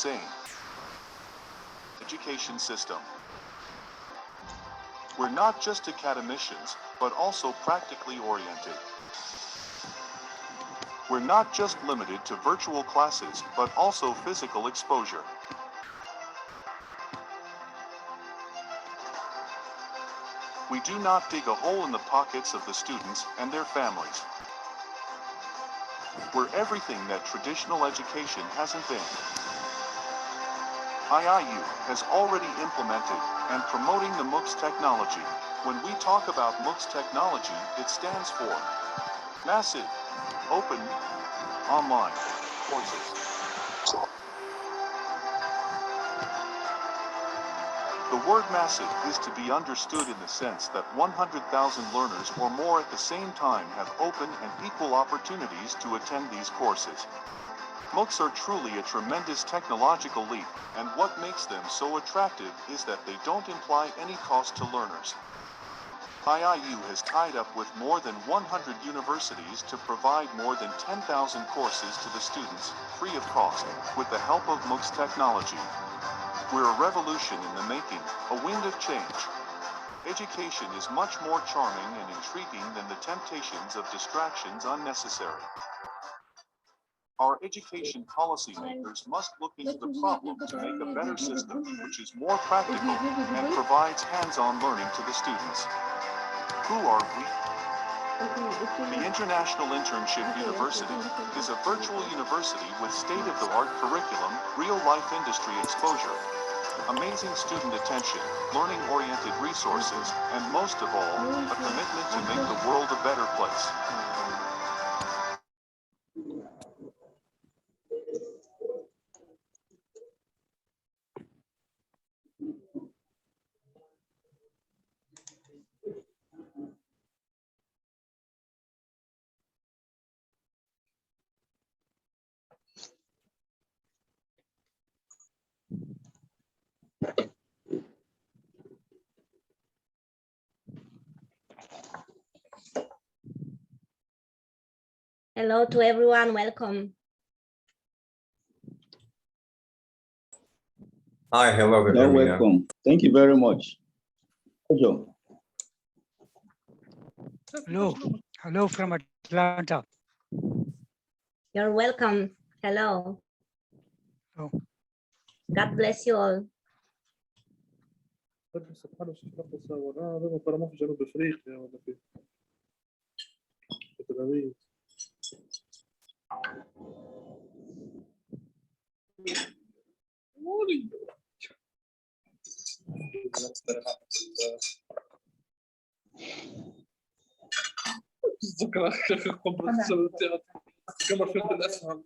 saying. Education system. We're not just academicians, but also practically oriented. We're not just limited to virtual classes, but also physical exposure. We do not dig a hole in the pockets of the students and their families. We're everything that traditional education hasn't been. IIU has already implemented and promoting the MOOCs technology. When we talk about MOOCs technology, it stands for Massive, Open, Online Courses. The word massive is to be understood in the sense that 100,000 learners or more at the same time have open and equal opportunities to attend these courses. MOOCs are truly a tremendous technological leap, and what makes them so attractive is that they don't imply any cost to learners. IIU has tied up with more than 100 universities to provide more than 10,000 courses to the students, free of cost, with the help of MOOCs technology. We're a revolution in the making, a wind of change. Education is much more charming and intriguing than the temptations of distractions unnecessary. Our education policymakers must look into the problem to make a better system, which is more practical and provides hands-on learning to the students. Who are we? The International Internship University is a virtual university with state-of-the-art curriculum, real-life industry exposure, amazing student attention, learning-oriented resources, and most of all, a commitment to make the world a better place. Hello to everyone, welcome. Hi, hello, good You're evening. welcome. Thank you very much. Joe. Hello from Atlanta. You're welcome. Hello. Oh. God bless you all. ترى مو في جنوب افريقيا ولا في تل أبيب. ذكرى كما فهمت الاسهم.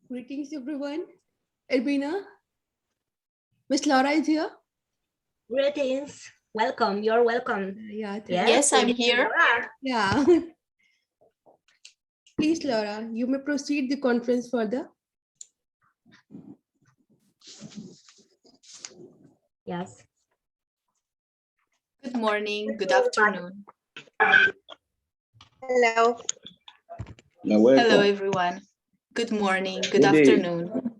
Greetings, everyone. Albina, Miss Laura is here. Greetings. Welcome. You're welcome. Yeah. Yes, I'm here. Yeah. Please, Laura, you may proceed the conference further. Yes. Good morning, good afternoon. Hello. You're welcome. Hello, everyone. Good morning, good Good day. afternoon,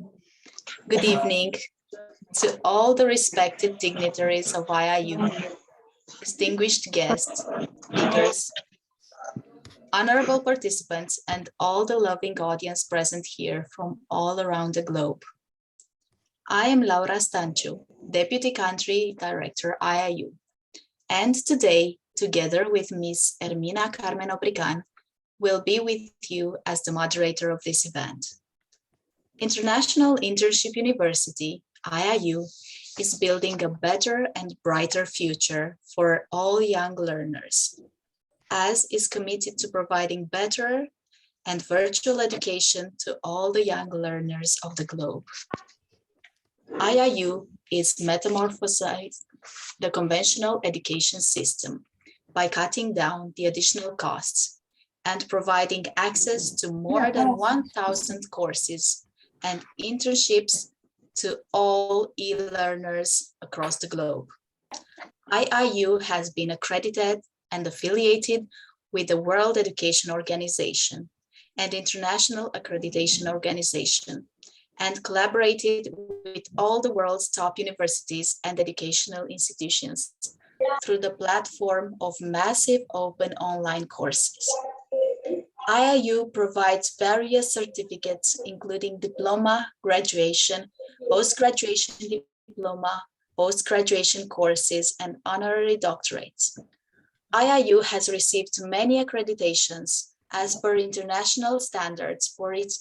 good evening to all the respected dignitaries of IIU, distinguished guests, speakers, honorable participants, and all the loving audience present here from all around the globe. I am Laura Stancho, Deputy Country Director IIU, and today, together with Ms. Hermina Carmen Obrican, will be with you as the moderator of this event. International Internship University, IIU, is building a better and brighter future for all young learners, as is committed to providing better and virtual education to all the young learners of the globe. IIU is the conventional education system by cutting down the additional costs and providing access to more than 1,000 courses and internships to all e-learners across the globe. IIU has been accredited and affiliated with the World Education Organization and International Accreditation Organization, and collaborated with all the world's top universities and educational institutions through the platform of massive open online courses. IIU provides various certificates, including diploma, graduation, post-graduation diploma, post-graduation courses, and honorary doctorates. IIU has received many accreditations as per international standards for its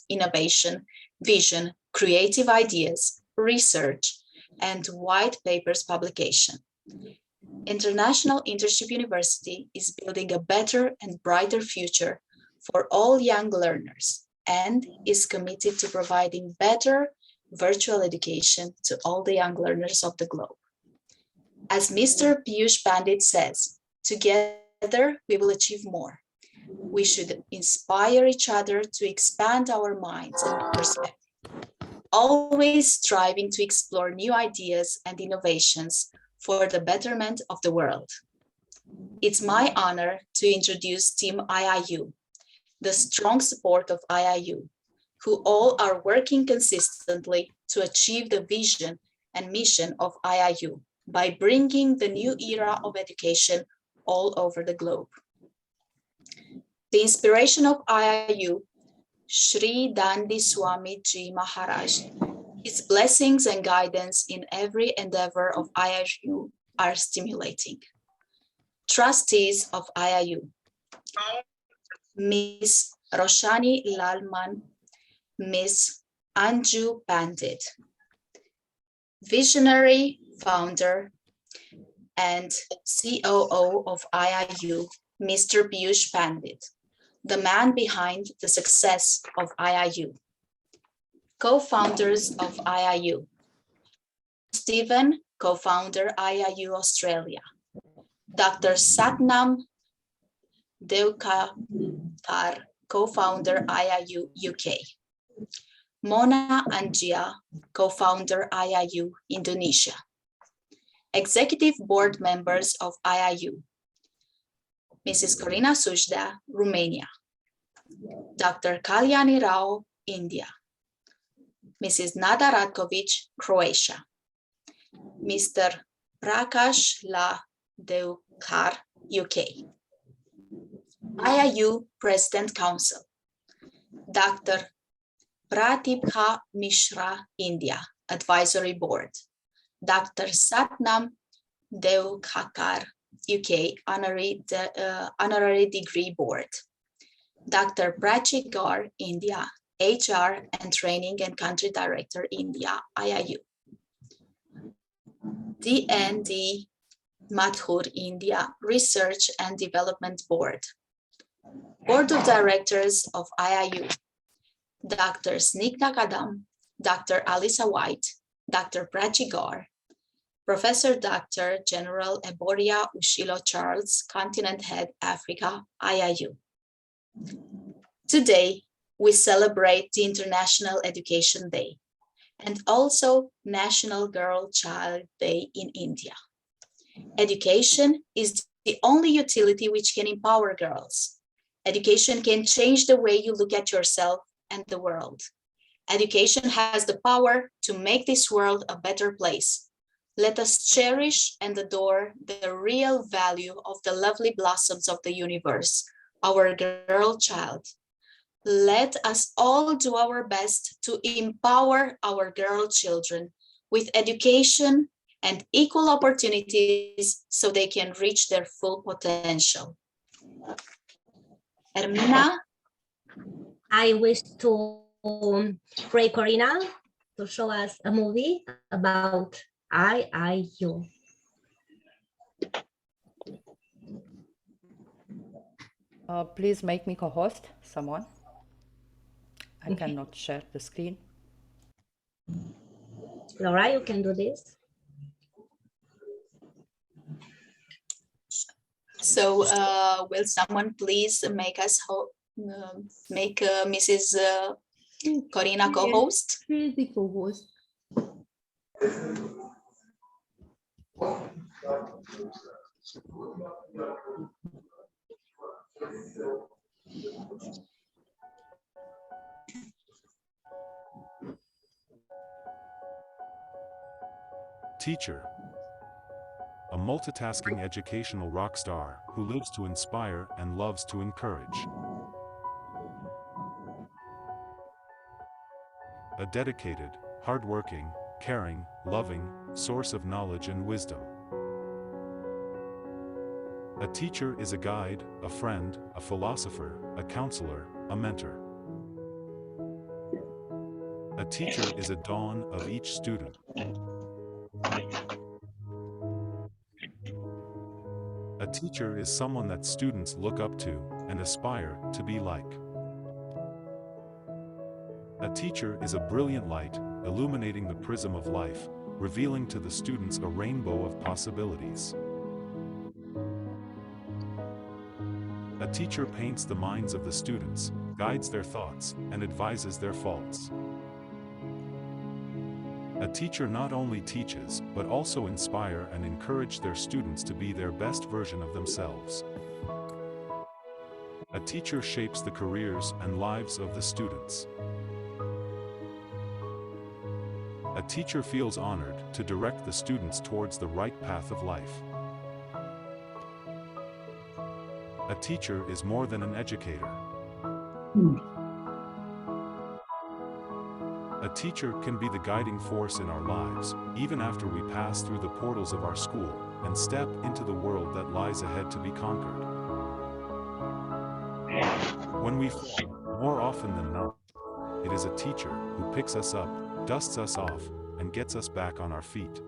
innovation, vision, creative ideas, research, and white papers publication. International Internship University is building a better and brighter future for all young learners and is committed to providing better virtual education to all the young learners of the globe. As Mr. Piyush Pandit says, together we will achieve more. We should inspire each other to expand our minds and perspectives, always striving to explore new ideas and innovations for the betterment of the world. It's my honor to introduce Team IIU, the strong support of IIU, who all are working consistently to achieve the vision and mission of IIU by bringing the new era of education all over the globe. The inspiration of IIU, Sri Dandi Swami Ji Maharaj, his blessings and guidance in every endeavor of IIU are stimulating. Trustees of IIU, Ms. Roshani Lalman, Ms. Anju Pandit, visionary founder and COO of IIU, Mr. Piyush Pandit, the man behind the success of IIU. Co-founders of IIU, Stephen, co-founder IIU Australia, Dr. Satnam Devkar, co-founder IIU UK, Mona Angia, co-founder IIU Indonesia, executive board members of IIU, Mrs. Corina Sujda, Romania, Dr. Kalyani Rao, India, Mrs. Nada Ratkovic, Croatia, Mr. Prakash La Devkar, UK, IIU President Council, Dr. Pratibha Mishra, India, Advisory Board, Dr. Satnam Devkar, UK, Honorary Degree Board, Dr. Prachi Gaur, India, HR and Training and Country Director, India, IIU, DND Mathur, India, Research and Development Board, Board of Directors of IIU, Dr. Snigdha Kadam, Dr. Alisa White, Dr. Prachi Gaur, Professor Dr. General Eboria Ushilo Charles, Continent Head, Africa, IIU. Today, we celebrate the International Education Day and also National Girl Child Day in India. Education is the only utility which can empower girls. Education can change the way you look at yourself and the world. Education has the power to make this world a better place. Let us cherish and adore the real value of the lovely blossoms of the universe, our girl child. Let us all do our best to empower our girl children with education and equal opportunities so they can reach their full potential. Hermina? I wish to pray Corina to show us a movie about IIU. Please make me co-host, someone. I Okay. cannot share the screen. Laura, you can do this. So will someone please make Mrs. Corina co-host? She is the co-host. Teacher. A multitasking educational rock star who lives to inspire and loves to encourage. A dedicated, hardworking, caring, loving source of knowledge and wisdom. A teacher is a guide, a friend, a philosopher, a counselor, a mentor. A teacher is a dawn of each student. A teacher is someone that students look up to and aspire to be like. A teacher is a brilliant light, illuminating the prism of life, revealing to the students a rainbow of possibilities. A teacher paints the minds of the students, guides their thoughts, and advises their faults. A teacher not only teaches, but also inspire and encourage their students to be their best version of themselves. A teacher shapes the careers and lives of the students. A teacher feels honored to direct the students towards the right path of life. A teacher is more than an educator. A teacher can be the guiding force in our lives, even after we pass through the portals of our school and step into the world that lies ahead to be conquered. When we fall, more often than not, it is a teacher who picks us up, dusts us off, and gets us back on our feet.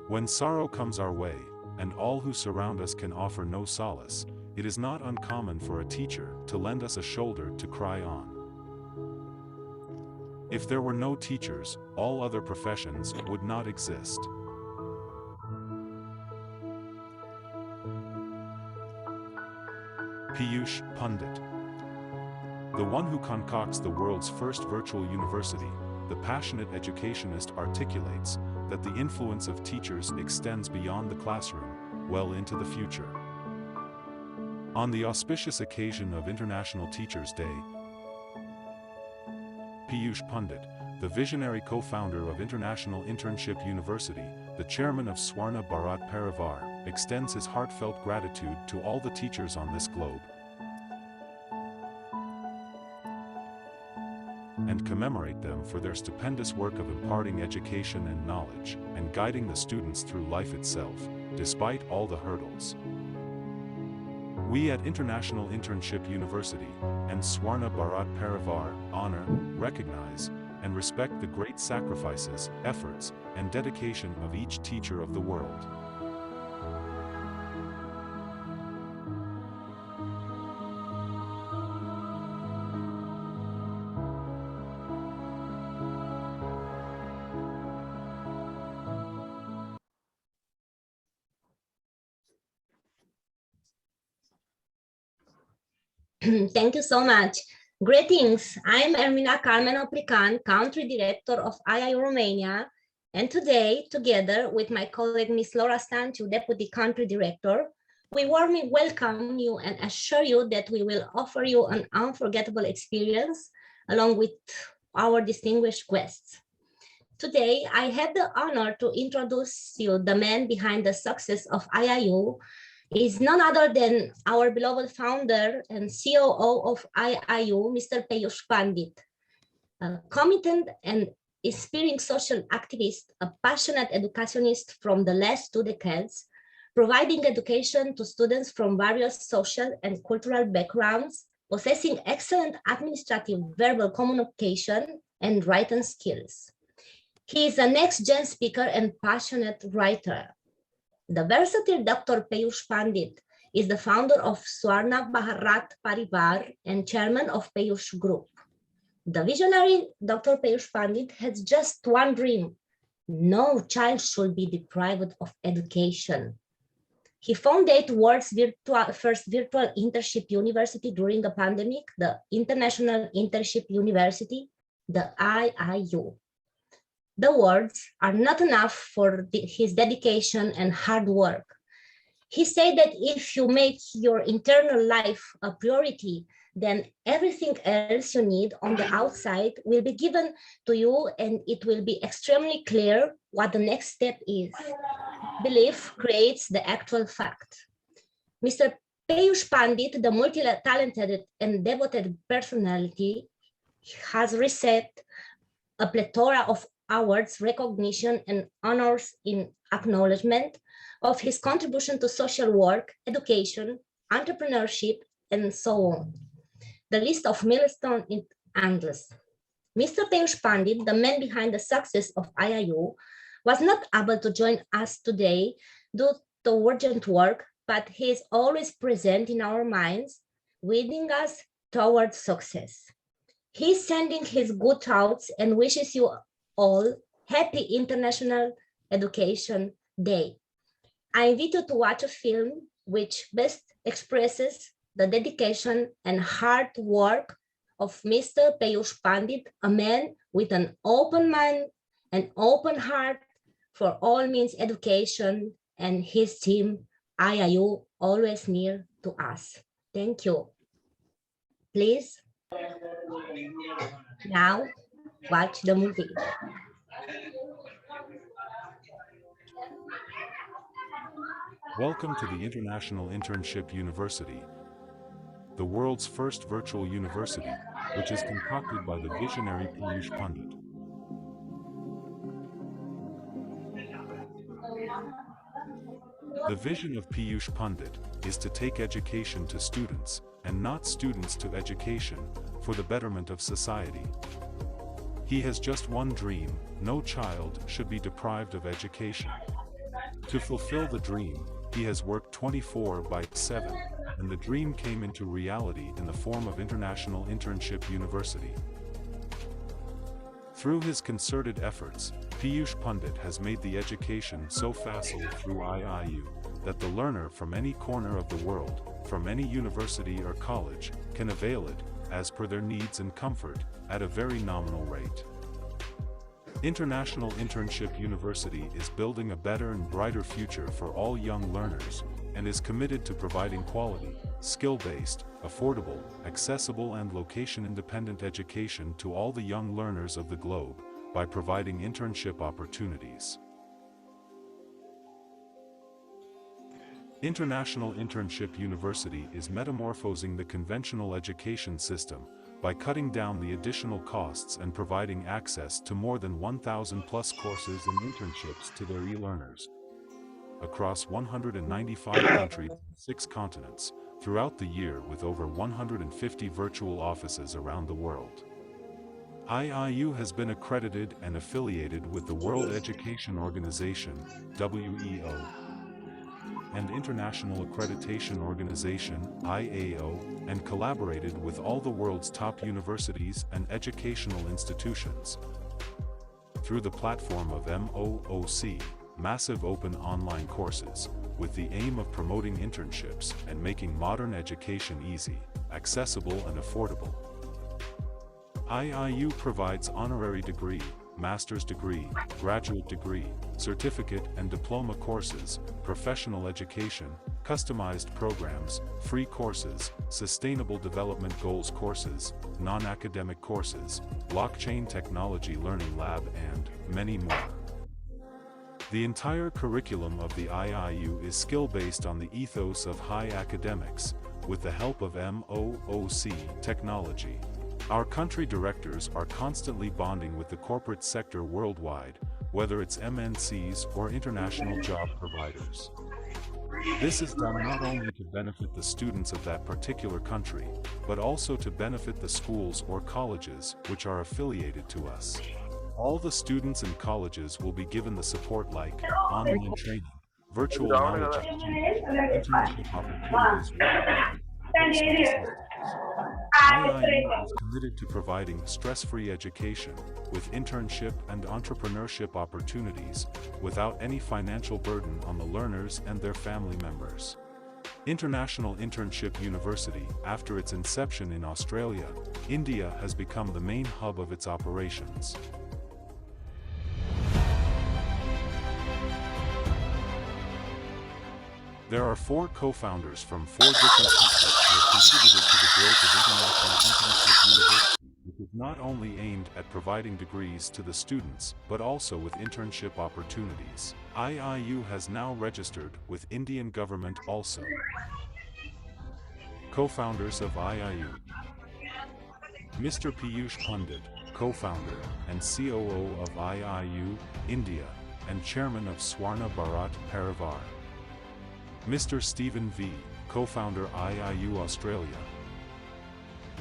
When sorrow comes our way, and all who surround us can offer no solace, it is not uncommon for a teacher to lend us a shoulder to cry on. If there were no teachers, all other professions would not exist. Piyush Pandit. The one who concocts the world's first virtual university, the passionate educationist articulates that the influence of teachers extends beyond the classroom, well into the future. On the auspicious occasion of International Teachers' Day, Piyush Pandit, the visionary co-founder of International Internship University, the chairman of Swarna Bharat Parivar, extends his heartfelt gratitude to all the teachers on this globe and commemorate them for their stupendous work of imparting education and knowledge and guiding the students through life itself, despite all the hurdles. We at International Internship University and Swarna Bharat Parivar honor, recognize, and respect the great sacrifices, efforts, and dedication of each teacher of the world. Thank you so much. Greetings, I'm Ermina Carmen Oplican, Country Director of IIU Romania, and today, together with my colleague Ms. Laura Stanciu, Deputy Country Director, we warmly welcome you and assure you that we will offer you an unforgettable experience along with our distinguished guests. Today, I have the honor to introduce you the man behind the success of IIU, is none other than our beloved founder and COO of IIU, Mr. Piyush Pandit. A committed and inspiring social activist, a passionate educationist from the last 2 decades, providing education to students from various social and cultural backgrounds, possessing excellent administrative verbal communication and writing skills. He is a next-gen speaker and passionate writer. The versatile Dr. Piyush Pandit is the founder of Swarna Bharat Parivar and chairman of Piyush Group. The visionary Dr. Piyush Pandit has just one dream: no child should be deprived of education. He founded world's first virtual internship university during the pandemic, the International Internship University, the IIU. The words are not enough for his dedication and hard work. He said that if you make your internal life a priority, then everything else you need on the outside will be given to you, and it will be extremely clear what the next step is. Belief creates the actual fact. Mr. Peyush Pandit, the multi-talented and devoted personality, has received a plethora of awards, recognition, and honors in acknowledgement of his contribution to social work, education, entrepreneurship, and so on. The list of milestones is endless. Mr. Peyush Pandit, the man behind the success of IIU, was not able to join us today due to urgent work, but he is always present in our minds, leading us towards success. He's sending his good thoughts and wishes you all happy International Education Day. I invite you to watch a film which best expresses the dedication and hard work of Mr. Peyush Pandit, a man with an open mind and open heart for all means education, and his team, IIU, always near to us. Thank you. Please, now watch the movie. Welcome to the International Internship University, the world's first virtual university, which is concocted by the visionary Peyush Pandit. The vision of Peyush Pandit is to take education to students, and not students to education, for the betterment of society. He has just one dream: no child should be deprived of education. To fulfill the dream, he has worked 24/7, and the dream came into reality in the form of International Internship University. Through his concerted efforts, Peyush Pandit has made the education so facile through IIU that the learner from any corner of the world, from any university or college, can avail it, as per their needs and comfort, at a very nominal rate. International Internship University is building a better and brighter future for all young learners, and is committed to providing quality, skill-based, affordable, accessible and location-independent education to all the young learners of the globe, by providing internship opportunities. International Internship University is metamorphosing the conventional education system by cutting down the additional costs and providing access to more than 1,000 plus courses and internships to their e-learners across 195 countries, 6 continents, throughout the year, with over 150 virtual offices around the world. IIU has been accredited and affiliated with the World Education Organization, WEO, and International Accreditation Organization, IAO, and collaborated with all the world's top universities and educational institutions. Through the platform of MOOC, massive open online courses, with the aim of promoting internships and making modern education easy, accessible and affordable. IIU provides honorary degree, master's degree, graduate degree, certificate and diploma courses, professional education, customized programs, free courses, sustainable development goals courses, non-academic courses, blockchain technology learning lab, and many more. The entire curriculum of the IIU is skill-based on the ethos of high academics, with the help of MOOC technology. Our country directors are constantly bonding with the corporate sector worldwide, whether it's MNCs or international job providers. This is done not only to benefit the students of that particular country, but also to benefit the schools or colleges which are affiliated to us. All the students and colleges will be given the support like online training, virtual knowledge exchange, internship opportunities, work, IIU is committed to providing stress-free education with internship and entrepreneurship opportunities without any financial burden on the learners and their family members. International Internship University, after its inception in Australia, India has become the main hub of its operations. There are 4 co-founders from 4 different countries who have contributed to the growth of International Internship University, which is not only aimed at providing degrees to the students, but also with internship opportunities. IIU has now registered with Indian government also. Co-founders of IIU: Mr. Piyush Pandit, co-founder and COO of IIU, India, and chairman of Swarna Bharat Parivar. Mr. Stephen V., co-founder IIU Australia.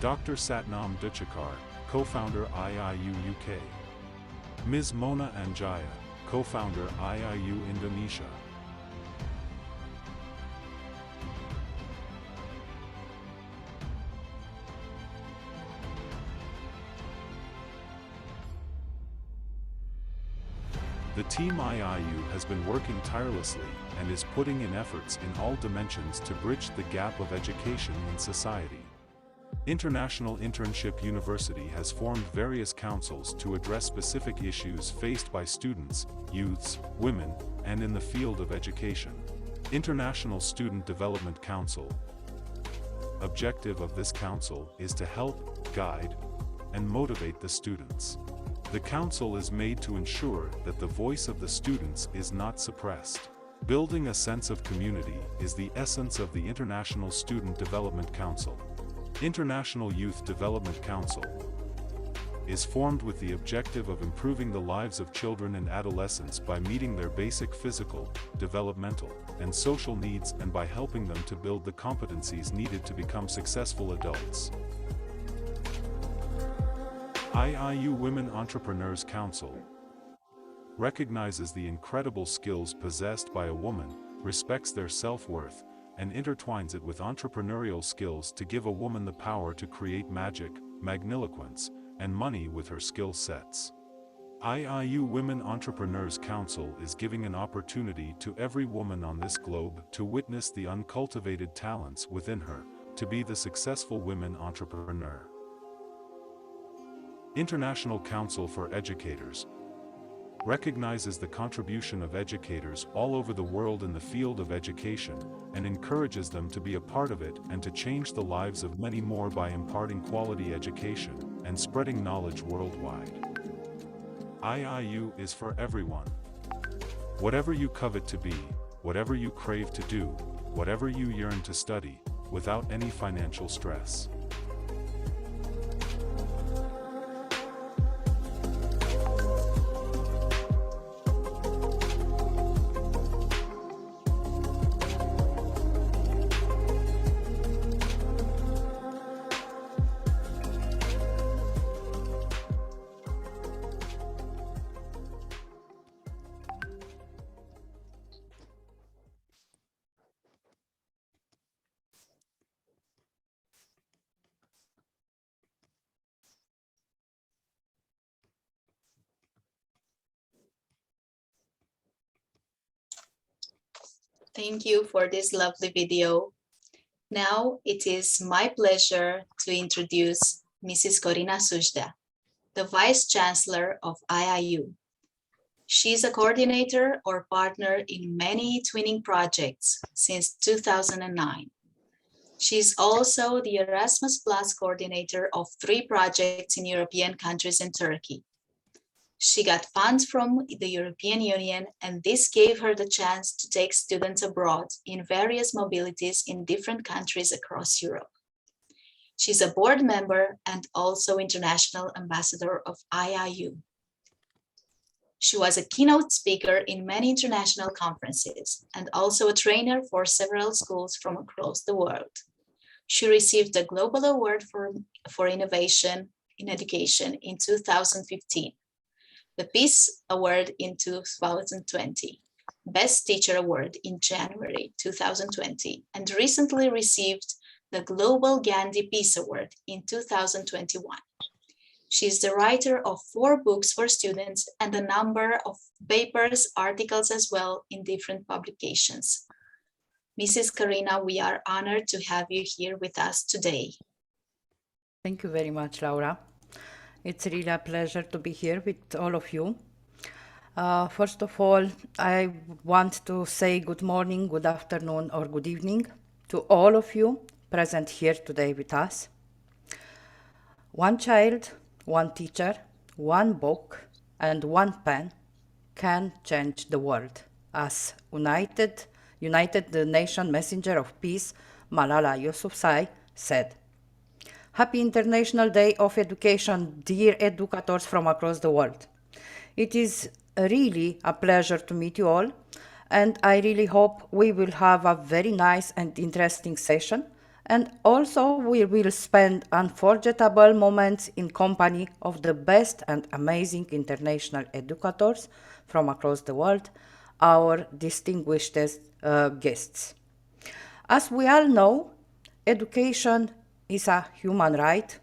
Dr. Satnam Duchekar, co-founder IIU UK. Ms. Mona Anjaya, co-founder IIU Indonesia. The Team IIU has been working tirelessly and is putting in efforts in all dimensions to bridge the gap of education in society. International Internship University has formed various councils to address specific issues faced by students, youths, women, and in the field of education. International Student Development Council. Objective of this council is to help, guide, and motivate the students. The council is made to ensure that the voice of the students is not suppressed. Building a sense of community is the essence of the International Student Development Council. International Youth Development Council is formed with the objective of improving the lives of children and adolescents by meeting their basic physical, developmental, and social needs and by helping them to build the competencies needed to become successful adults. IIU Women Entrepreneurs Council recognizes the incredible skills possessed by a woman, respects their self-worth, and intertwines it with entrepreneurial skills to give a woman the power to create magic, magniloquence, and money with her skill sets. IIU Women Entrepreneurs Council is giving an opportunity to every woman on this globe to witness the uncultivated talents within her, to be the successful women entrepreneur. International Council for Educators recognizes the contribution of educators all over the world in the field of education and encourages them to be a part of it and to change the lives of many more by imparting quality education and spreading knowledge worldwide. IIU is for everyone. Whatever you covet to be, whatever you crave to do, whatever you yearn to study, without any financial stress. Thank you for this lovely video. Now it is my pleasure to introduce Mrs. Corina Sujda, the Vice Chancellor of IIU. She is a coordinator or partner in many twinning projects since 2009. She is also the Erasmus Plus coordinator of 3 projects in European countries and Turkey. She got funds from the European Union, and this gave her the chance to take students abroad in various mobilities in different countries across Europe. She's a board member and also international ambassador of IIU. She was a keynote speaker in many international conferences and also a trainer for several schools from across the world. She received a Global Award for Innovation in Education in 2015. The Peace Award in 2020, Best Teacher Award in January 2020, and recently received the Global Gandhi Peace Award in 2021. She is the writer of 4 books for students and a number of papers, articles as well in different publications. Mrs. Karina, we are honored to have you here with us today. Thank you very much, Laura. It's really a pleasure to be here with all of you. First of all, I want to say good morning, good afternoon, or good evening to all of you present here today with us. One child, one teacher, one book, and one pen can change the world, as United Nations Messenger of Peace, Malala Yousafzai, said. Happy International Day of Education, dear educators from across the world. It is really a pleasure to meet you all, and I really hope we will have a very nice and interesting session, and also we will spend unforgettable moments in company of the best and amazing international educators from across the world, our distinguished guests. As we all know, education is a human right,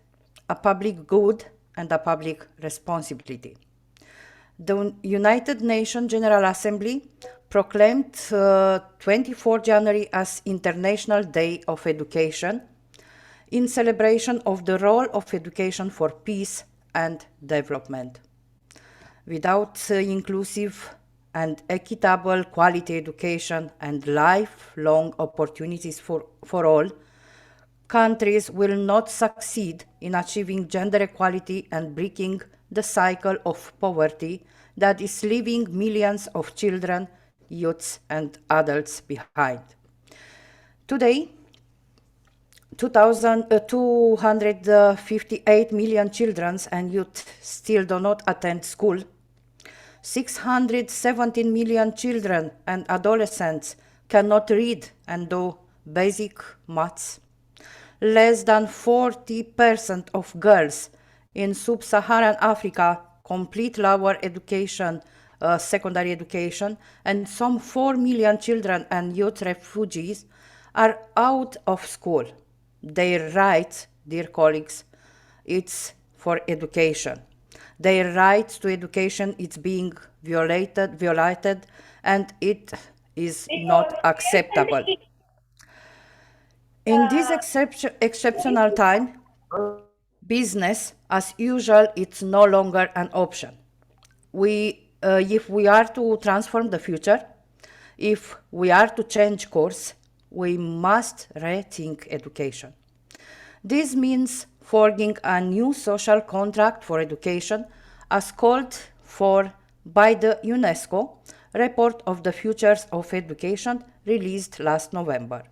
a public good, and a public responsibility. The United Nations General Assembly proclaimed 24 January as International Day of Education in celebration of the role of education for peace and development. Without inclusive and equitable quality education and lifelong opportunities for all, countries will not succeed in achieving gender equality and breaking the cycle of poverty that is leaving millions of children, youths, and adults behind. Today, 258 million children and youth still do not attend school. 617 million children and adolescents cannot read and do basic maths. Less than 40% of girls in sub-Saharan Africa complete lower education, secondary education, and some 4 million children and youth refugees are out of school. Their right, dear colleagues, it's for education. Their right to education is being violated, and it is not acceptable. In this exceptional time, business as usual, it's no longer an option. If we are to transform the future, if we are to change course, we must rethink education. This means forging a new social contract for education as called for by the UNESCO report of the futures of education released last November.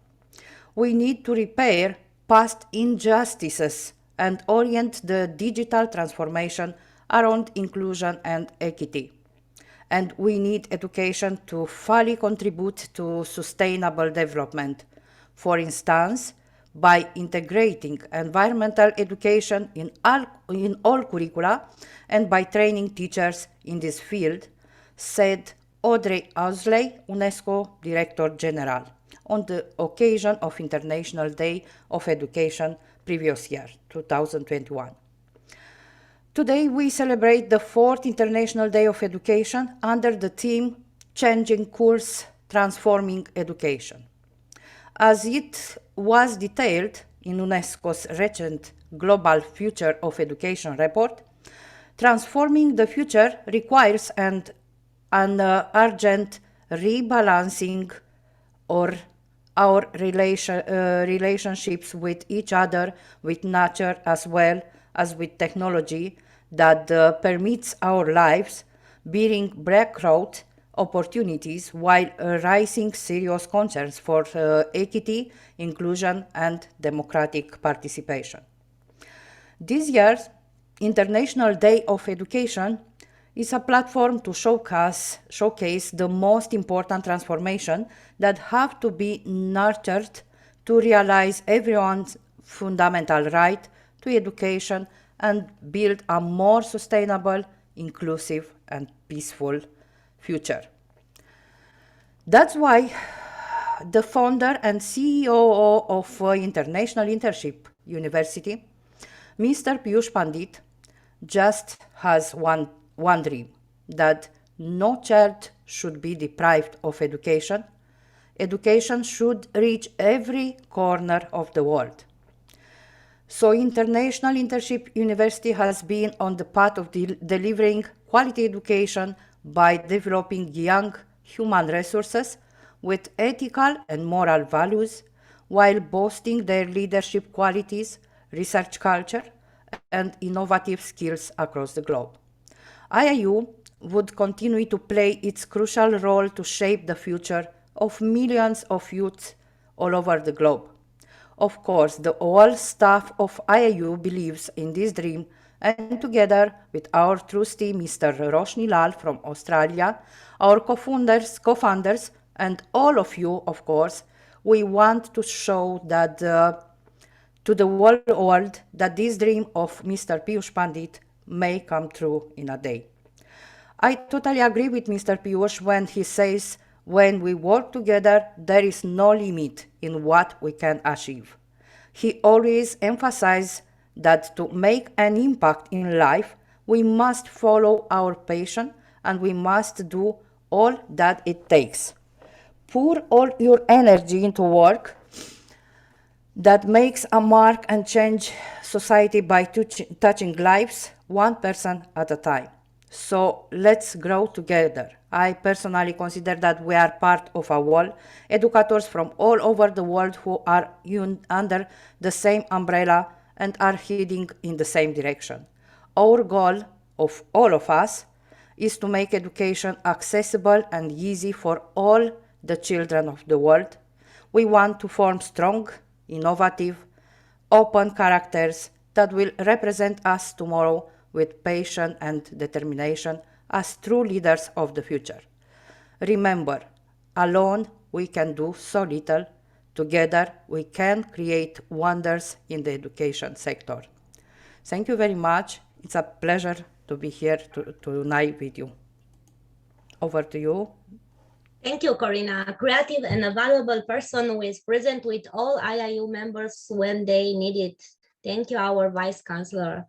We need to repair past injustices and orient the digital transformation around inclusion and equity. And we need education to fully contribute to sustainable development. For instance, by integrating environmental education in all curricula and by training teachers in this field, said Audrey Asley, UNESCO Director General, on the occasion of International Day of Education previous year, 2021. Today we celebrate the 4th International Day of Education under the theme Changing Course, Transforming Education. As it was detailed in UNESCO's recent Global Future of Education report, transforming the future requires an urgent rebalancing or our relationships with each other, with nature, as well as with technology that permits our lives, bearing breakthrough opportunities while raising serious concerns for equity, inclusion, and democratic participation. This year's International Day of Education is a platform to showcase the most important transformation that have to be nurtured to realize everyone's fundamental right to education and build a more sustainable, inclusive, and peaceful future. That's why the founder and CEO of International Internship University, Mr. Piyush Pandit, just has one dream, that no child should be deprived of education. Education should reach every corner of the world. So International Internship University has been on the path of delivering quality education by developing young human resources with ethical and moral values while boasting their leadership qualities, research culture, and innovative skills across the globe. IIU would continue to play its crucial role to shape the future of millions of youths all over the globe. Of course, the whole staff of IIU believes in this dream, and together with our trustee, Mr. Roshni Lal from Australia, our co-founders, and all of you, of course, we want to show that to the whole world that this dream of Mr. Piyush Pandit may come true in a day. I totally agree with Mr. Piyush when he says, when we work together, there is no limit in what we can achieve. He always emphasized that to make an impact in life, we must follow our passion and we must do all that it takes. Pour all your energy into work that makes a mark and change society by touching lives one person at a time. So let's grow together. I personally consider that we are part of a whole, educators from all over the world who are under the same umbrella and are heading in the same direction. Our goal of all of us is to make education accessible and easy for all the children of the world. We want to form strong, innovative, open characters that will represent us tomorrow with passion and determination as true leaders of the future. Remember, alone we can do so little. Together we can create wonders in the education sector. Thank you very much. It's a pleasure to be here tonight with you. Over to you. Thank you, Corina. A creative and a valuable person who is present with all IIU members when they need it. Thank you, our Vice Chancellor.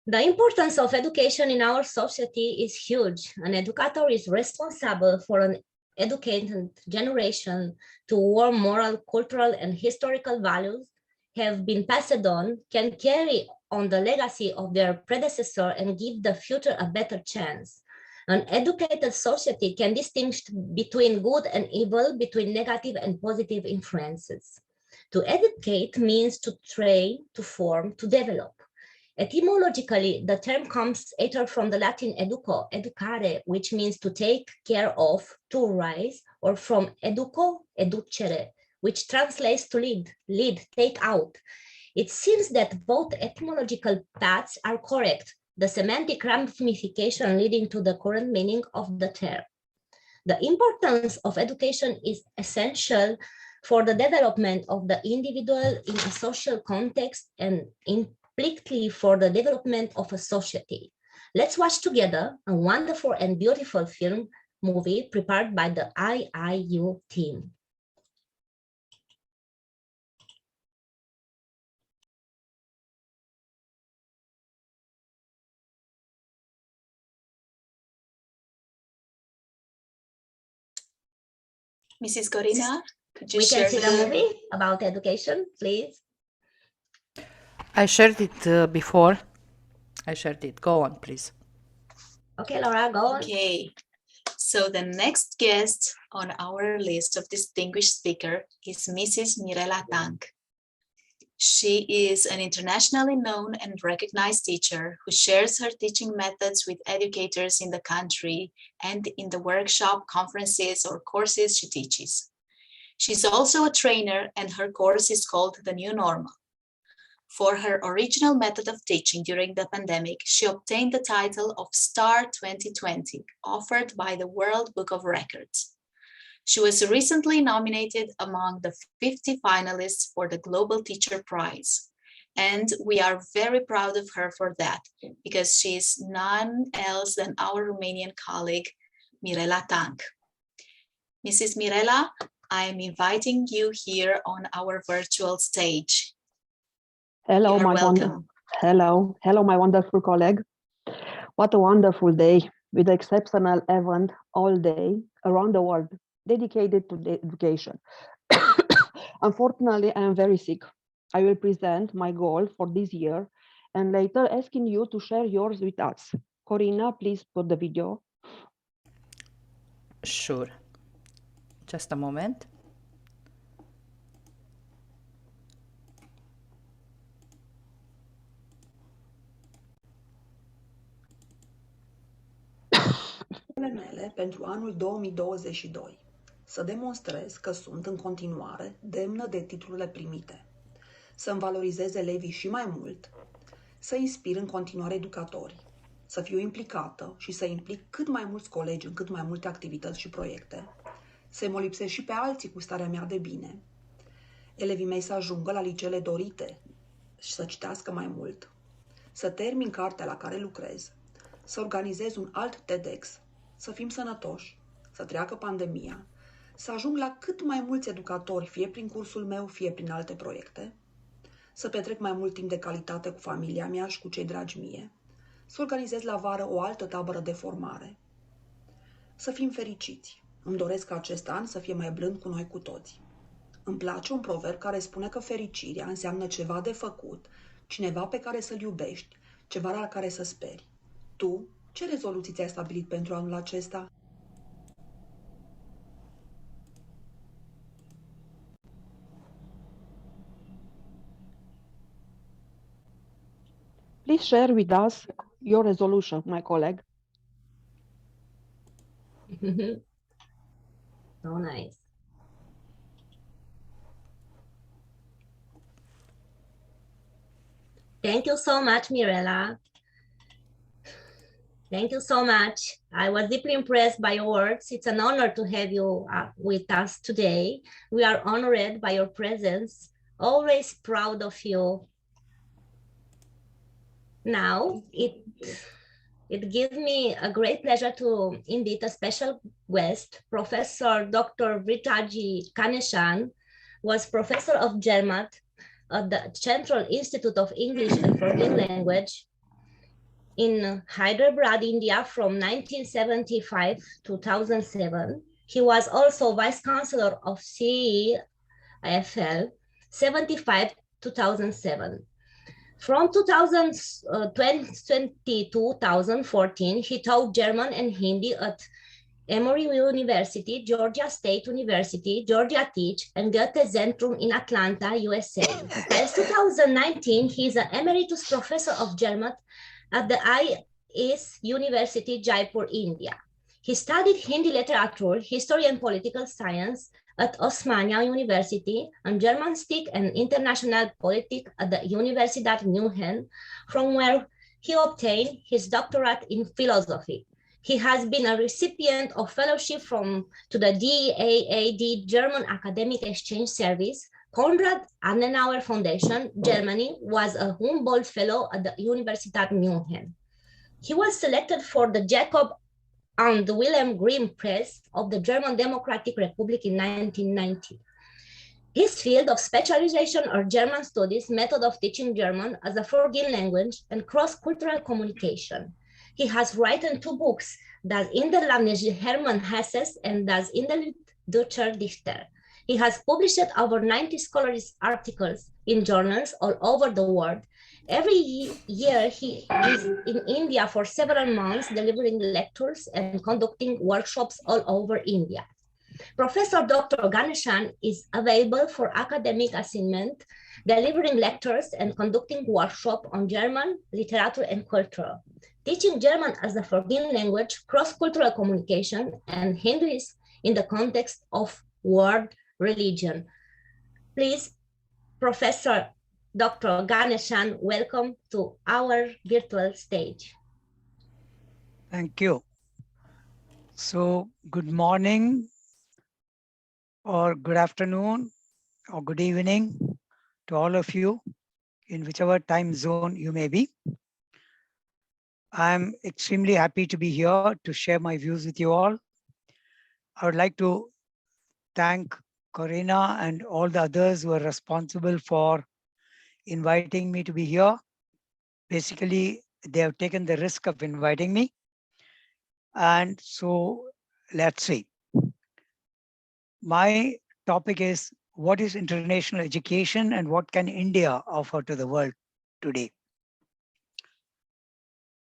The importance of education in our society is huge. An educator is responsible for an educated generation to warm moral, cultural, and historical values have been passed on, can carry on the legacy of their predecessor and give the future a better chance. An educated society can distinguish between good and evil, between negative and positive influences. To educate means to train, to form, to develop. Etymologically, the term comes either from the Latin educo, educare, which means to take care of, to rise, or from educo, educere, which translates to lead, take out. It seems that both etymological paths are correct, the semantic ramification leading to the current meaning of the term. The importance of education is essential for the development of the individual in a social context and implicitly for the development of a society. Let's watch together a wonderful and beautiful movie prepared by the IIU team. Mrs. Corina, could you We share can see the movie about education, please. I shared it before. I shared it. Go on, please. Okay, Laura, go on. Okay, so the next guest on our list of distinguished speaker is Mrs. Mirela Tank. She is an internationally known and recognized teacher who shares her teaching methods with educators in the country and in the workshop, conferences, or courses she teaches. She's also a trainer, and her course is called The New Normal. For her original method of teaching during the pandemic, she obtained the title of Star 2020, offered by the World Book of Records. She was recently nominated among the 50 finalists for the Global Teacher Prize. And we are very proud of her for that, because she is none else than our Romanian colleague, Mirela Tank. Mrs. Mirela, I'm inviting you here on our virtual stage. Hello, You are welcome. Hello, my wonderful colleague. What a wonderful day with exceptional event all day around the world dedicated to the education. Unfortunately, I am very sick. I will present my goal for this year and later asking you to share yours with us. Corina, please put the video. Sure. Just a moment. Mele pentru anul 2022. Să demonstrez că sunt în continuare demnă de titlurile primite. Să-mi valorizez elevii și mai mult. Să inspir în continuare educatorii. Să fiu implicată și să implic cât mai mulți colegi în cât mai multe activități și proiecte. Să-i mă lipsesc și pe alții cu starea mea de bine. Elevii mei să ajungă la liceele dorite și să citească mai mult. Să termin cartea la care lucrez. Să organizez un alt TEDx. Să fim sănătoși, să treacă pandemia, să ajung la cât mai mulți educatori, fie prin cursul meu, fie prin alte proiecte, să petrec mai mult timp de calitate cu familia mea și cu cei dragi mie, să organizez la vară o altă tabără de formare, să fim fericiți. Îmi doresc ca acest an să fie mai blând cu noi cu toți. Îmi place un proverb care spune că fericirea înseamnă ceva de făcut, cineva pe care să-l iubești, ceva la care să speri. Tu, ce rezoluții ți-ai stabilit pentru anul acesta? Please share with us your resolution, my colleague. So nice. Thank you so much, Mirella. Thank you so much. I was deeply impressed by your words. It's an honor to have you with us today. We are honored by your presence, always proud of you. Now, it gives me a great pleasure to invite a special guest, Professor Dr. Vritaji Ganeshan, was Professor of German at the Central Institute of English and Foreign Language in Hyderabad, India from 1975 to 2007. He was also Vice Chancellor of CEFL 75-2007. From 2020 to 2014, he taught German and Hindi at Emory University, Georgia State University, Georgia Tech, and Goethe Zentrum in Atlanta, USA. Since 2019, he is an emeritus professor of German at the IS University, Jaipur, India. He studied Hindi literature, history, and political science at Osmania University and Germanistic and International Politics at the Universidad München, from where he obtained his doctorate in philosophy. He has been a recipient of fellowship to the DAAD German Academic Exchange Service, Konrad Adenauer Foundation, Germany, was a Humboldt Fellow at the Universität München. He was selected for the Jacob and Wilhelm Grimm Prize of the German Democratic Republic in 1990. His field of specialization are German studies, method of teaching German as a foreign language, and cross-cultural communication. He has written 2 books, Das in der Lande Hermann Hesses and Das in der Deutscher Dichter. He has published over 90 scholarly articles in journals all over the world. Every year he is in India for several months, delivering lectures and conducting workshops all over India. Professor Dr. Ganeshan is available for academic assignment, delivering lectures and conducting workshops on German, literature, and culture, teaching German as a foreign language, cross-cultural communication, and Hinduism in the context of world religion. Please, Professor Dr. Ganeshan, welcome to our virtual stage. Thank you. So, good morning, or good afternoon, or good evening to all of you, in whichever time zone you may be. I'm extremely happy to be here to share my views with you all. I would like to thank Corina, and all the others who are responsible for inviting me to be here. Basically, they have taken the risk of inviting me. And so let's see. My topic is, what is international education and what can India offer to the world today?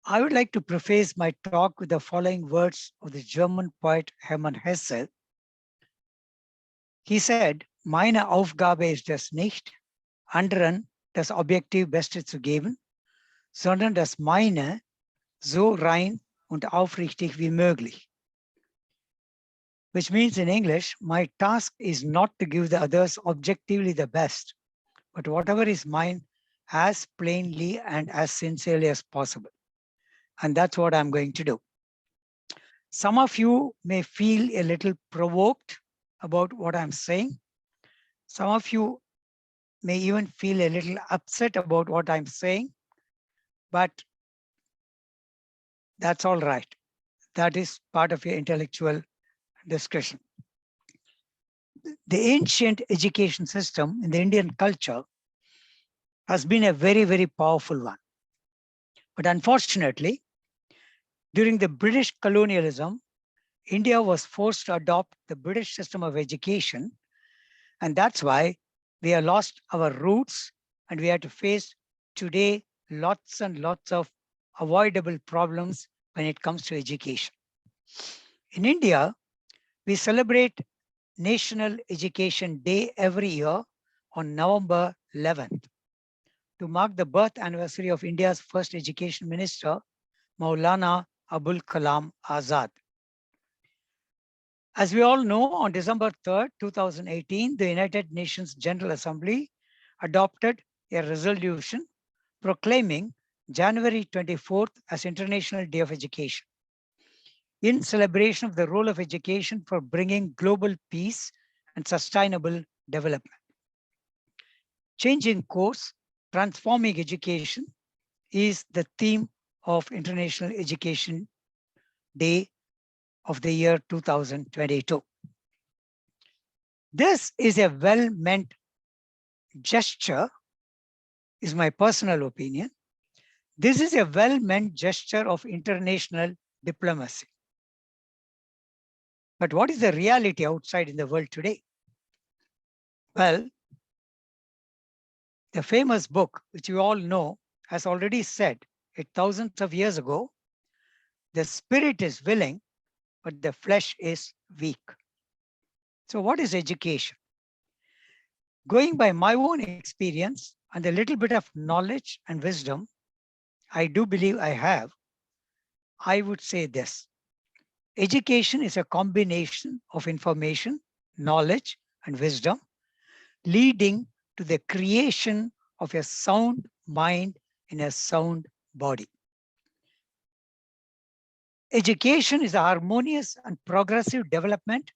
I would like to preface my talk with the following words of the German poet Hermann Hesse. He said, meine Aufgabe ist es nicht, anderen das Objektiv Beste zu geben, sondern das meine so rein und aufrichtig wie möglich. Which means in English, my task is not to give the others objectively the best, but whatever is mine as plainly and as sincerely as possible. And that's what I'm going to do. Some of you may feel a little provoked about what I'm saying. Some of you may even feel a little upset about what I'm saying, but that's all right. That is part of your intellectual discussion. The ancient education system in the Indian culture has been a very, very powerful one. But unfortunately, during the British colonialism, India was forced to adopt the British system of education. And that's why we have lost our roots and we have to face today lots and lots of avoidable problems when it comes to education. In India, we celebrate National Education Day every year on November 11th to mark the birth anniversary of India's first education minister, Maulana Abul Kalam Azad. As we all know, on December 3rd, 2018, the United Nations General Assembly adopted a resolution proclaiming January 24th as International Day of Education, in celebration of the role of education for bringing global peace and sustainable development. Changing course, transforming education is the theme of International Education Day of the year 2022. This is a well-meant gesture, is my personal opinion. This is a well-meant gesture of international diplomacy. But what is the reality outside in the world today? Well, the famous book, which you all know, has already said it thousands of years ago, the spirit is willing, but the flesh is weak. So what is education? Going by my own experience and a little bit of knowledge and wisdom, I do believe I have, I would say this. Education is a combination of information, knowledge, and wisdom, leading to the creation of a sound mind in a sound body. Education is a harmonious and progressive development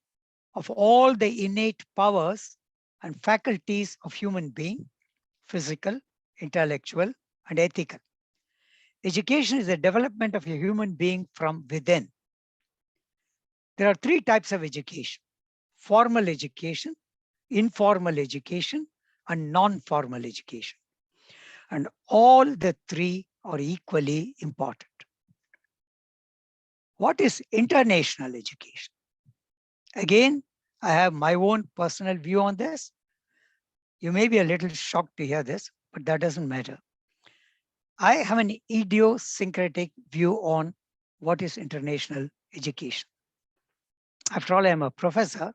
of all the innate powers and faculties of human being, physical, intellectual, and ethical. Education is the development of a human being from within. There are three types of education: formal education, informal education, and non-formal education. And all the three are equally important. What is international education? Again, I have my own personal view on this. You may be a little shocked to hear this, but that doesn't matter. I have an idiosyncratic view on what is international education. After all, I am a professor.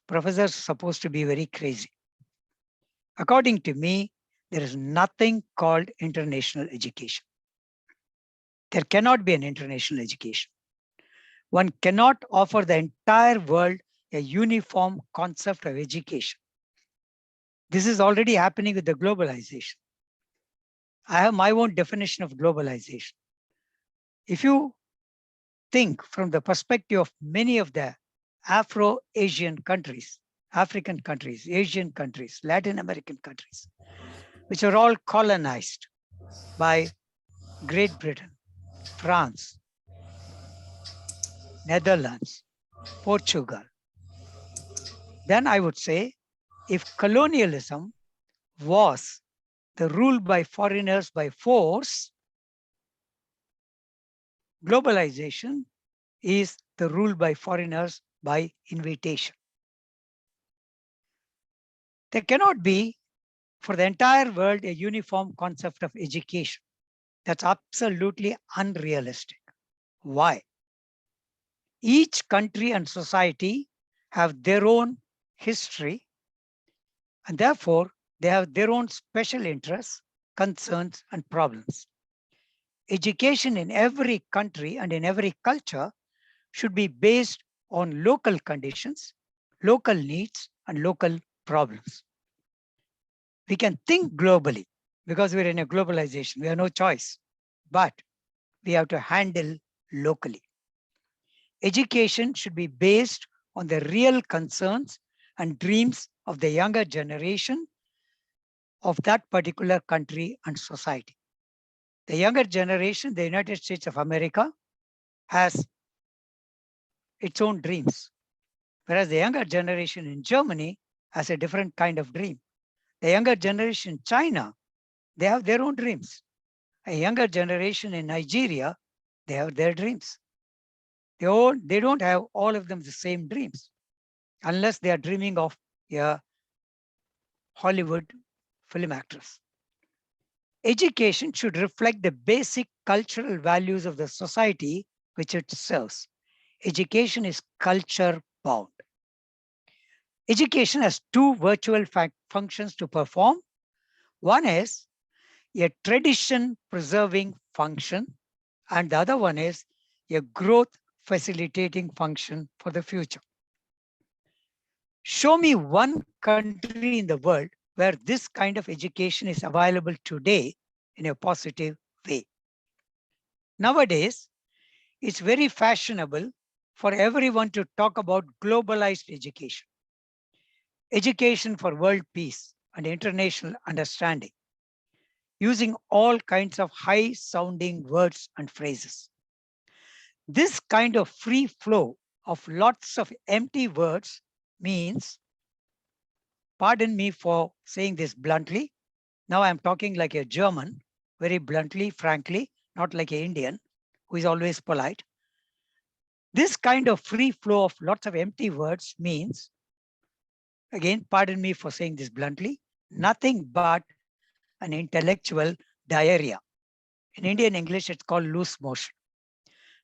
Professors are supposed to be very crazy. According to me, there is nothing called international education. There cannot be an international education. One cannot offer the entire world a uniform concept of education. This is already happening with the globalization. I have my own definition of globalization. If you think from the perspective of many of the Afro-Asian countries, African countries, Asian countries, Latin American countries, which are all colonized by Great Britain, France, Netherlands, Portugal, then I would say, if colonialism was the rule by foreigners by force, globalization is the rule by foreigners by invitation. There cannot be for the entire world a uniform concept of education. That's absolutely unrealistic. Why? Each country and society have their own history, and therefore they have their own special interests, concerns, and problems. Education in every country and in every culture should be based on local conditions, local needs, and local problems. We can think globally because we're in a globalization. We have no choice, but we have to handle locally. Education should be based on the real concerns and dreams of the younger generation of that particular country and society. The younger generation, the United States of America, has its own dreams, whereas the younger generation in Germany has a different kind of dream. The younger generation in China, they have their own dreams. A younger generation in Nigeria, they have their dreams. They don't have all of them the same dreams, unless they are dreaming of a Hollywood film actress. Education should reflect the basic cultural values of the society which it serves. Education is culture bound. Education has two virtual functions to perform. One is a tradition preserving function, and the other one is a growth facilitating function for the future. Show me one country in the world where this kind of education is available today in a positive way. Nowadays, it's very fashionable for everyone to talk about globalized education, education for world peace and international understanding, using all kinds of high-sounding words and phrases. This kind of free flow of lots of empty words means, pardon me for saying this bluntly, now I'm talking like a German, very bluntly, frankly, not like an Indian who is always polite. This kind of free flow of lots of empty words means, again, pardon me for saying this bluntly, nothing but an intellectual diarrhea. In Indian English, it's called loose motion.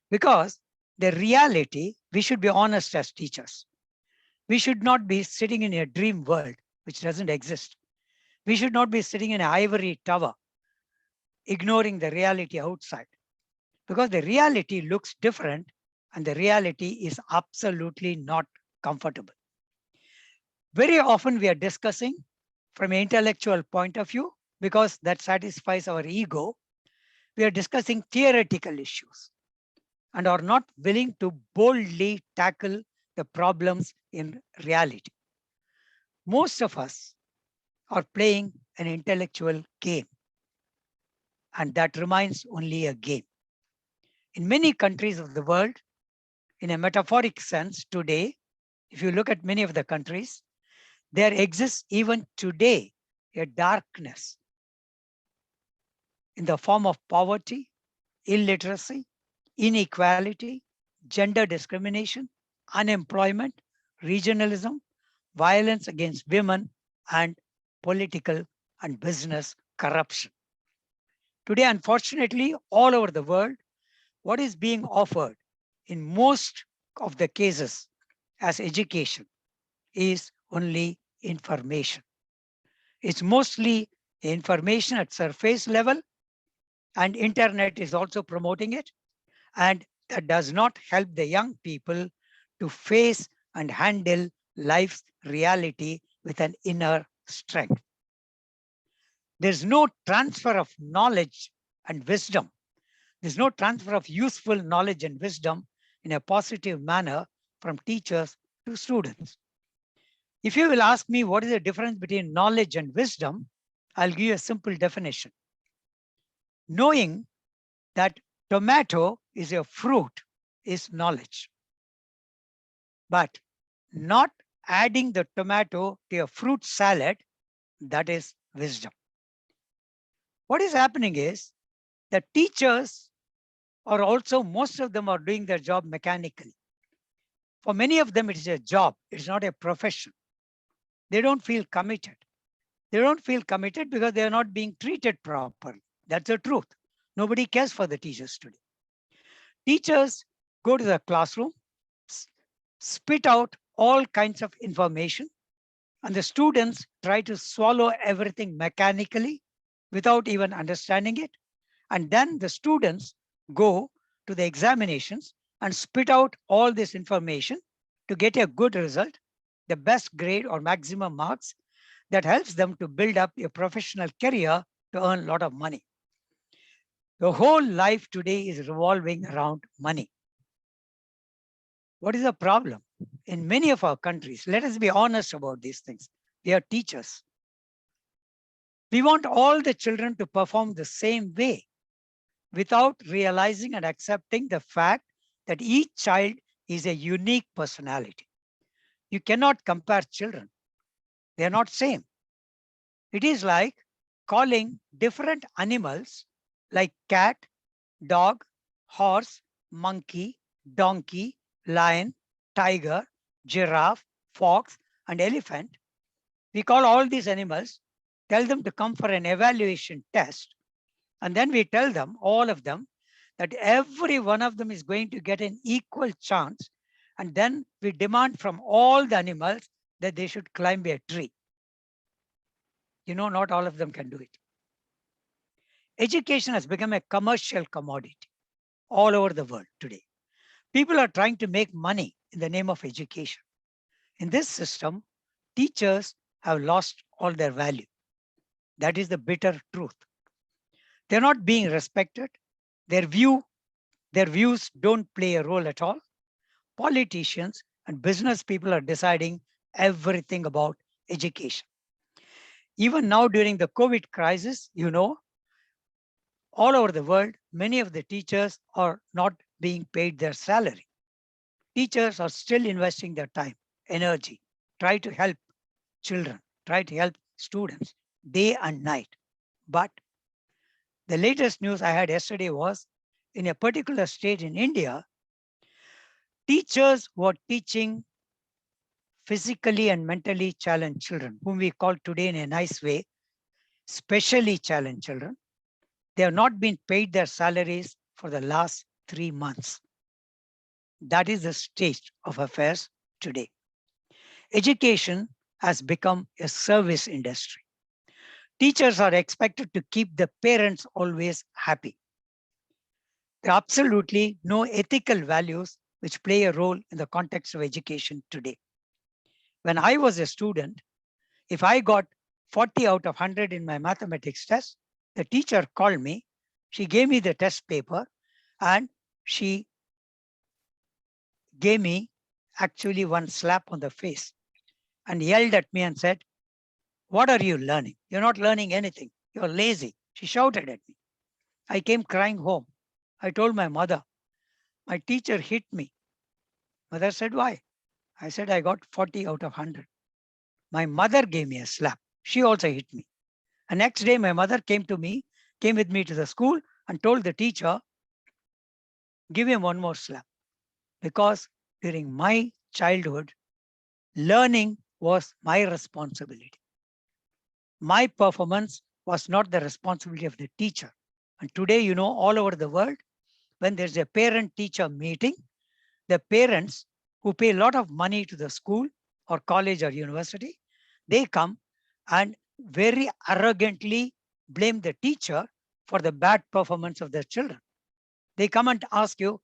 Because the reality, we should be honest as teachers. We should not be sitting in a dream world which doesn't exist. We should not be sitting in an ivory tower, ignoring the reality outside. Because the reality looks different and the reality is absolutely not comfortable. Very often we are discussing from an intellectual point of view because that satisfies our ego. We are discussing theoretical issues and are not willing to boldly tackle the problems in reality. Most of us are playing an intellectual game, and that remains only a game. In many countries of the world, in a metaphoric sense today, if you look at many of the countries, there exists even today a darkness in the form of poverty, illiteracy, inequality, gender discrimination, unemployment, regionalism, violence against women, and political and business corruption. Today, unfortunately, all over the world, what is being offered in most of the cases as education is only information. It's mostly information at surface level, and internet is also promoting it. And that does not help the young people to face and handle life's reality with an inner strength. There's no transfer of knowledge and wisdom. There's no transfer of useful knowledge and wisdom in a positive manner from teachers to students. If you will ask me what is the difference between knowledge and wisdom, I'll give you a simple definition. Knowing that tomato is a fruit is knowledge. But not adding the tomato to a fruit salad, that is wisdom. What is happening is the teachers are also, most of them are doing their job mechanically. For many of them, it is a job. It's not a profession. They don't feel committed. They don't feel committed because they are not being treated properly. That's the truth. Nobody cares for the teachers today. Teachers go to the classroom, spit out all kinds of information, and the students try to swallow everything mechanically without even understanding it. And then the students go to the examinations and spit out all this information to get a good result, the best grade or maximum marks that helps them to build up a professional career to earn a lot of money. The whole life today is revolving around money. What is the problem? In many of our countries, let us be honest about these things. We are teachers. We want all the children to perform the same way without realizing and accepting the fact that each child is a unique personality. You cannot compare children. They are not same. It is like calling different animals like cat, dog, horse, monkey, donkey, lion, tiger, giraffe, fox, and elephant. We call all these animals, tell them to come for an evaluation test, and then we tell them, all of them, that every one of them is going to get an equal chance. And then we demand from all the animals that they should climb a tree. You know, not all of them can do it. Education has become a commercial commodity all over the world today. People are trying to make money in the name of education. In this system, teachers have lost all their value. That is the bitter truth. They're not being respected. Their views don't play a role at all. Politicians and business people are deciding everything about education. Even now during the COVID crisis, you know, all over the world, many of the teachers are not being paid their salary. Teachers are still investing their time, energy, try to help children, try to help students day and night. But the latest news I had yesterday was in a particular state in India, teachers were teaching physically and mentally challenged children, whom we call today in a nice way, specially challenged children. They have not been paid their salaries for the last 3 months. That is the state of affairs today. Education has become a service industry. Teachers are expected to keep the parents always happy. There are absolutely no ethical values which play a role in the context of education today. When I was a student, if I got 40 out of 100 in my mathematics test, the teacher called me, she gave me the test paper, and she gave me actually one slap on the face and yelled at me and said, "What are you learning? You're not learning anything. You're lazy." She shouted at me. I came crying home. I told my mother, "My teacher hit me." Mother said, "Why?" I said, "I got 40 out of 100. My mother gave me a slap. She also hit me. And next day, my mother came with me to the school and told the teacher, "Give him one more slap." Because during my childhood, learning was my responsibility. My performance was not the responsibility of the teacher. And today, you know, all over the world, when there's a parent-teacher meeting, the parents who pay a lot of money to the school or college or university, they come and very arrogantly blame the teacher for the bad performance of their children. They come and ask you,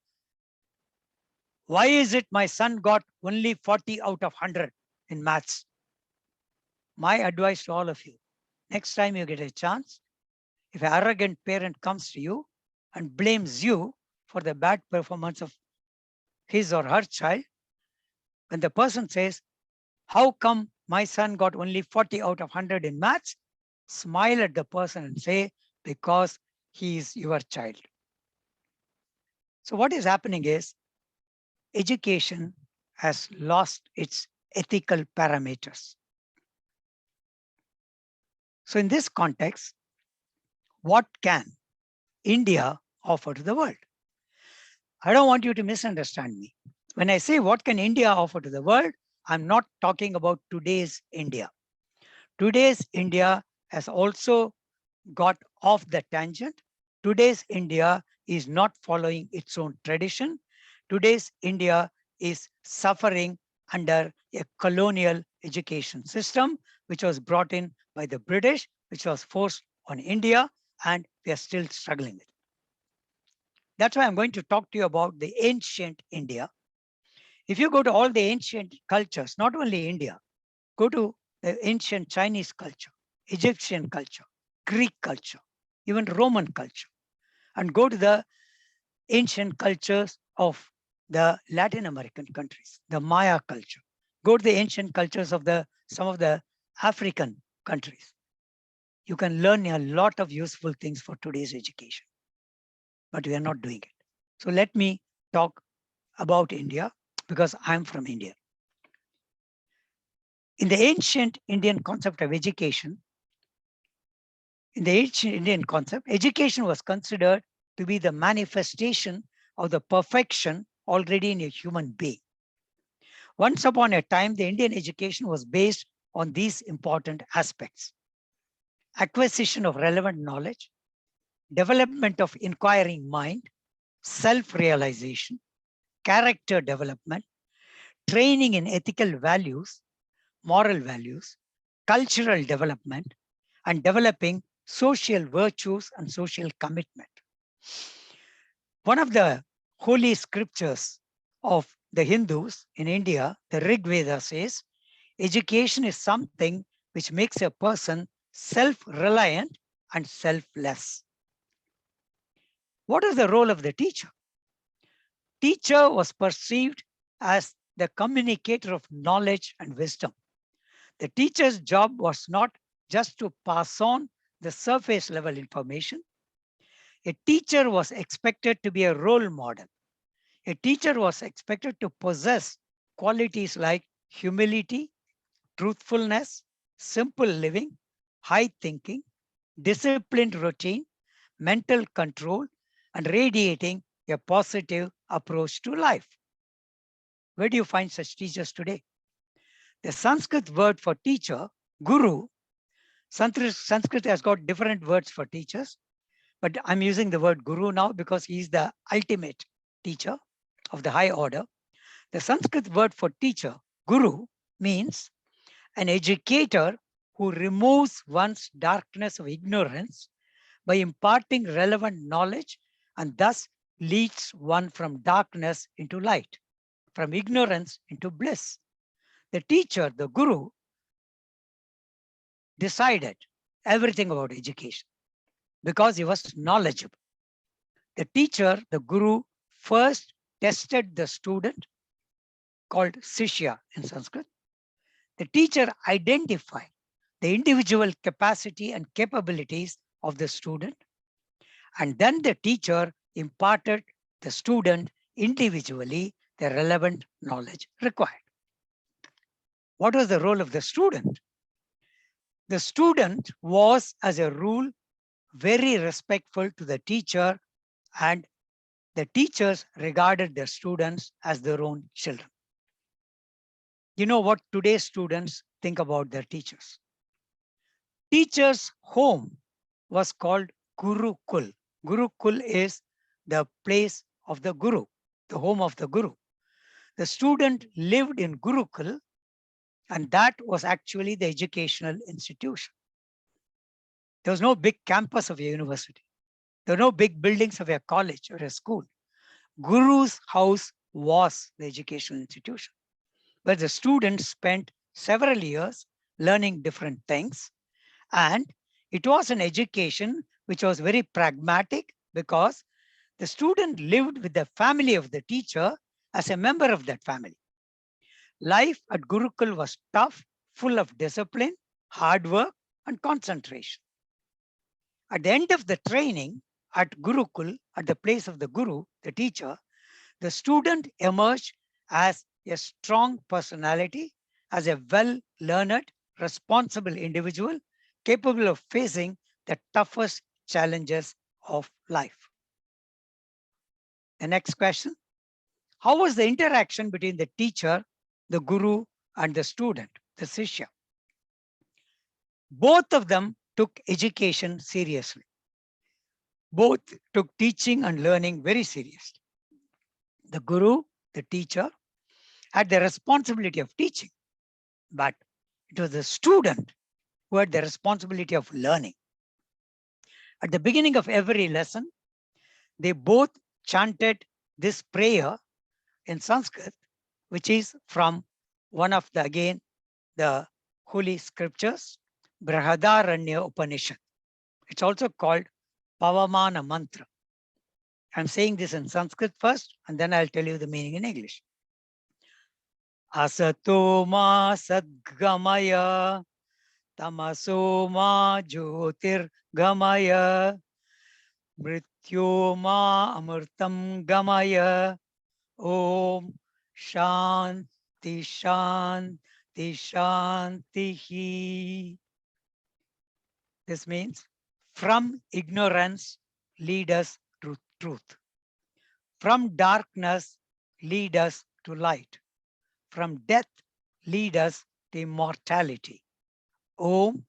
"Why is it my son got only 40 out of 100 in maths?" My advice to all of you, next time you get a chance, if an arrogant parent comes to you and blames you for the bad performance of his or her child, when the person says, "How come my son got only 40 out of 100 in maths?" smile at the person and say, "Because he is your child." So what is happening is education has lost its ethical parameters. So in this context, what can India offer to the world? I don't want you to misunderstand me. When I say what can India offer to the world, I'm not talking about today's India. Today's India has also got off the tangent. Today's India is not following its own tradition. Today's India is suffering under a colonial education system, which was brought in by the British, which was forced on India, and we are still struggling with it. That's why I'm going to talk to you about the ancient India. If you go to all the ancient cultures, not only India, go to the ancient Chinese culture, Egyptian culture, Greek culture, even Roman culture, and go to the ancient cultures of the Latin American countries, the Maya culture. Go to the ancient cultures of some of the African countries. You can learn a lot of useful things for today's education, but we are not doing it. So let me talk about India because I'm from India. In the ancient Indian concept of education, education was considered to be the manifestation of the perfection already in a human being. Once upon a time, the Indian education was based on these important aspects: acquisition of relevant knowledge, development of inquiring mind, self-realization, character development, training in ethical values, moral values, cultural development, and developing social virtues and social commitment. One of the holy scriptures of the Hindus in India, the Rig Veda, says, education is something which makes a person self-reliant and selfless. What is the role of the teacher? Teacher was perceived as the communicator of knowledge and wisdom. The teacher's job was not just to pass on the surface level information. A teacher was expected to be a role model. A teacher was expected to possess qualities like humility, truthfulness, simple living, high thinking, disciplined routine, mental control, and radiating a positive approach to life. Where do you find such teachers today? The Sanskrit word for teacher, guru, Sanskrit has got different words for teachers, but I'm using the word guru now because he's the ultimate teacher of the high order. The Sanskrit word for teacher, guru, means an educator who removes one's darkness of ignorance by imparting relevant knowledge and thus leads one from darkness into light, from ignorance into bliss. The teacher, the guru, decided everything about education because he was knowledgeable. The teacher, the guru, first tested the student, called Sishya in Sanskrit. The teacher identified the individual capacity and capabilities of the student, and then the teacher imparted the student individually the relevant knowledge required. What was the role of the student? The student was, as a rule, very respectful to the teacher, and the teachers regarded their students as their own children. You know what today's students think about their teachers? Teacher's home was called Gurukul. Gurukul is the place of the Guru, the home of the Guru. The student lived in Gurukul, and that was actually the educational institution. There was no big campus of a university. There were no big buildings of a college or a school. Guru's house was the educational institution, where the students spent several years learning different things. And it was an education which was very pragmatic because the student lived with the family of the teacher as a member of that family. Life at Gurukul was tough, full of discipline, hard work, and concentration. At the end of the training at Gurukul, at the place of the Guru, the teacher, the student emerged as a strong personality as a well-learned, responsible individual capable of facing the toughest challenges of life. The next question. How was the interaction between the teacher, the guru, and the student, the Sishya? Both of them took education seriously. Both took teaching and learning very seriously. The guru, the teacher, had the responsibility of teaching, but it was the student who had the responsibility of learning. At the beginning of every lesson, they both chanted this prayer in Sanskrit, which is from one of the holy scriptures, Brihadaranya Upanishad. It's also called Pavamana Mantra. I'm saying this in Sanskrit first, and then I'll tell you the meaning in English. Asato ma sadgamaya, tamaso ma jyotir gamaya, mrityo ma amurtam gamaya, om shanti shanti shanti. This means from ignorance lead us to truth. From darkness lead us to light. From death lead us to immortality. Om,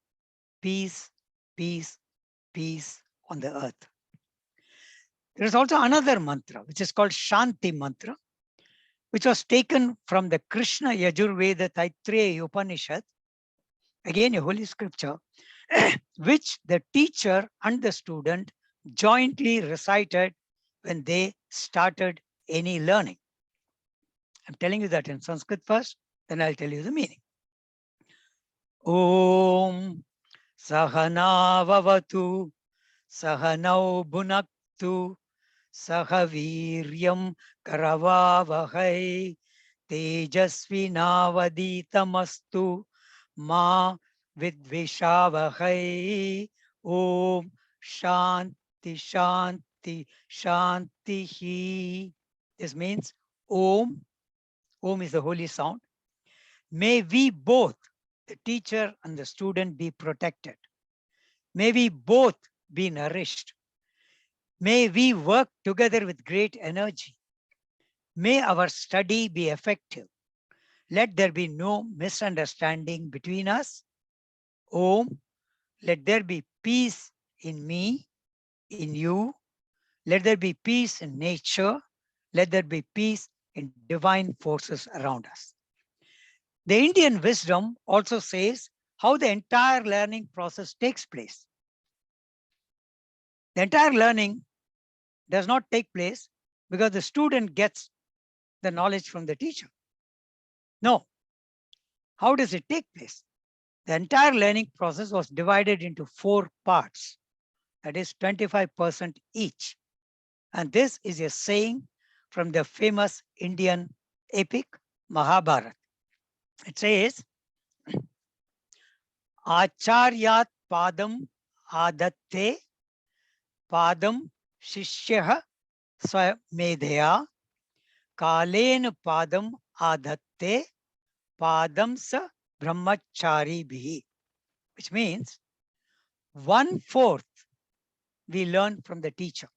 peace, peace, peace on the earth. There is also another mantra, which is called Shanti mantra, which was taken from the Krishna Yajurveda Taittiriya Upanishad, again a holy scripture, which the teacher and the student jointly recited when they started any learning. I'm telling you that in Sanskrit first, then I'll tell you the meaning. Om Sahana Vavatu Sahanau Bhunaktu Sahaviryam Karavavahai Tejasvinavaditamastu Ma Vidvishavahai. Om Shanti Shanti Shanti. This means Om. Om is the holy sound. May we both, the teacher and the student, be protected. May we both be nourished. May we work together with great energy. May our study be effective. Let there be no misunderstanding between us. Om, let there be peace in me, in you. Let there be peace in nature. Let there be peace in divine forces around us. The Indian wisdom also says how the entire learning process takes place. The entire learning does not take place because the student gets the knowledge from the teacher. No. How does it take place? The entire learning process was divided into 4 parts, that is 25% each. And this is a saying from the famous Indian epic Mahabharata. It says, Acharyat padam adatte padam shishyaha swamedhaya kalena padam adatte padam sa brahmachari bhi. Which means 1/4 we learn from the teacher.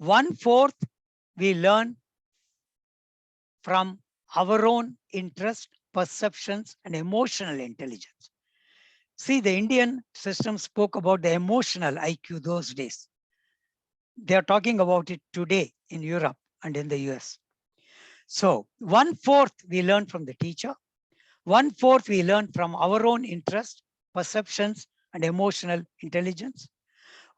1/4 we learn from our own interest, perceptions, and emotional intelligence. See, the Indian system spoke about the emotional IQ those days. They are talking about it today in Europe and in the US. So 1/4 we learn from the teacher. 1/4 we learn from our own interest, perceptions, and emotional intelligence.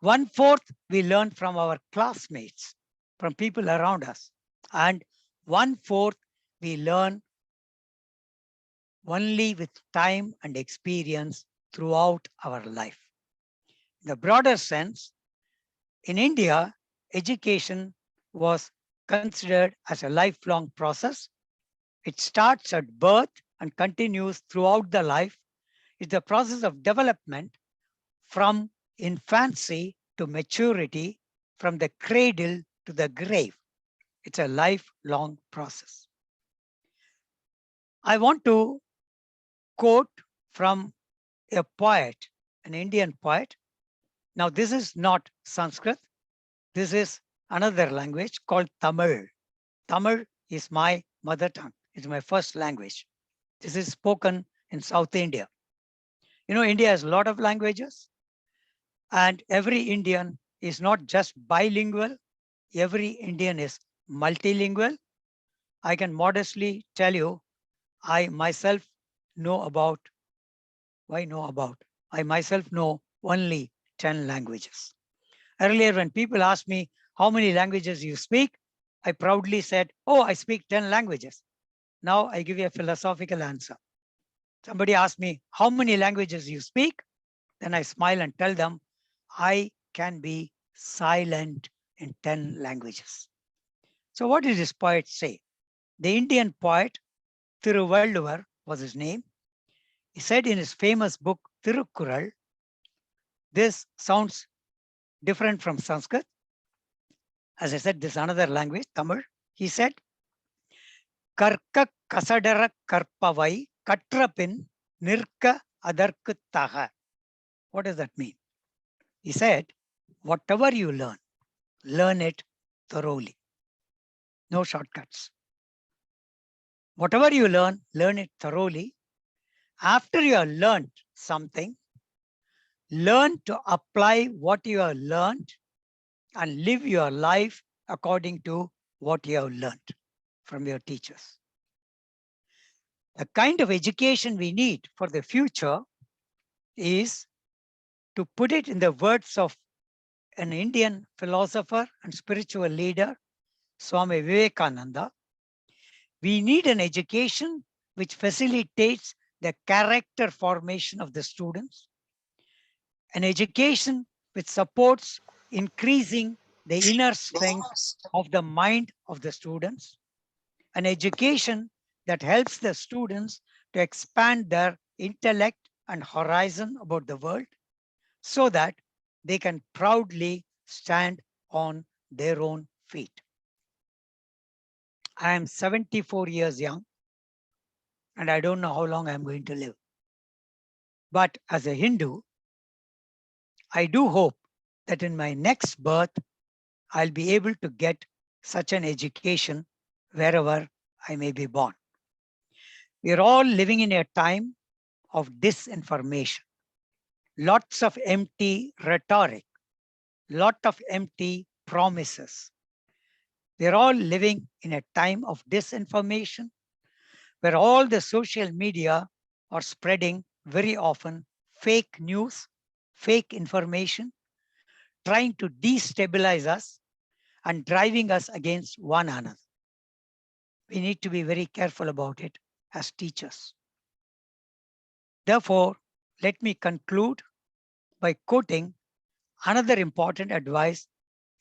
1/4 we learn from our classmates, from people around us. And 1/4 we learn only with time and experience throughout our life. In the broader sense, in India, education was considered as a lifelong process. It starts at birth and continues throughout the life. It's the process of development from infancy to maturity, from the cradle to the grave. It's a lifelong process. I want to quote from a poet, an Indian poet. Now, this is not Sanskrit. This is another language called Tamil. Tamil is my mother tongue. It's my first language. This is spoken in South India. You know, India has a lot of languages, and every Indian is not just bilingual. Every Indian is multilingual. I can modestly tell you, I myself know about, I myself know only 10 languages. Earlier, when people asked me, how many languages you speak? I proudly said, oh, I speak 10 languages. Now I give you a philosophical answer. Somebody asked me, how many languages you speak? Then I smile and tell them, I can be silent in 10 languages. So what did this poet say? The Indian poet, Thiruvalluvar was his name. He said in his famous book, Tirukkural, this sounds different from Sanskrit. As I said, this is another language, Tamil. He said, Karka kasadara karpavai katrapin nirka adarku taha. What does that mean? He said, whatever you learn it thoroughly. No shortcuts. Whatever you learn it thoroughly. After you have learned something, learn to apply what you have learned and live your life according to what you have learned from your teachers. The kind of education we need for the future is, to put it in the words of an Indian philosopher and spiritual leader, Swami Vivekananda, we need an education which facilitates the character formation of the students, an education which supports increasing the inner strength of the mind of the students, an education that helps the students to expand their intellect and horizon about the world so that they can proudly stand on their own feet. I am 74 years young, and I don't know how long I'm going to live. But as a Hindu, I do hope that in my next birth, I'll be able to get such an education wherever I may be born. We are all living in a time of disinformation, lots of empty rhetoric, lot of empty promises. We are all living in a time of disinformation where all the social media are spreading very often fake news, fake information, trying to destabilize us and driving us against one another. We need to be very careful about it as teachers. Therefore, let me conclude by quoting another important advice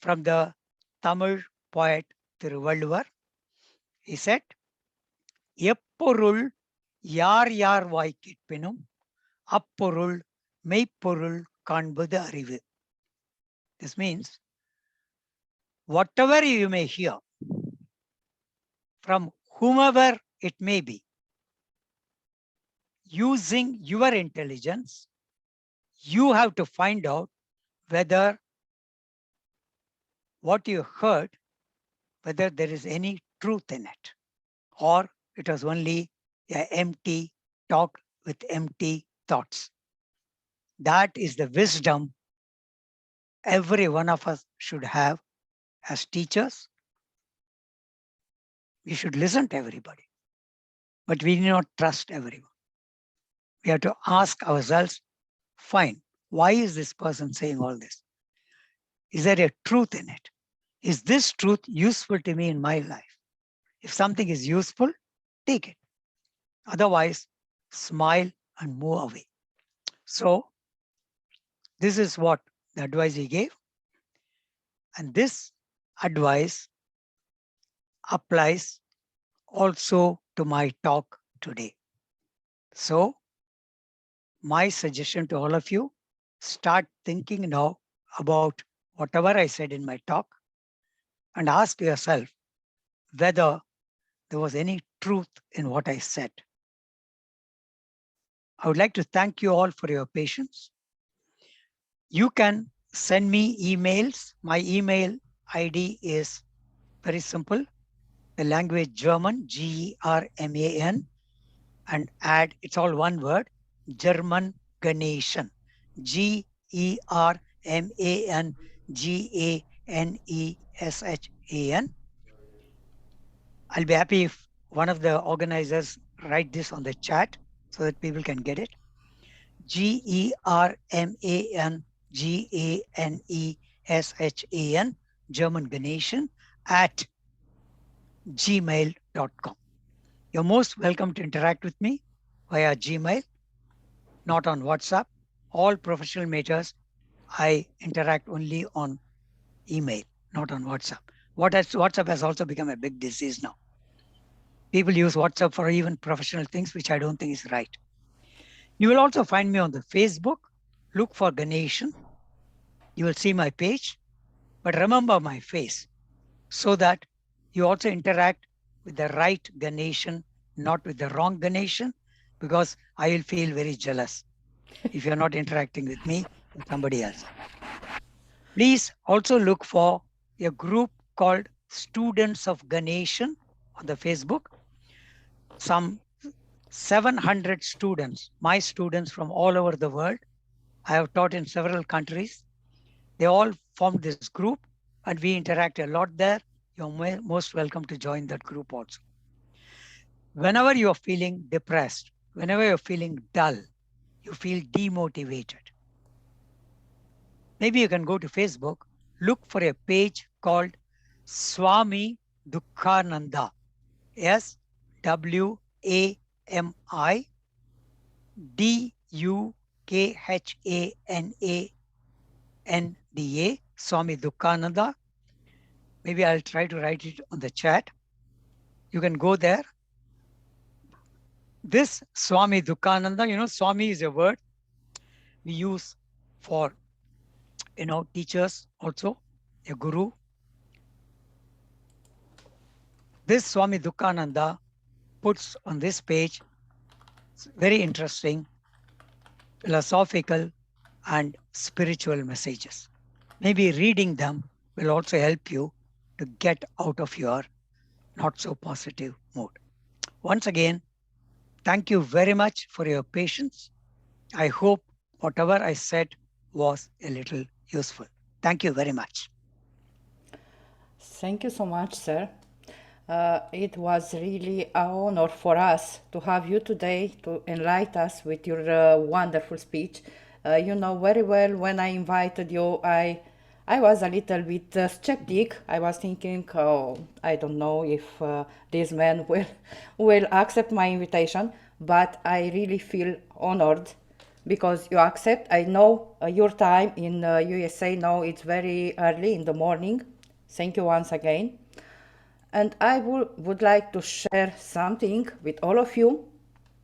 from the Tamil poet Thiruvalluvar. He said, எப்பொருள் யார் யார் வாய் கேட்பினும் அப்பொருள் மெய்ப்பொருள் காண்பது அறிவு. This means, whatever you may hear from whomever it may be, using your intelligence, you have to find out whether what you heard, whether there is any truth in it, or it was only an empty talk with empty thoughts. That is the wisdom every one of us should have as teachers. We should listen to everybody, but we need not trust everyone. We have to ask ourselves, fine, why is this person saying all this? Is there a truth in it? Is this truth useful to me in my life? If something is useful, take it. Otherwise, smile and move away. So, this is what the advice he gave. And this advice applies also to my talk today. So, my suggestion to all of you, start thinking now about whatever I said in my talk and ask yourself whether there was any truth in what I said. I would like to thank you all for your patience. You can send me emails. My email ID is very simple. The language German, German, and add, it's all one word, German Ganeshan, GermanGaneshan. I'll be happy if one of the organizers write this on the chat so that people can get it. GermanGaneshan, German Ganeshan at gmail.com. You're most welcome to interact with me via Gmail, not on WhatsApp. All professional majors, I interact only on email, not on WhatsApp. WhatsApp has also become a big disease now. People use WhatsApp for even professional things, which I don't think is right. You will also find me on the Facebook. Look for Ganeshan. You will see my page, but remember my face so that you also interact with the right Ganeshan, not with the wrong Ganeshan, because I will feel very jealous if you're not interacting with me, with somebody else. Please also look for a group called Students of Ganeshan on the Facebook. Some 700 students, my students from all over the world. I have taught in several countries. They all formed this group and we interact a lot there. You're most welcome to join that group also. Whenever you're feeling depressed, whenever you're feeling dull, you feel demotivated, maybe you can go to Facebook, look for a page called Swami Dukhananda, SWAMI Dukhananda, Swami Dukhananda. Maybe I'll try to write it on the chat. You can go there. This Swami Dukhananda, Swami is a word we use for, teachers also, a guru. This Swami Dukhananda puts on this page very interesting philosophical and spiritual messages. Maybe reading them will also help you to get out of your not so positive mood. Once again, thank you very much for your patience. I hope whatever I said was a little useful. Thank you very much. Thank you so much, sir. It was really an honor for us to have you today to enlighten us with your wonderful speech. You know very well when I invited you, I was a little bit skeptic. I was thinking, oh, I don't know if this man will accept my invitation, but I really feel honored because you accept. I know your time in USA now, it's very early in the morning. Thank you once again. And I would like to share something with all of you.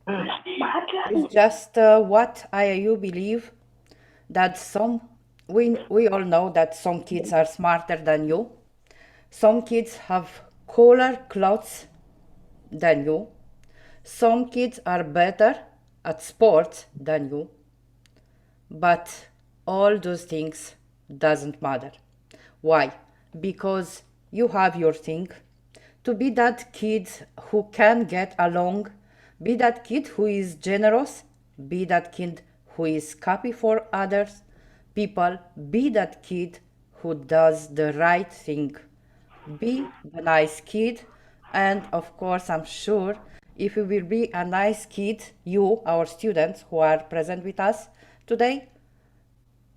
It's just what IIU believe that we all know that some kids are smarter than you. Some kids have cooler clothes than you. Some kids are better at sports than you. But all those things doesn't matter. Why? Because you have your thing. To be that kid who can get along, be that kid who is generous, be that kid who is happy for others, people, be that kid who does the right thing. Be the nice kid, and of course, I'm sure if you will be a nice kid, you, our students who are present with us today,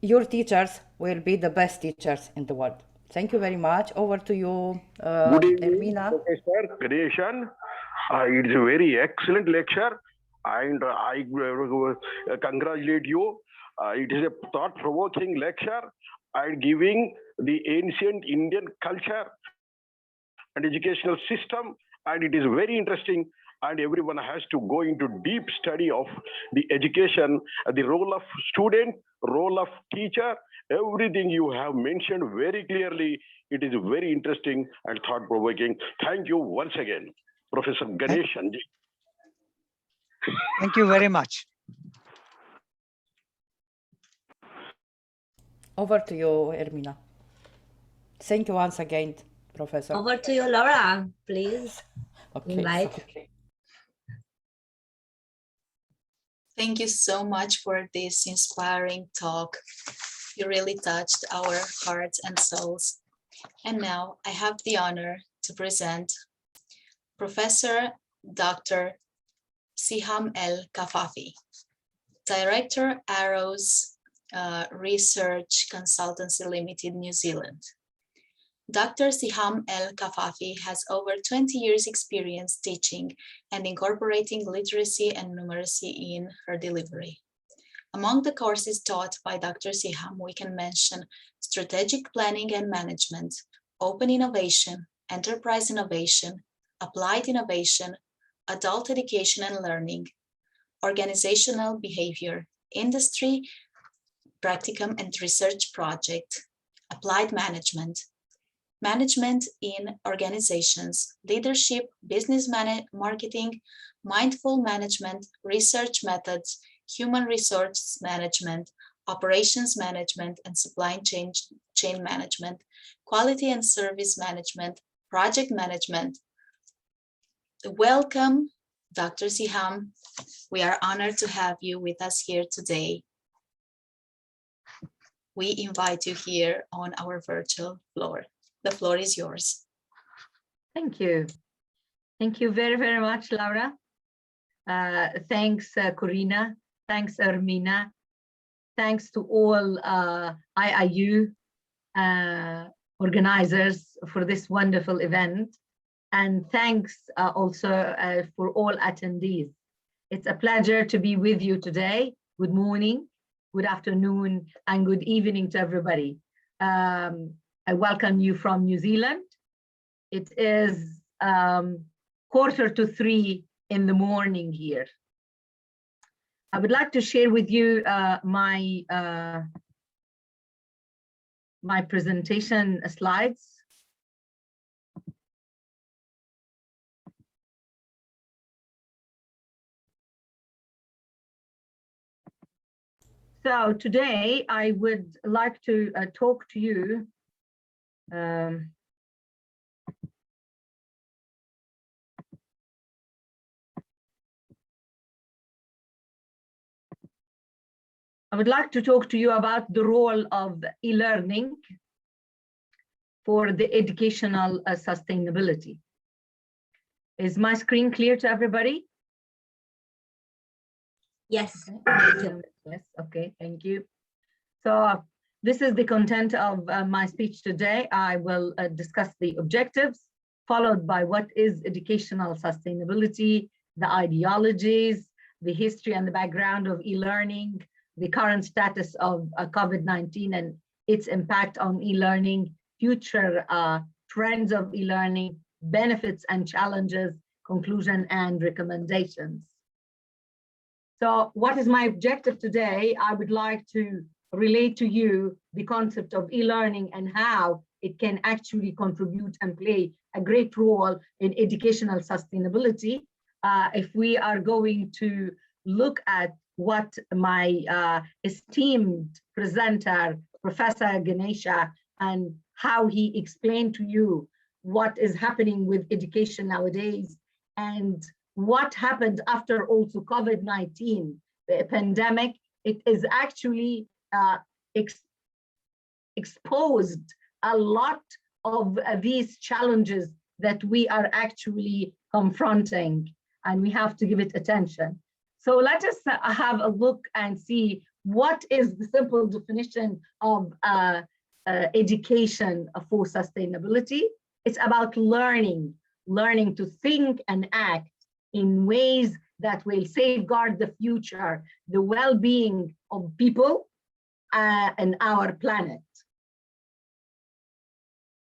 your teachers will be the best teachers in the world. Thank you very much. Over to you, Good evening, Ermina. Professor Ganeshan. It's a very excellent lecture, and I congratulate you. It is a thought-provoking lecture and giving the ancient Indian culture and educational system, and it is very interesting. And everyone has to go into deep study of the education, the role of student, role of teacher, everything you have mentioned very clearly. It is very interesting and thought-provoking. Thank you once again, Professor Ganeshan. Thank you very much. Over to you, Ermina. Thank you once again, Professor. Over to you, Laura, please. Okay, Invite. sorry. Thank you so much for this inspiring talk. You really touched our hearts and souls. And now I have the honor to present Professor Dr. Siham El Kafafi, Director, Arrows Research Consultancy Limited, New Zealand. Dr. Siham El Kafafi has over 20 years experience teaching and incorporating literacy and numeracy in her delivery. Among the courses taught by Dr. Siham, we can mention strategic planning and management, open innovation, enterprise innovation, applied innovation, adult education and learning, organizational behavior, industry, practicum and research project, applied management, management in organizations, leadership, business marketing, mindful management, research methods, human resource management, operations management and supply chain management, quality and service management, project management. Welcome, Dr. Siham. We are honored to have you with us here today. We invite you here on our virtual floor. The floor is yours. Thank you. Thank you very, very much, Laura. Thanks, Corina. Thanks, Ermina. Thanks to all IIU organizers for this wonderful event. And thanks also for all attendees. It's a pleasure to be with you today. Good morning, good afternoon, and good evening to everybody. I welcome you from New Zealand. It is 2:45 in the morning here. I would like to share with you my presentation slides. So today I would like to talk to you about the role of e-learning for the educational sustainability. Is my screen clear to everybody? Yes. Yes, okay, thank you. So this is the content of my speech today. I will discuss the objectives, followed by what is educational sustainability, the ideologies, the history and the background of e-learning, the current status of COVID-19 and its impact on e-learning, future trends of e-learning, benefits and challenges, conclusion and recommendations. So what is my objective today? I would like to relate to you the concept of e-learning and how it can actually contribute and play a great role in educational sustainability. If we are going to look at what my esteemed presenter, Professor Ganesha, and how he explained to you what is happening with education nowadays and what happened after also COVID-19, the pandemic, it is actually exposed a lot of these challenges that we are actually confronting, and we have to give it attention. So let us have a look and see what is the simple definition of education for sustainability. It's about learning to think and act in ways that will safeguard the future, the well-being of people and our planet.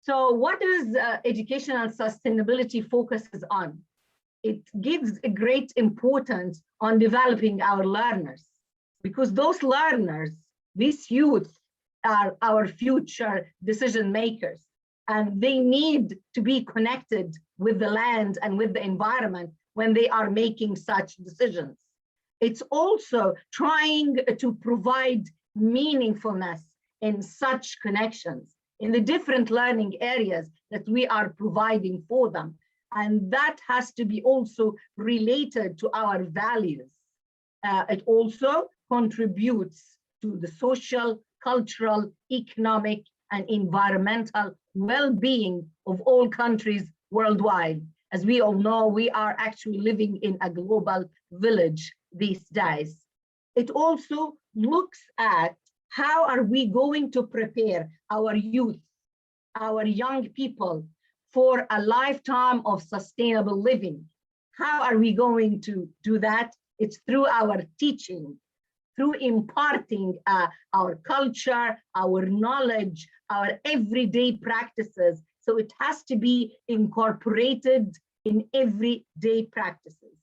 So what does educational sustainability focuses on? It gives a great importance on developing our learners, because those learners, these youth, are our future decision makers, and they need to be connected with the land and with the environment when they are making such decisions. It's also trying to provide meaningfulness in such connections, in the different learning areas that we are providing for them. And that has to be also related to our values. It also contributes to the social, cultural, economic, and environmental well-being of all countries worldwide. As we all know, we are actually living in a global village these days. It also looks at how are we going to prepare our youth, our young people, for a lifetime of sustainable living. How are we going to do that? It's through our teaching, through imparting our culture, our knowledge, our everyday practices. So it has to be incorporated in everyday practices.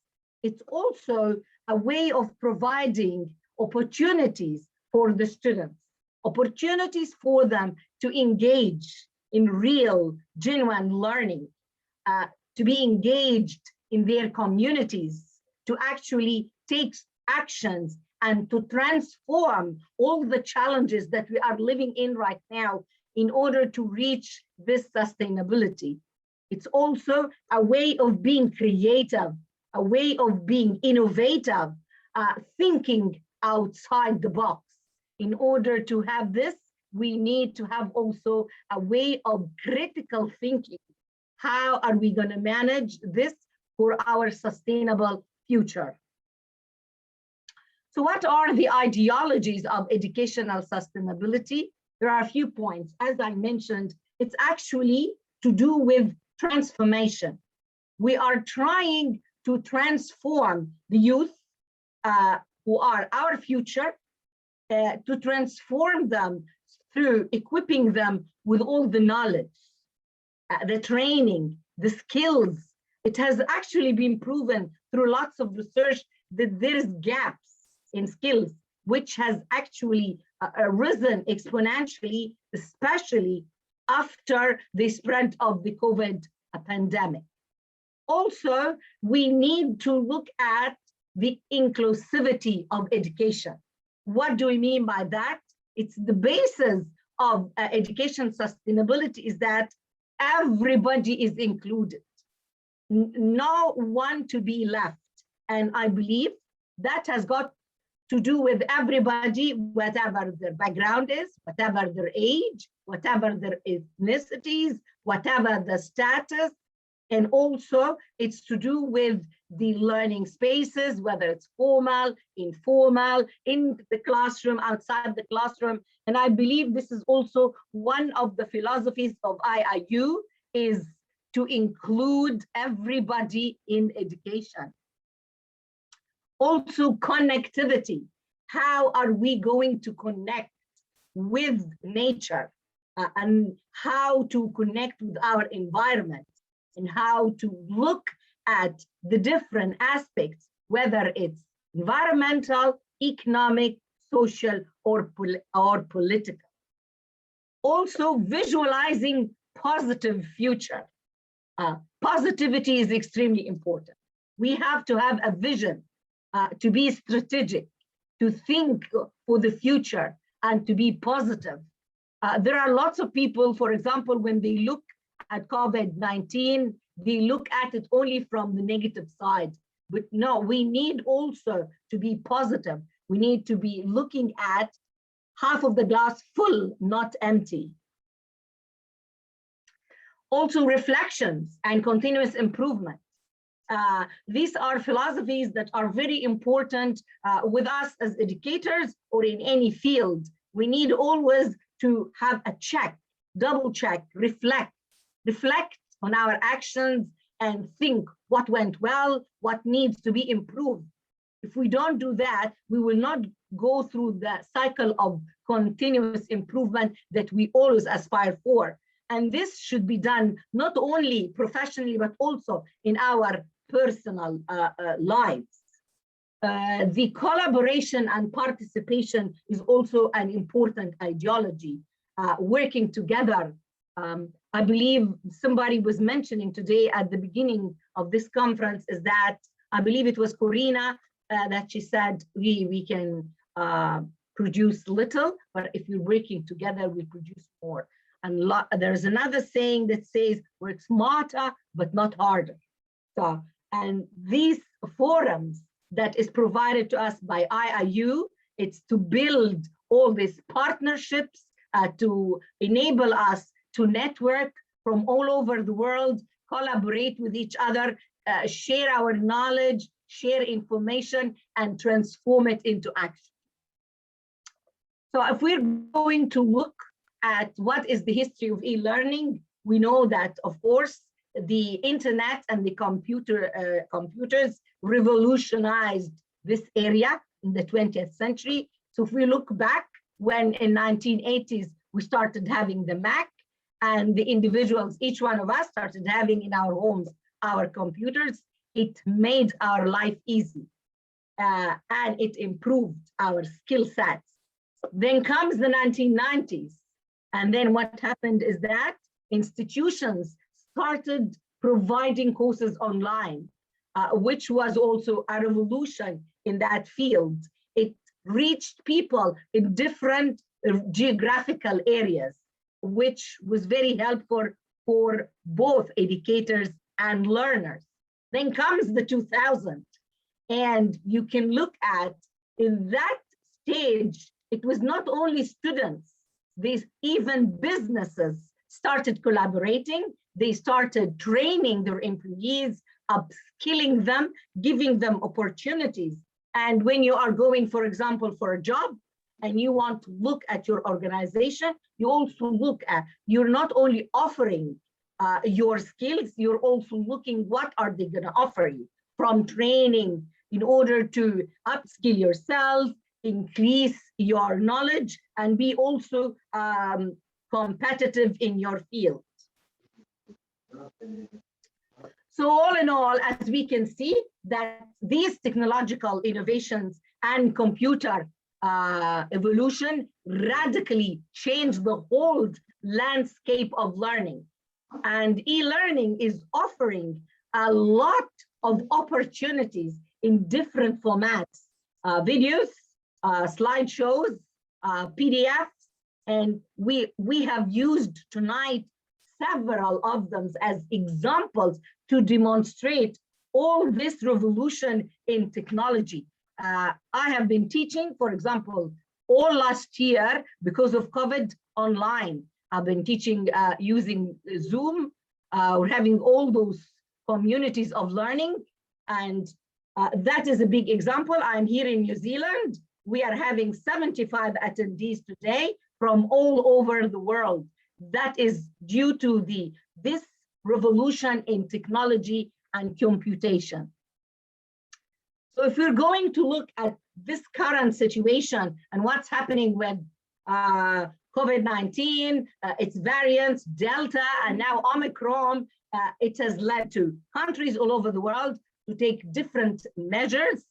It's also a way of providing opportunities for the students, opportunities for them to engage in real, genuine learning, to be engaged in their communities, to actually take actions and to transform all the challenges that we are living in right now in order to reach this sustainability. It's also a way of being creative, a way of being innovative, thinking outside the box. In order to have this, we need to have also a way of critical thinking. How are we going to manage this for our sustainable future? So what are the ideologies of educational sustainability? There are a few points. As I mentioned, it's actually to do with transformation. We are trying to transform the youth who are our future, to transform them through equipping them with all the knowledge, the training, the skills. It has actually been proven through lots of research that there's gaps in skills, which has actually risen exponentially, especially after the spread of the COVID pandemic. Also, we need to look at the inclusivity of education. What do we mean by that? It's the basis of education sustainability is that everybody is included, no one to be left. And I believe that has got to do with everybody, whatever their background is, whatever their age, whatever their ethnicities, whatever the status. And also it's to do with the learning spaces, whether it's formal, informal, in the classroom, outside the classroom. And I believe this is also one of the philosophies of IIU, is to include everybody in education. Also connectivity. How are we going to connect with nature and how to connect with our environment and how to look at the different aspects, whether it's environmental, economic, social, or political. Also visualizing positive future. Positivity is extremely important. We have to have a vision, to be strategic, to think for the future, and to be positive. There are lots of people, for example, when they look at COVID-19, they look at it only from the negative side. But no, we need also to be positive. We need to be looking at half of the glass full, not empty. Also reflections and continuous improvement. These are philosophies that are very important with us as educators or in any field. We need always to have a check, double check, reflect on our actions and think what went well, what needs to be improved. If we don't do that, we will not go through the cycle of continuous improvement that we always aspire for. And this should be done not only professionally, but also in our personal lives. The collaboration and participation is also an important ideology. Working together. I believe somebody was mentioning today at the beginning of this conference is that, I believe it was Corina, that she said we can produce little, but if we're working together, we produce more. And there's another saying that says, work smarter, but not harder. So, and these forums that is provided to us by IIU, it's to build all these partnerships to enable us to network from all over the world, collaborate with each other, share our knowledge, share information, and transform it into action. So if we're going to look at what is the history of e-learning, we know that, of course, the internet and the computers revolutionized this area in the 20th century. So if we look back, when in 1980s, we started having the Mac, and the individuals, each one of us started having in our homes our computers, it made our life easy and it improved our skill sets. Then comes the 1990s. And then what happened is that institutions started providing courses online, which was also a revolution in that field. It reached people in different geographical areas, which was very helpful for both educators and learners. Then comes the 2000s, and you can look at, in that stage, it was not only students, even businesses started collaborating. They started training their employees, upskilling them, giving them opportunities. And when you are going, for example, for a job, and you want to look at your organization, you also look at, you're not only offering your skills, you're also looking what are they going to offer you from training in order to upskill yourself, increase your knowledge, and be also competitive in your field. So all in all, as we can see, that these technological innovations and computer evolution radically changed the whole landscape of learning. And e-learning is offering a lot of opportunities in different formats, videos, slideshows, PDFs, and we have used tonight several of them as examples to demonstrate all this revolution in technology. I have been teaching, for example, all last year because of COVID online. I've been teaching using Zoom. We're having all those communities of learning, and that is a big example. I'm here in New Zealand. We are having 75 attendees today from all over the world. That is due to this revolution in technology and computation. So if we're going to look at this current situation and what's happening with COVID-19, its variants, Delta, and now Omicron, it has led to countries all over the world to take different measures.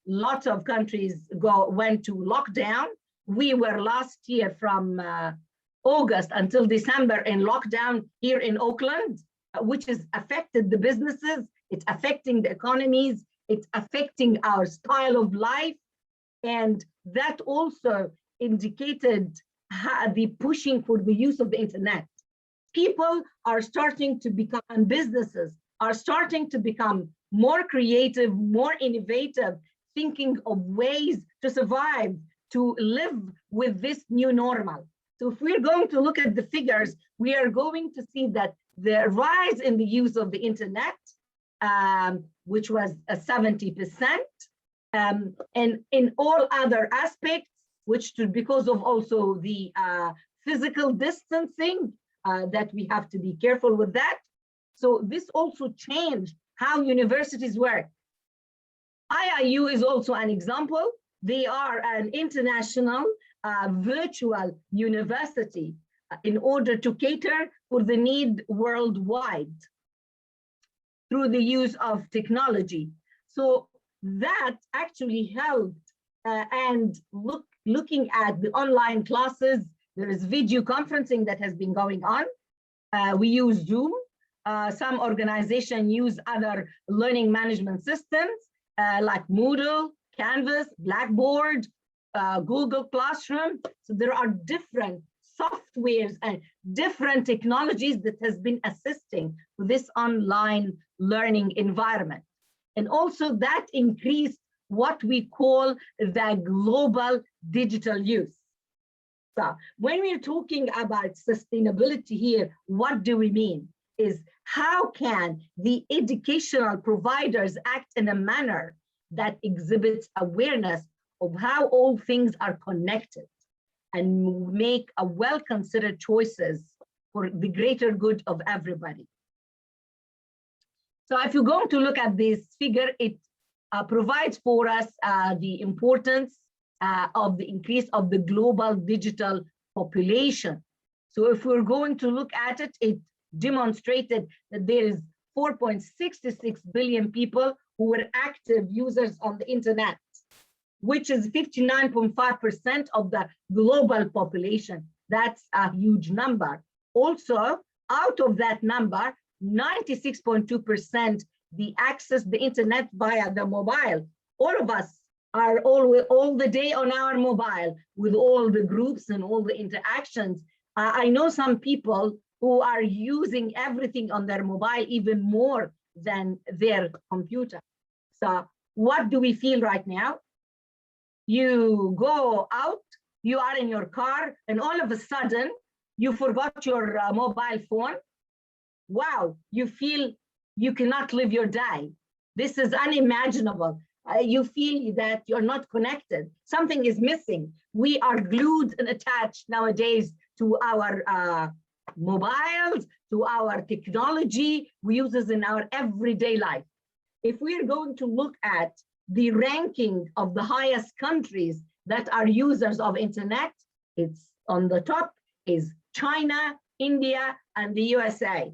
Lots of countries went to lockdown. We were last year from August until December in lockdown here in Auckland, which has affected the businesses, it's affecting the economies, it's affecting our style of life. And that also indicated the pushing for the use of the internet. People are starting to become, and businesses are starting to become more creative, more innovative, thinking of ways to survive, to live with this new normal. So if we're going to look at the figures, we are going to see that the rise in the use of the internet, which was 70%, and in all other aspects, which because of also the physical distancing, that we have to be careful with that. So this also changed how universities work. IIU is also an example. They are an international virtual university in order to cater for the need worldwide through the use of technology. So that actually helped, and looking at the online classes, there is video conferencing that has been going on. We use Zoom. Some organizations use other learning management systems like Moodle, Canvas, Blackboard, Google Classroom. So there are different softwares and different technologies that has been assisting with this online learning environment. And also that increased what we call the global digital use. So when we're talking about sustainability here, what do we mean? Is how can the educational providers act in a manner that exhibits awareness of how all things are connected and make a well-considered choices for the greater good of everybody. So if you're going to look at this figure, it provides for us the importance of the increase of the global digital population. So if we're going to look at it, it demonstrated that there is 4.66 billion people who were active users on the internet, which is 59.5% of the global population. That's a huge number. Also, out of that number, 96.2% they access the internet via the mobile. All of us are all the day on our mobile with all the groups and all the interactions. I know some people who are using everything on their mobile even more than their computer. So what do we feel right now? You go out, you are in your car, and all of a sudden you forgot your mobile phone. Wow, you feel you cannot live your day. This is unimaginable. You feel that you're not connected. Something is missing. We are glued and attached nowadays to our mobiles, to our technology we use this in our everyday life. If we're going to look at the ranking of the highest countries that are users of internet, it's on the top is China, India, and the USA,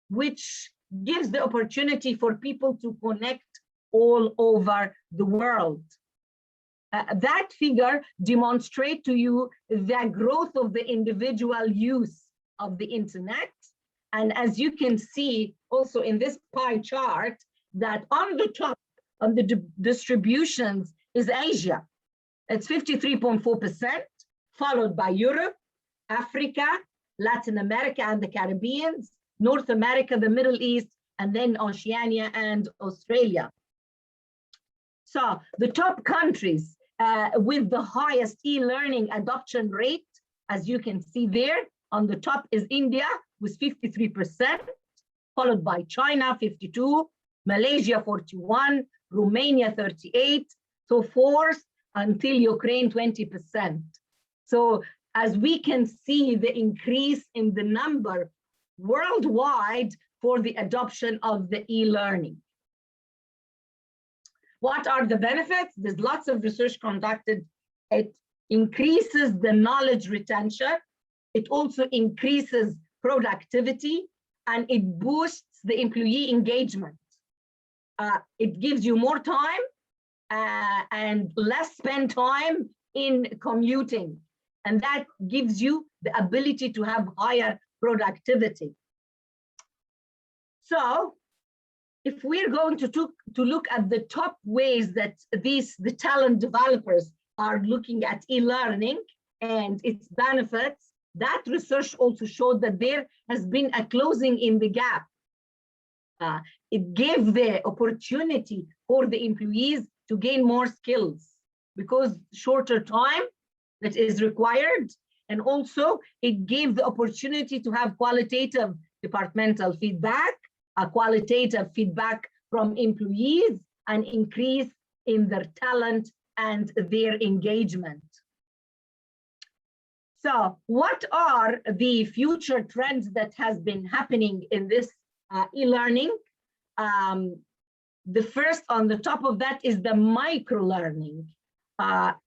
which gives the opportunity for people to connect all over the world. That figure demonstrates to you the growth of the individual use of the internet. And as you can see also in this pie chart, that on the top of the distributions is Asia. It's 53.4%, followed by Europe, Africa, Latin America and the Caribbean, North America, the Middle East, and then Oceania and Australia. So the top countries with the highest e-learning adoption rate, as you can see there, on the top is India with 53%, followed by China, 52, Malaysia, 41, Romania, 38, so forth until Ukraine, 20%. So as we can see the increase in the number worldwide for the adoption of the e-learning. What are the benefits? There's lots of research conducted. It increases the knowledge retention. It also increases productivity, and it boosts the employee engagement. It gives you more time and less spend time in commuting. And that gives you the ability to have higher productivity. So if we're going to look at the top ways that the talent developers are looking at e-learning and its benefits, that research also showed that there has been a closing in the gap. It gave the opportunity for the employees to gain more skills because shorter time that is required, and also it gave the opportunity to have qualitative departmental feedback, a qualitative feedback from employees, and increase in their talent and their engagement. So what are the future trends that has been happening in this e-learning? The first on the top of that is the micro-learning.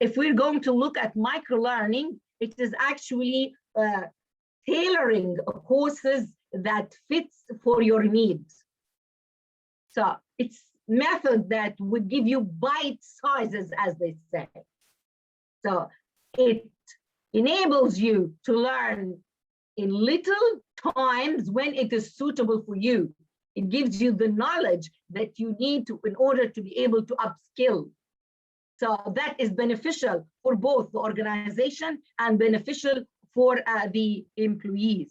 If we're going to look at micro-learning, it is actually tailoring courses that fits for your needs. So it's method that would give you bite sizes, as they say. So it enables you to learn in little times when it is suitable for you. It gives you the knowledge that you need to in order to be able to upskill. So that is beneficial for both the organization and beneficial for the employees.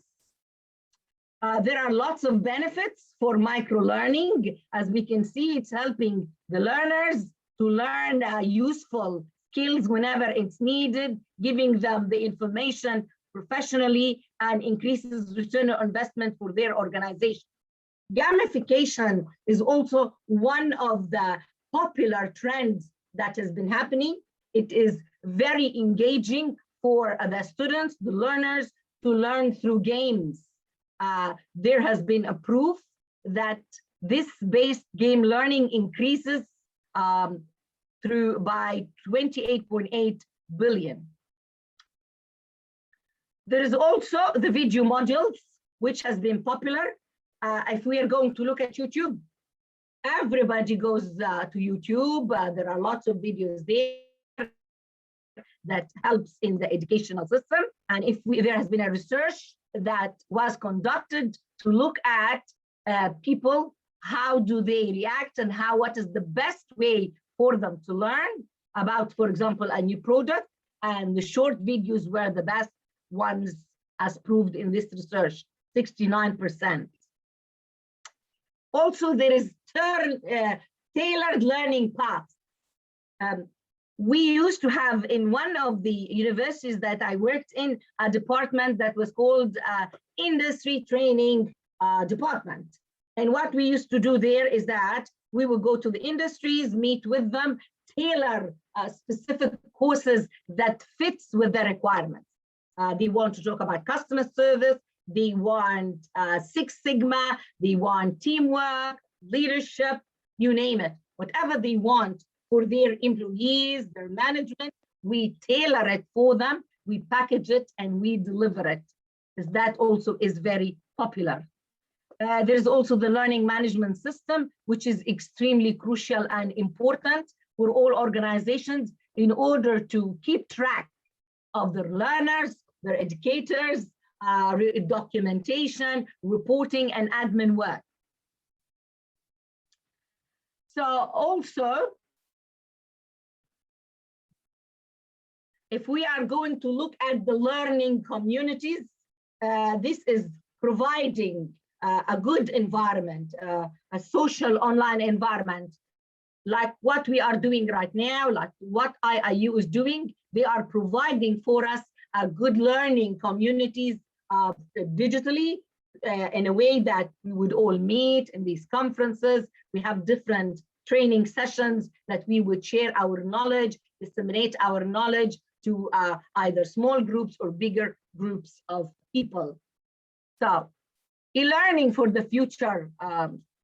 There are lots of benefits for micro-learning. As we can see, it's helping the learners to learn useful skills whenever it's needed, giving them the information professionally, and increases return on investment for their organization. Gamification is also one of the popular trends that has been happening. It is very engaging for the students, the learners, to learn through games. There has been a proof that this based game learning increases by 28.8 billion. There is also the video modules, which has been popular. If we are going to look at YouTube, everybody goes to YouTube. There are lots of videos there that helps in the educational system. And there has been a research that was conducted to look at people, how do they react and what is the best way for them to learn about, for example, a new product. And the short videos were the best ones as proved in this research, 69%. Also, there is tailored learning paths. We used to have in one of the universities that I worked in a department that was called Industry Training Department. And what we used to do there is that we would go to the industries, meet with them, tailor specific courses that fits with their requirements. They want to talk about customer service, they want Six Sigma, they want teamwork, leadership, you name it. Whatever they want for their employees, their management, we tailor it for them, we package it, and we deliver it. Because that also is very popular. There's also the learning management system, which is extremely crucial and important for all organizations in order to keep track of their learners, their educators, documentation, reporting, and admin work. So also, if we are going to look at the learning communities, this is providing a good environment, a social online environment, like what we are doing right now, like what IIU is doing. They are providing for us a good learning communities digitally in a way that we would all meet in these conferences. We have different training sessions that we would share our knowledge, disseminate our knowledge to either small groups or bigger groups of people. So e-learning for the future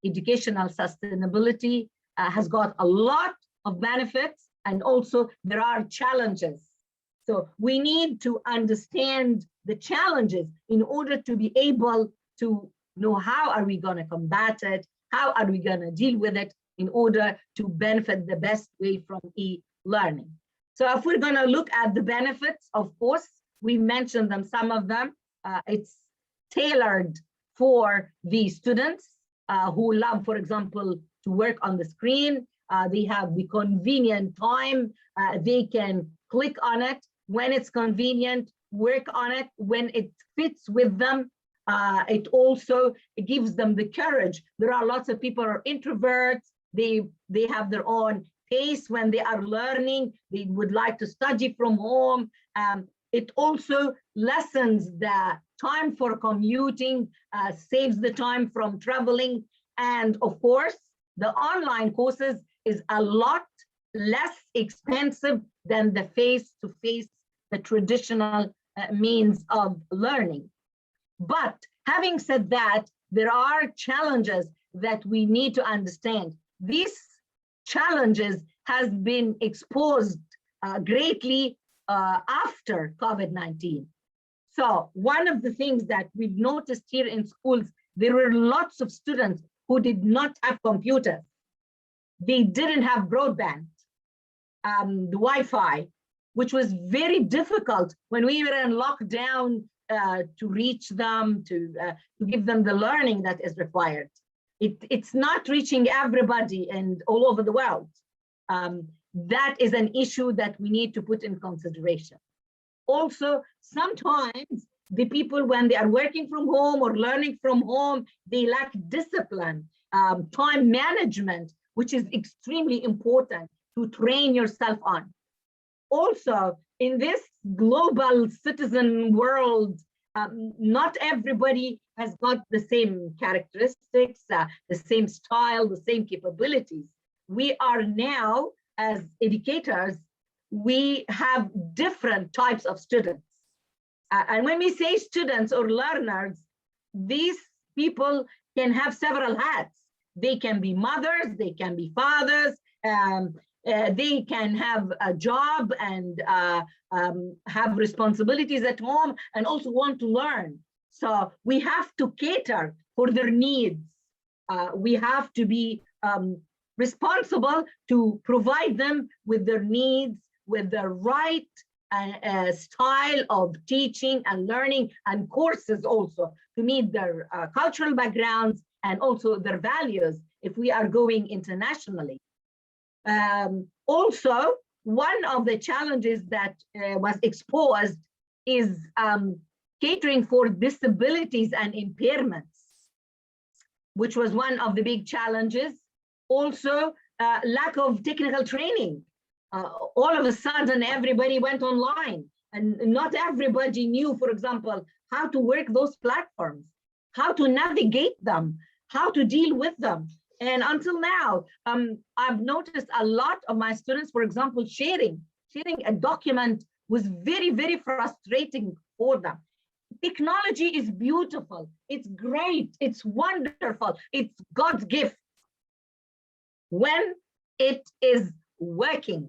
educational sustainability has got a lot of benefits, and also there are challenges. So we need to understand the challenges in order to be able to know how are we going to combat it, how are we going to deal with it in order to benefit the best way from e-learning. So if we're going to look at the benefits, of course, we mentioned them, some of them. It's tailored for the students who love, for example, to work on the screen. They have the convenient time. They can click on it when it's convenient, work on it when it fits with them. It also gives them the courage. There are lots of people who are introverts. They have their own pace when they are learning. They would like to study from home. It also lessens the time for commuting, saves the time from traveling. And of course, the online courses is a lot less expensive than the face-to-face, the traditional means of learning. But having said that, there are challenges that we need to understand. These challenges has been exposed greatly after COVID-19. So one of the things that we've noticed here in schools, there were lots of students who did not have computers. They didn't have broadband, the Wi-Fi, which was very difficult when we were in lockdown to reach them, to give them the learning that is required. It's not reaching everybody and all over the world. that is an issue that we need to put in consideration. Also, sometimes the people, when they are working from home or learning from home, they lack discipline, time management, which is extremely important to train yourself on. Also, in this global citizen world, not everybody has got the same characteristics, the same style, the same capabilities. We are now, as educators, we have different types of students. And when we say students or learners, these people can have several hats. They can be mothers, they can be fathers, they can have a job and have responsibilities at home and also want to learn. So we have to cater for their needs. We have to be responsible to provide them with their needs, with the right style of teaching and learning and courses also to meet their cultural backgrounds and also their values if we are going internationally. Also, one of the challenges that was exposed is catering for disabilities and impairments, which was one of the big challenges. Also, lack of technical training. All of a sudden, everybody went online and not everybody knew, for example, how to work those platforms, how to navigate them, how to deal with them. And until now, I've noticed a lot of my students, for example, sharing a document was very, very frustrating for them. Technology is beautiful. It's great. It's wonderful. It's God's gift when it is working.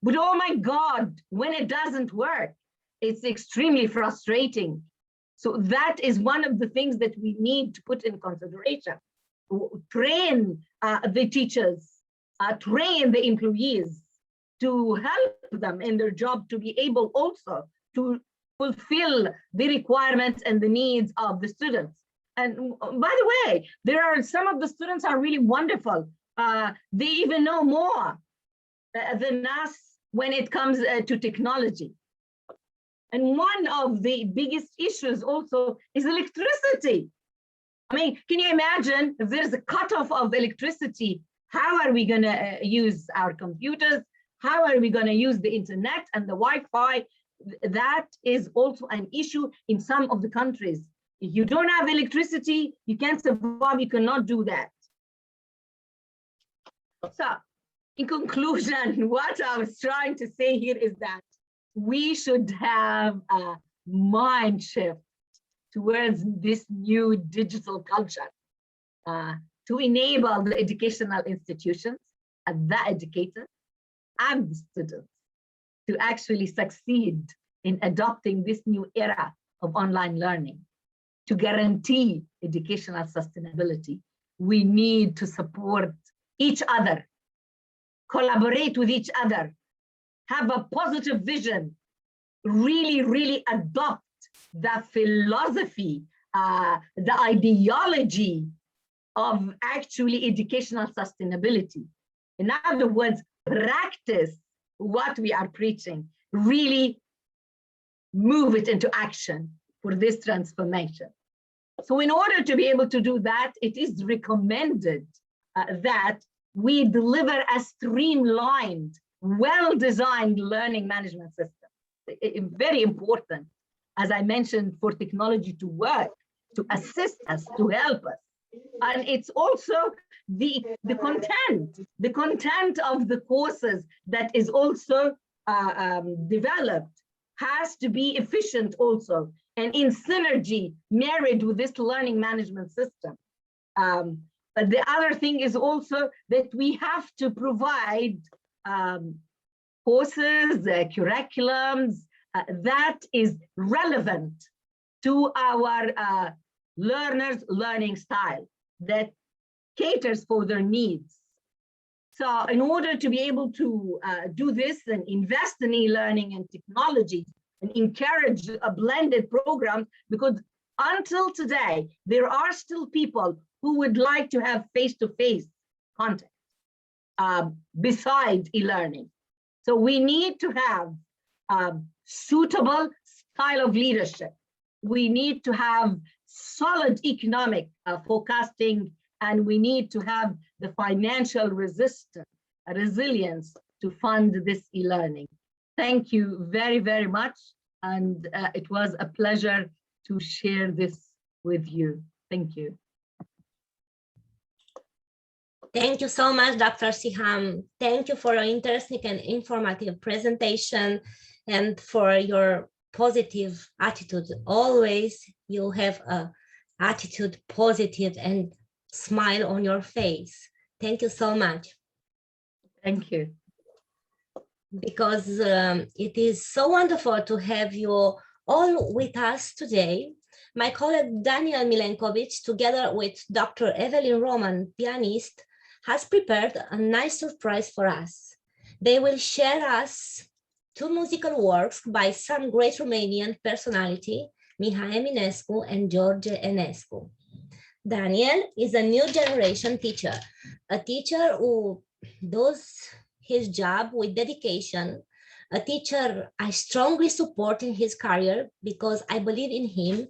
But oh my God, when it doesn't work, it's extremely frustrating. So that is one of the things that we need to put in consideration. Train the teachers, train the employees to help them in their job to be able also to fulfill the requirements and the needs of the students. And by the way, there are some of the students are really wonderful. They even know more than us when it comes to technology. And one of the biggest issues also is electricity. I mean, can you imagine if there's a cutoff of electricity, how are we going to use our computers? How are we going to use the internet and the Wi-Fi? That is also an issue in some of the countries. If you don't have electricity, you can't survive, you cannot do that. So, in conclusion, what I was trying to say here is that we should have a mind shift towards this new digital culture to enable the educational institutions and the educators and the students to actually succeed in adopting this new era of online learning. To guarantee educational sustainability, we need to support each other, collaborate with each other, have a positive vision, really adopt the philosophy, the ideology of actually educational sustainability. In other words, practice what we are preaching, really move it into action for this transformation. So in order to be able to do that, it is recommended that we deliver a streamlined, well-designed learning management system. Very important, as I mentioned, for technology to work, to assist us, to help us. And it's also the content of the courses that is also developed has to be efficient also, and in synergy married with this learning management system. But the other thing is also that we have to provide courses, curriculums that is relevant to our learners' learning style, that caters for their needs. So in order to be able to do this and invest in e-learning and technology and encourage a blended program, because until today, there are still people who would like to have face-to-face contact. besides e-learning. So we need to have suitable style of leadership. We need to have solid economic forecasting, and we need to have the financial resilience to fund this e-learning. Thank you very, very much. And it was a pleasure to share this with you. Thank you. Thank you so much, Dr. Siham. Thank you for your interesting and informative presentation and for your positive attitude. Always you have a attitude positive and smile on your face. Thank you so much. Thank you. Because it is so wonderful to have you all with us today. My colleague Daniel Milenkovic, together with Dr. Evelyn Roman, pianist, has prepared a nice surprise for us. They will share us two musical works by some great Romanian personality, Mihai Eminescu and George Enescu. Daniel is a new generation teacher, a teacher who does his job with dedication, a teacher I strongly support in his career because I believe in him,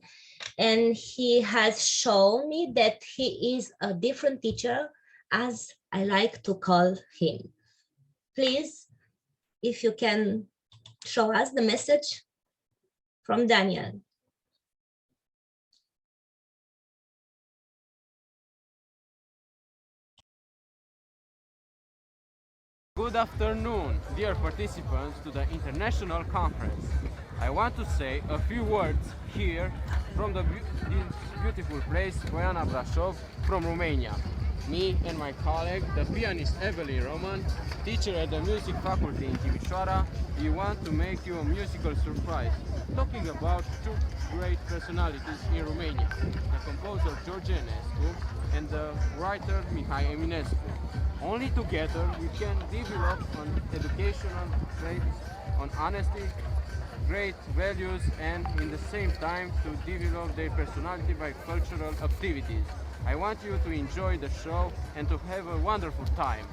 and he has shown me that he is a different teacher, as I like to call him. Please, if you can show us the message from Daniel. Good afternoon, dear participants to the international conference. I want to say a few words here from this beautiful place, Poiana Brașov, from Romania. Me and my colleague, the pianist Evelyn Roman, teacher at the music faculty in Timișoara, we want to make you a musical surprise, talking about two great personalities in Romania, the composer George Enescu and the writer Mihai Eminescu. Only together we can develop an educational based on honesty, great values, and in the same time to develop their personality by cultural activities. I want you to enjoy the show and to have a wonderful time.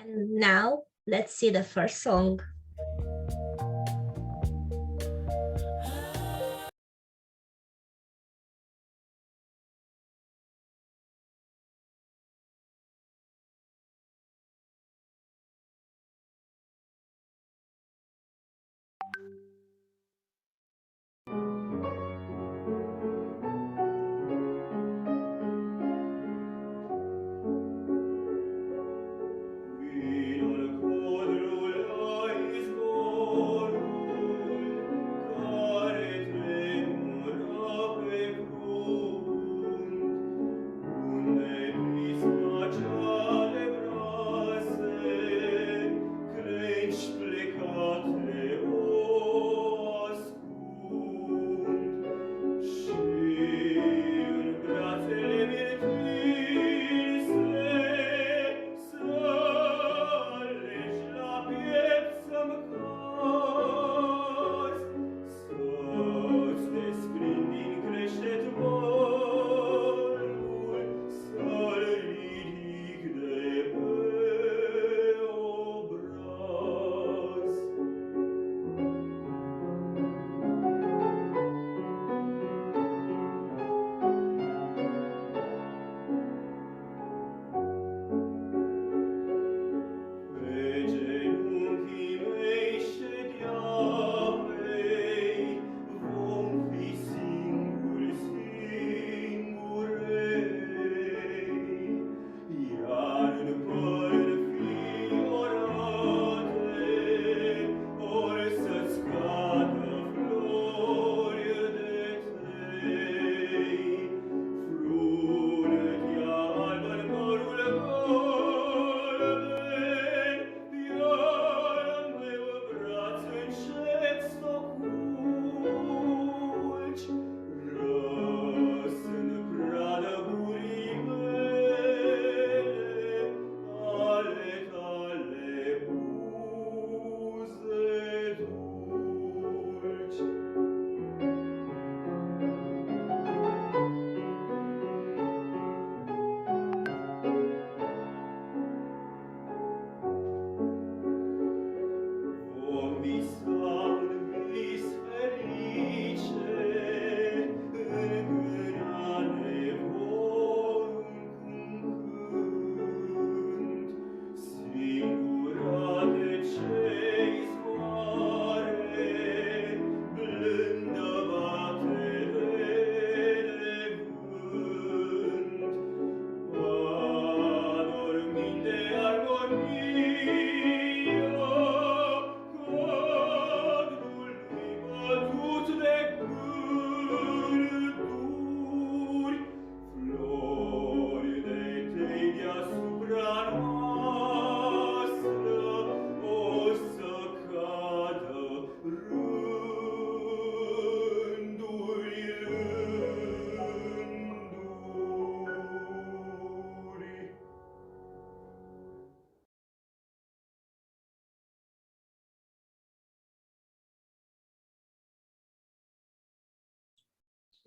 And now let's see the first song.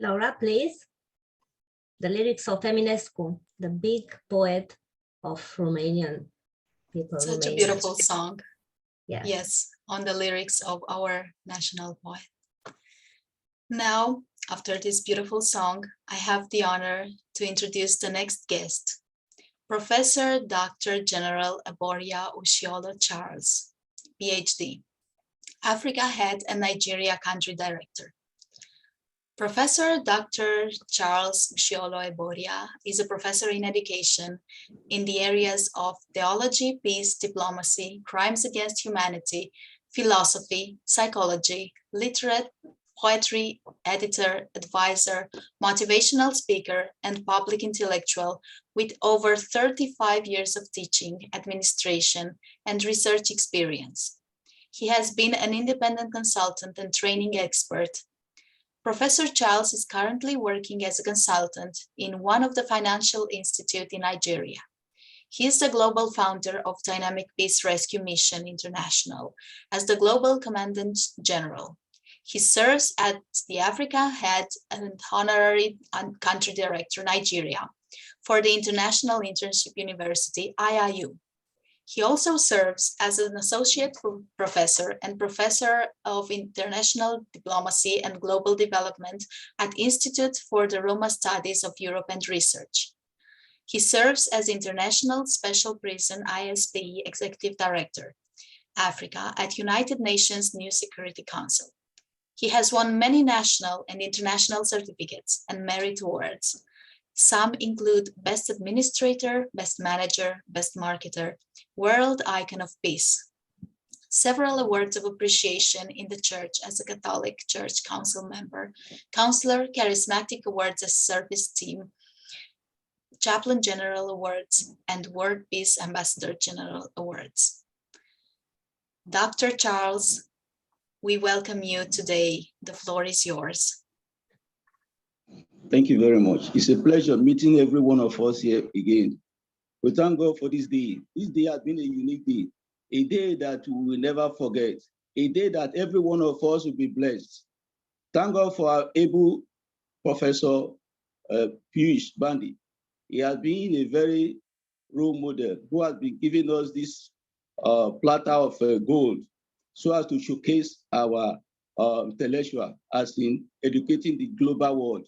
Laura, please. The lyrics of Eminescu, the big poet of Romanian people. Such a Romanian. beautiful song. Yes. Yes, on the lyrics of our national poet. Now, after this beautiful song, I have the honor to introduce the next guest, Professor Dr. General Eboria Ushiolo Charles, PhD, Africa Head and Nigeria Country Director. Professor Dr. Charles Ushiolo Eboria is a professor in education in the areas of theology, peace, diplomacy, crimes against humanity, philosophy, psychology, literate, poetry, editor, advisor, motivational speaker, and public intellectual with over 35 years of teaching, administration, and research experience. He has been an independent consultant and training expert. Professor Charles is currently working as a consultant in one of the financial institutes in Nigeria. He is the global founder of Dynamic Peace Rescue Mission International as the Global Commandant General. He serves as the Africa Head and Honorary Country Director, Nigeria, for the International Internship University, IIU. He also serves as an associate professor and professor of international diplomacy and global development at Institute for the Roma Studies of Europe and Research. He serves as International Special Prison ISPE Executive Director, Africa at United Nations New Security Council. He has won many national and international certificates and merit awards. Some include Best Administrator, Best Manager, Best Marketer, World Icon of Peace. Several awards of appreciation in the Church as a Catholic Church Council member, Counselor, Charismatic Awards as Service Team, Chaplain General Awards, and World Peace Ambassador General Awards. Dr. Charles, we welcome you today. The floor is yours. Thank you very much. It's a pleasure meeting every one of us here again. We thank God for this day. This day has been a unique day, a day that we will never forget, a day that every one of us will be blessed. Thank God for our able Professor Piyush Bandi. He has been a very role model who has been giving us this platter of gold so as to showcase our intellectual as in educating the global world.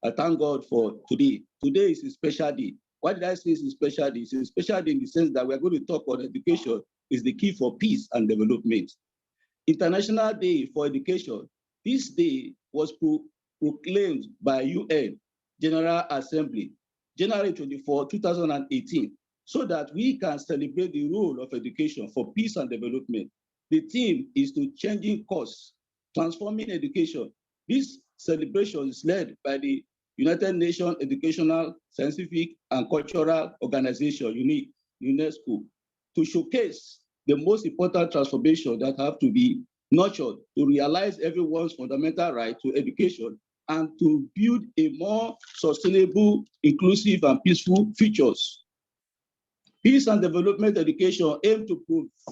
I thank God for today. Today is a special day. Why did I say it's a special day? It's a special day in the sense that we're going to talk on education is the key for peace and development. International Day for Education. This day was proclaimed by UN General Assembly, January 24, 2018, so that we can celebrate the role of education for peace and development. The theme is to changing course, transforming education. This celebration is led by the United Nations Educational, Scientific, and Cultural Organization, UNESCO, to showcase the most important transformation that have to be nurtured to realize everyone's fundamental right to education and to build a more sustainable, inclusive, and peaceful futures. Peace and development education aim to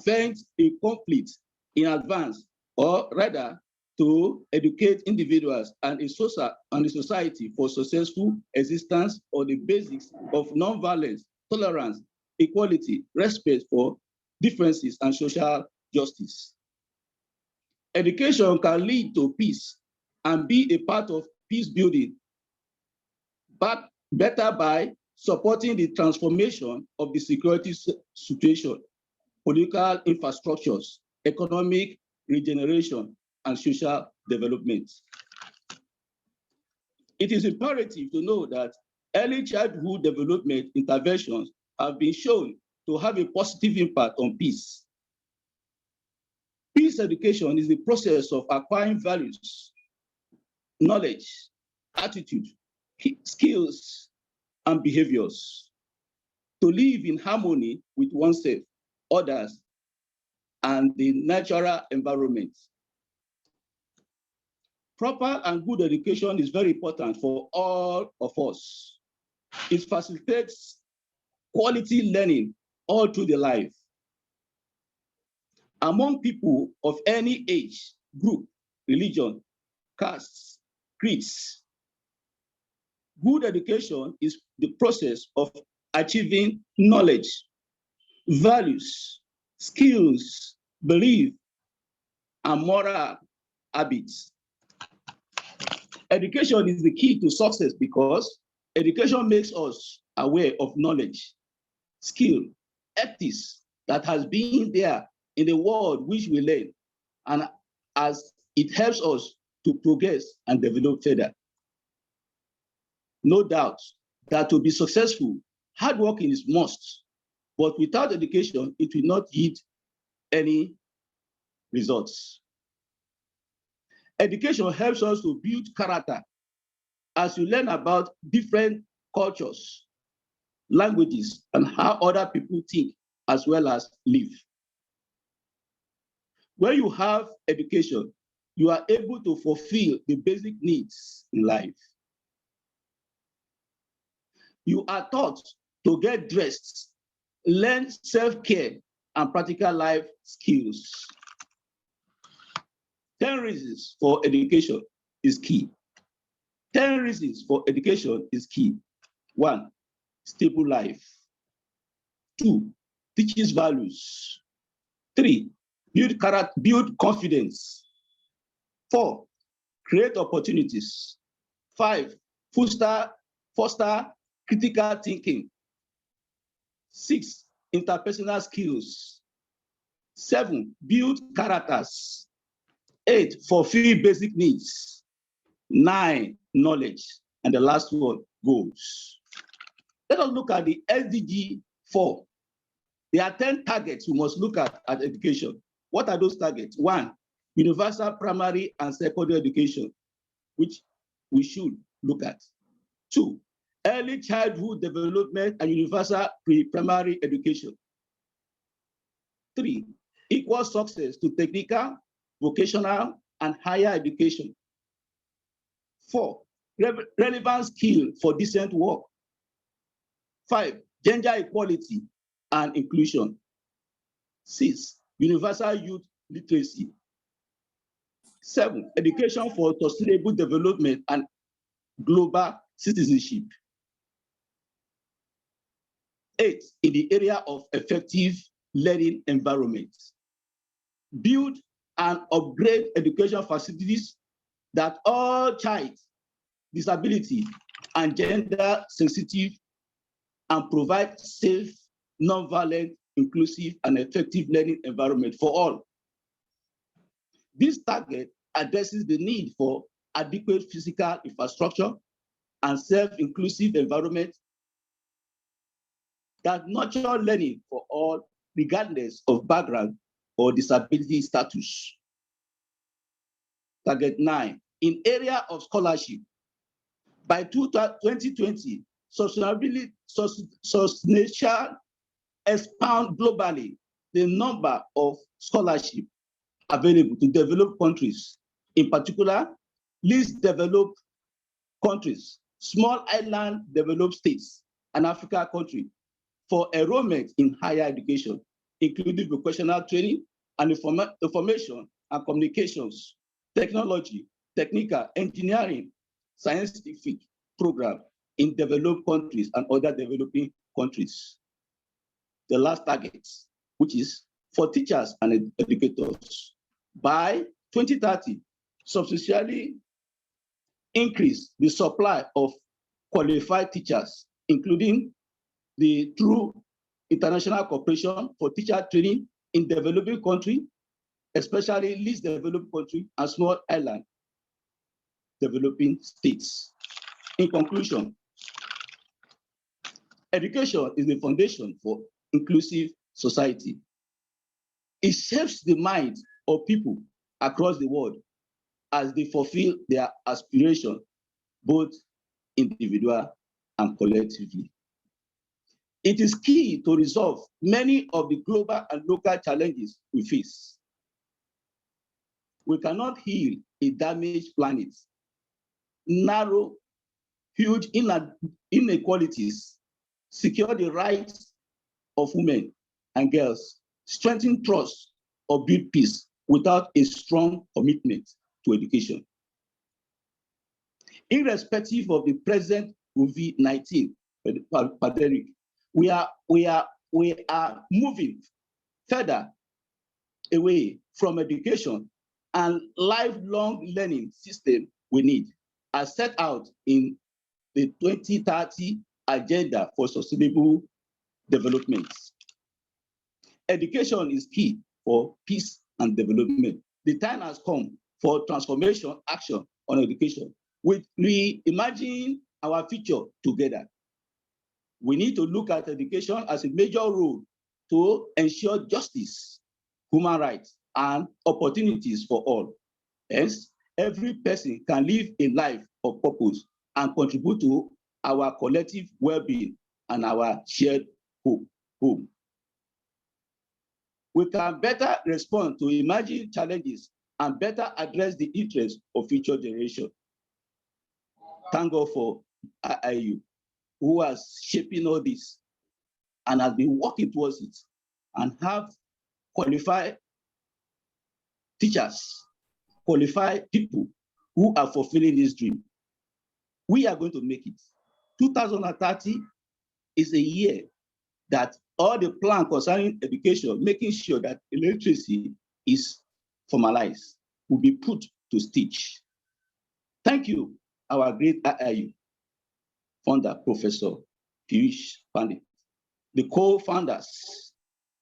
prevent a conflict in advance, or rather, to educate individuals and a society for successful existence on the basics of nonviolence, tolerance, equality, respect for differences, and social justice. Education can lead to peace and be a part of peace building, but better by supporting the transformation of the security situation, political infrastructures, economic regeneration, and social development. It is imperative to know that early childhood development interventions have been shown to have a positive impact on peace. Peace education is the process of acquiring values, knowledge, attitude, skills, and behaviors to live in harmony with oneself, others, and the natural environment. Proper and good education is very important for all of us. It facilitates quality learning all through the life. Among people of any age, group, religion, castes, creeds, Good education is the process of achieving knowledge, values, skills, belief, and moral habits. Education is the key to success because education makes us aware of knowledge, skill, ethics that has been there in the world which we learn, and as it helps us to progress and develop further. No doubt that to be successful, hard working is must, but without education, it will not yield any results. Education helps us to build character as you learn about different cultures, languages, and how other people think as well as live. When you have education, you are able to fulfill the basic needs in life. You are taught to get dressed, learn self-care, and practical life skills. 10 reasons for education is key. 10 reasons for education is key. 1, stable life. 2, teaches values. 3, build confidence. 4, create opportunities. 5, foster critical thinking. 6, interpersonal skills. 7, build characters. 8, fulfill basic needs. 9, knowledge. And the last one, goals. Let us look at the SDG 4. There are 10 targets we must look at education. What are those targets? 1, universal primary and secondary education, which we should look at. 2, early childhood development and universal pre-primary education. 3, equal success to technical, vocational, and higher education. 4, relevant skill for decent work. 5, gender equality and inclusion. 6, universal youth literacy. 7, education for sustainable development and global citizenship. 8, in the area of effective learning environment. Build and upgrade education facilities that all child, disability, and gender sensitive, and provide safe, non-violent, inclusive, and effective learning environment for all. This target addresses the need for adequate physical infrastructure and self-inclusive environment that nurture learning for all, regardless of background or disability status. Target 9, in area of scholarship, by 2020, substantial expand globally the number of scholarship available to developed countries, in particular, least developed countries, small island developed states, and Africa country for enrollment in higher education, including vocational training and information and communications, technology, technical, engineering, scientific program in developed countries and other developing countries. The last target, which is for teachers and educators, by 2030, substantially increase the supply of qualified teachers, including through international cooperation for teacher training in developing country, especially least developed country and small island developing states. In conclusion, education is the foundation for inclusive society. It shapes the mind of people across the world as they fulfill their aspirations, both individual and collectively. It is key to resolve many of the global and local challenges we face. We cannot heal a damaged planet, narrow huge inequalities, secure the rights of women and girls, strengthen trust, or build peace without a strong commitment to education. Irrespective of the present COVID-19 pandemic. We are moving further away from education and lifelong learning system we need, as set out in the 2030 Agenda for Sustainable Development. Education is key for peace and development. The time has come for transformation action on education. We imagine our future together. We need to look at education as a major role to ensure justice, human rights, and opportunities for all. Hence, every person can live a life of purpose and contribute to our collective well-being and our shared home. We can better respond to emerging challenges and better address the interests of future generations. Thank God for IIU, who has shaping all this and has been working towards it and have qualified teachers, qualified people who are fulfilling this dream. We are going to make it. 2030 is a year that all the plan concerning education, making sure that literacy is formalized, will be put to stitch. Thank you, our great IIU founder, Professor Piyush Pandit, the co-founders,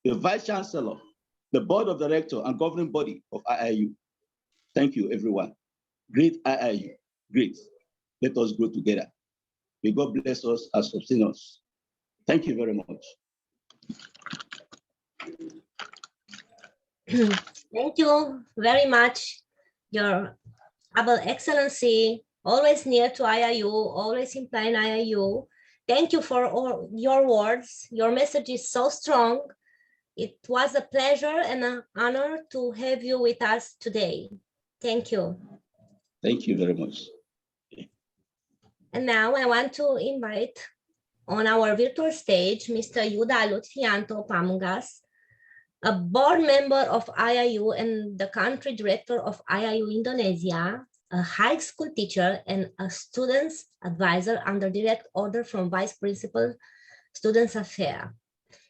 the vice chancellor, the board of directors and governing body of IIU. Thank you, everyone. Great IIU, great. Let us grow together. May God bless us and sustain us. Thank you very much. Thank you very much, Your Able Excellency, always near to IIU, always implying IIU. Thank you for all your words. Your message is so strong. It was a pleasure and an honor to have you with us today. Thank you. Thank you very much. And now I want to invite on our virtual stage, Mr. Yuda Lutfianto Pamungas, a board member of IIU and the country director of IIU Indonesia, a high school teacher and a student's advisor under direct order from Vice Principal Students Affairs.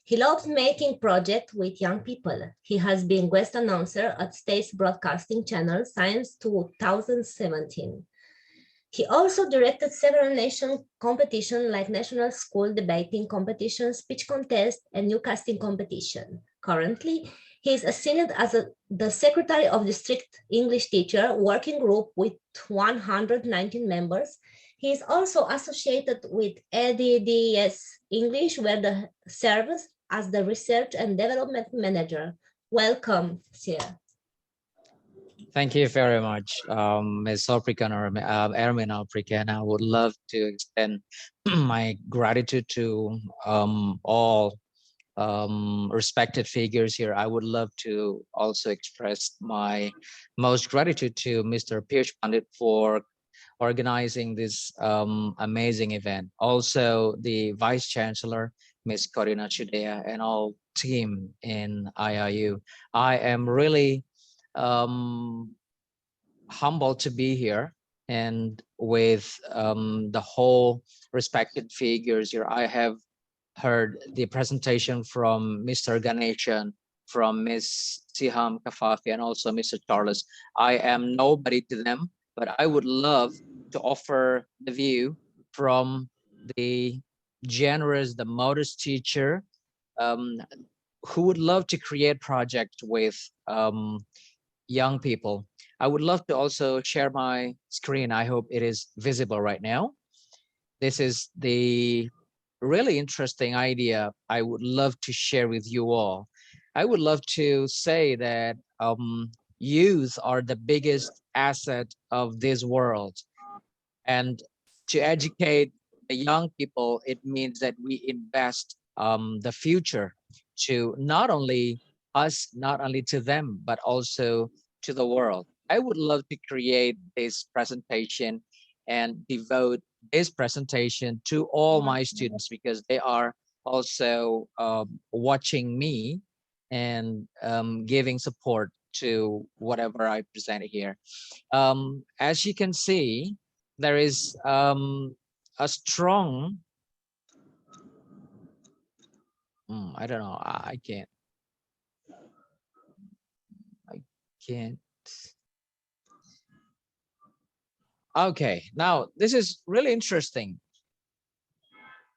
He loves making projects with young people. He has been guest announcer at State's Broadcasting Channel since 2017. He also directed several national competitions like National School Debating Competition, Speech Contest, and Newscasting Competition. Currently, he is assigned as the Secretary of District English Teacher Working Group with 119 members. He is also associated with EDDS English, where he serves as the Research and Development Manager. Welcome, sir. Thank you very much, Ms. African or Airman African. I would love to extend my gratitude to all respected figures here. I would love to also express my most gratitude to Mr. Piyush Pandit for organizing this amazing event. Also, the Vice Chancellor, Ms. Corina Chudea, and all team in IIU. I am really humbled to be here and with the whole respected figures here. I have heard the presentation from Mr. Ganeshan, from Ms. Siham Kafafi, and also Mr. Charles. I am nobody to them, but I would love to offer the view from the generous, the modest teacher who would love to create project with young people. I would love to also share my screen. I hope it is visible right now. This is the really interesting idea I would love to share with you all. I would love to say that youth are the biggest asset of this world. And to educate the young people, it means that we invest the future to not only us, not only to them, but also to the world. I would love to create this presentation and devote this presentation to all my students because they are also watching me and giving support to whatever I present here. As you can see, there is a strong, I don't know, I can't. Okay, now this is really interesting.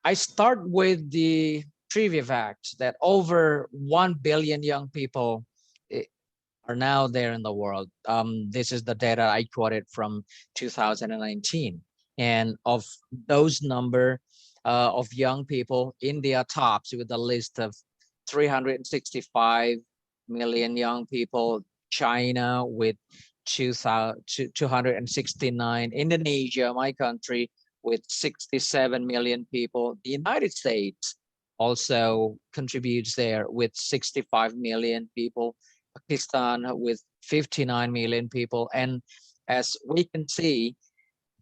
I start with the trivia fact that over 1 billion young people are now there in the world. This is the data I quoted from 2019. And of those number of young people, India tops with a list of 365 million young people, China with 269, Indonesia, my country, with 67 million people. The United States also contributes there with 65 million people. Pakistan with 59 million people. And as we can see,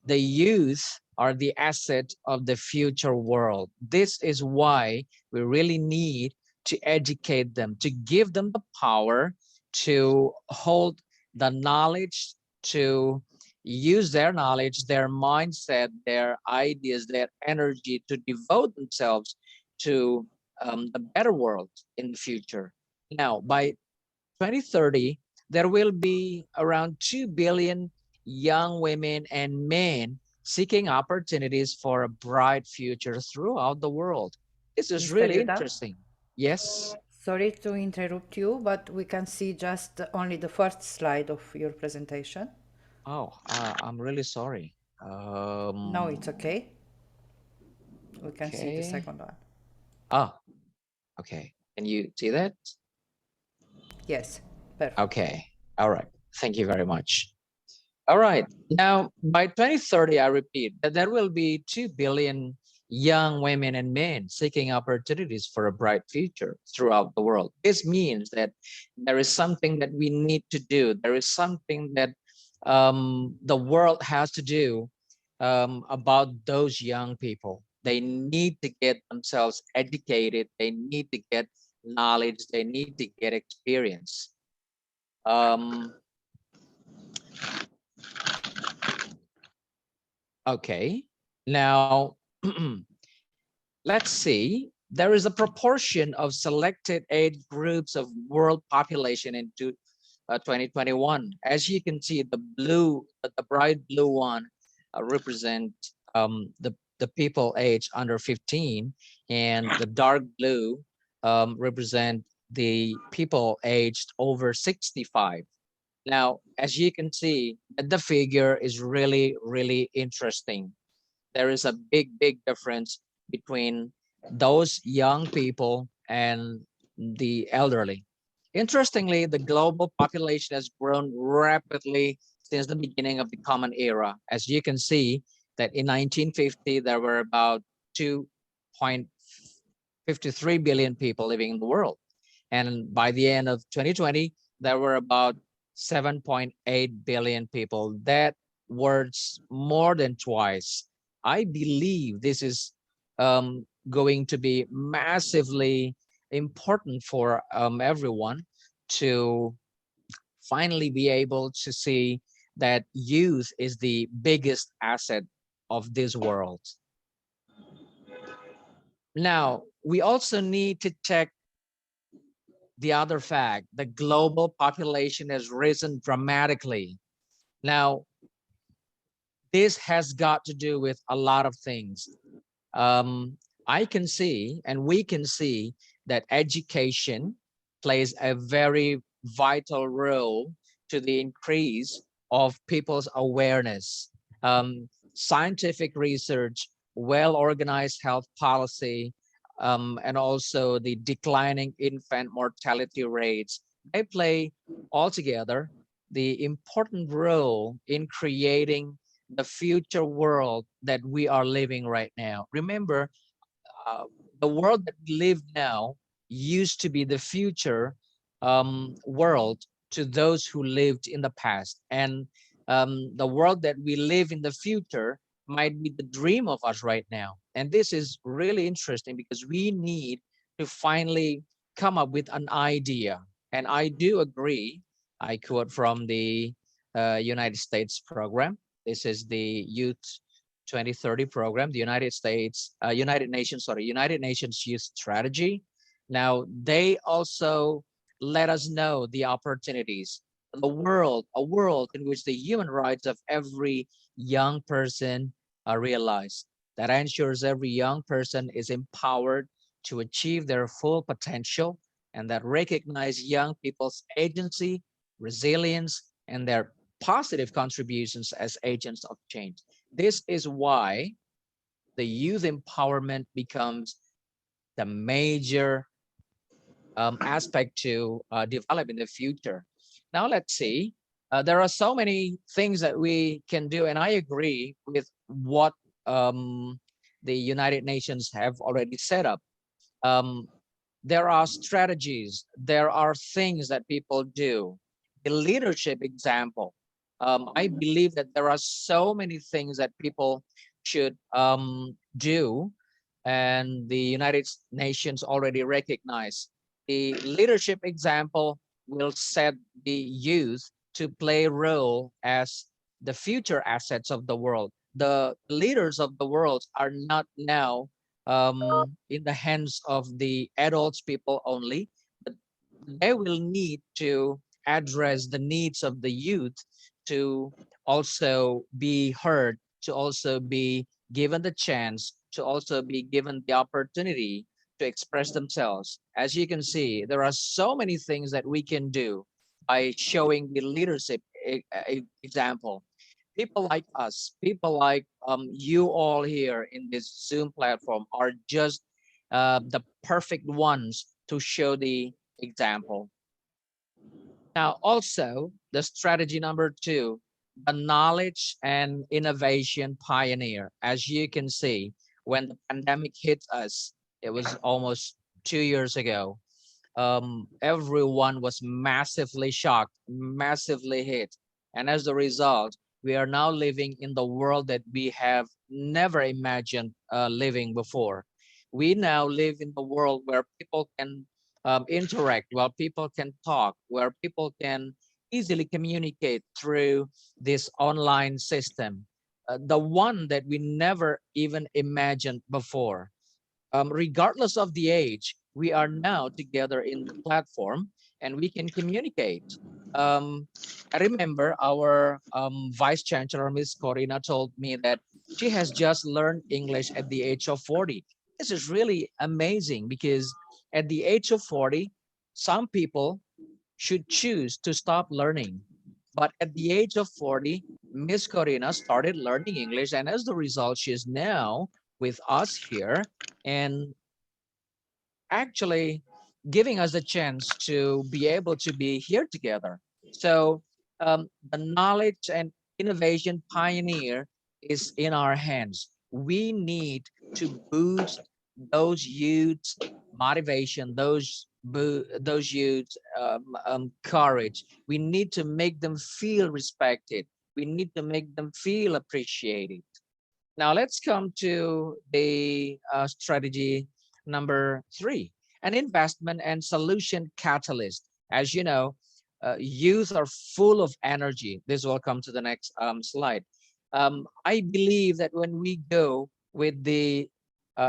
the youth are the asset of the future world. This is why we really need to educate them, to give them the power to hold the knowledge, to use their knowledge, their mindset, their ideas, their energy to devote themselves to the better world in the future. Now, by 2030, there will be around 2 billion young women and men seeking opportunities for a bright future throughout the world. This is Mr. really Yuda? interesting. Yes. Sorry to interrupt you, but we can see just only the first slide of your presentation. Oh, I'm really sorry. No, it's okay. We can see the Okay. second one. Oh, okay. Can you see that? Yes, perfect. Okay. All right. Thank you very much. All right. Now, by 2030, I repeat that there will be 2 billion young women and men seeking opportunities for a bright future throughout the world. This means that there is something that we need to do. There is something that the world has to do about those young people. They need to get themselves educated. They need to get knowledge. They need to get experience. Okay, now let's see. There is a proportion of selected age groups of world population into 2021. As you can see, the blue, the bright blue one represent the people age under 15, and the dark blue represent the people aged over 65. Now, as you can see, the figure is really, really interesting. There is a big, big difference between those young people and the elderly. Interestingly, the global population has grown rapidly since the beginning of the Common Era. As you can see, that in 1950, there were about 2.53 billion people living in the world. And by the end of 2020, there were about 7.8 billion people. That was more than twice. I believe this is going to be massively important for everyone to finally be able to see that youth is the biggest asset of this world. Now, we also need to check the other fact: the global population has risen dramatically. Now, this has got to do with a lot of things. I can see, and we can see, that education plays a very vital role to the increase of people's awareness. Scientific research, well-organized health policy, and also the declining infant mortality rates, they play altogether the important role in creating the future world that we are living right now. Remember, the world that we live now used to be the future world to those who lived in the past. And the world that we live in the future might be the dream of us right now. And this is really interesting because we need to finally come up with an idea. And I do agree. I quote from the United States program. This is the Youth 2030 program, the United Nations Youth Strategy. Now, they also let us know the opportunities, a world in which the human rights of every young person are realized, that ensures every young person is empowered to achieve their full potential, and that recognize young people's agency, resilience, and their positive contributions as agents of change. This is why the youth empowerment becomes the major aspect to develop in the future. Now let's see. There are so many things that we can do, and I agree with what the United Nations have already set up. There are strategies, there are things that people do. The leadership example. I believe that there are so many things that people should do, and the United Nations already recognize. The leadership example will set the youth to play a role as the future assets of the world. The leaders of the world are not now in the hands of the adults people only, but they will need to address the needs of the youth to also be heard, to also be given the chance, to also be given the opportunity to express themselves. As you can see, there are so many things that we can do by showing the leadership example. People like us, people like you all here in this Zoom platform are just the perfect ones to show the example. Now, also the strategy number 2, the knowledge and innovation pioneer. As you can see, when the pandemic hit us, it was almost 2 years ago. Everyone was massively shocked, massively hit. And as a result, we are now living in the world that we have never imagined living before. We now live in the world where people can interact, where people can talk, where people can easily communicate through this online system, the one that we never even imagined before. Regardless of the age, we are now together in the platform and we can communicate. I remember our Vice Chancellor, Ms. Corina, told me that she has just learned English at the age of 40. This is really amazing because at the age of 40, some people should choose to stop learning. But at the age of 40, Miss Corina started learning English, and as the result, she is now with us here and actually giving us a chance to be able to be here together. So the knowledge and innovation pioneer is in our hands. We need to boost those youths' motivation, those youths' courage. We need to make them feel respected. We need to make them feel appreciated. Now let's come to the strategy number 3, an investment and solution catalyst. As you know, youth are full of energy. This will come to the next slide. I believe that when we go with the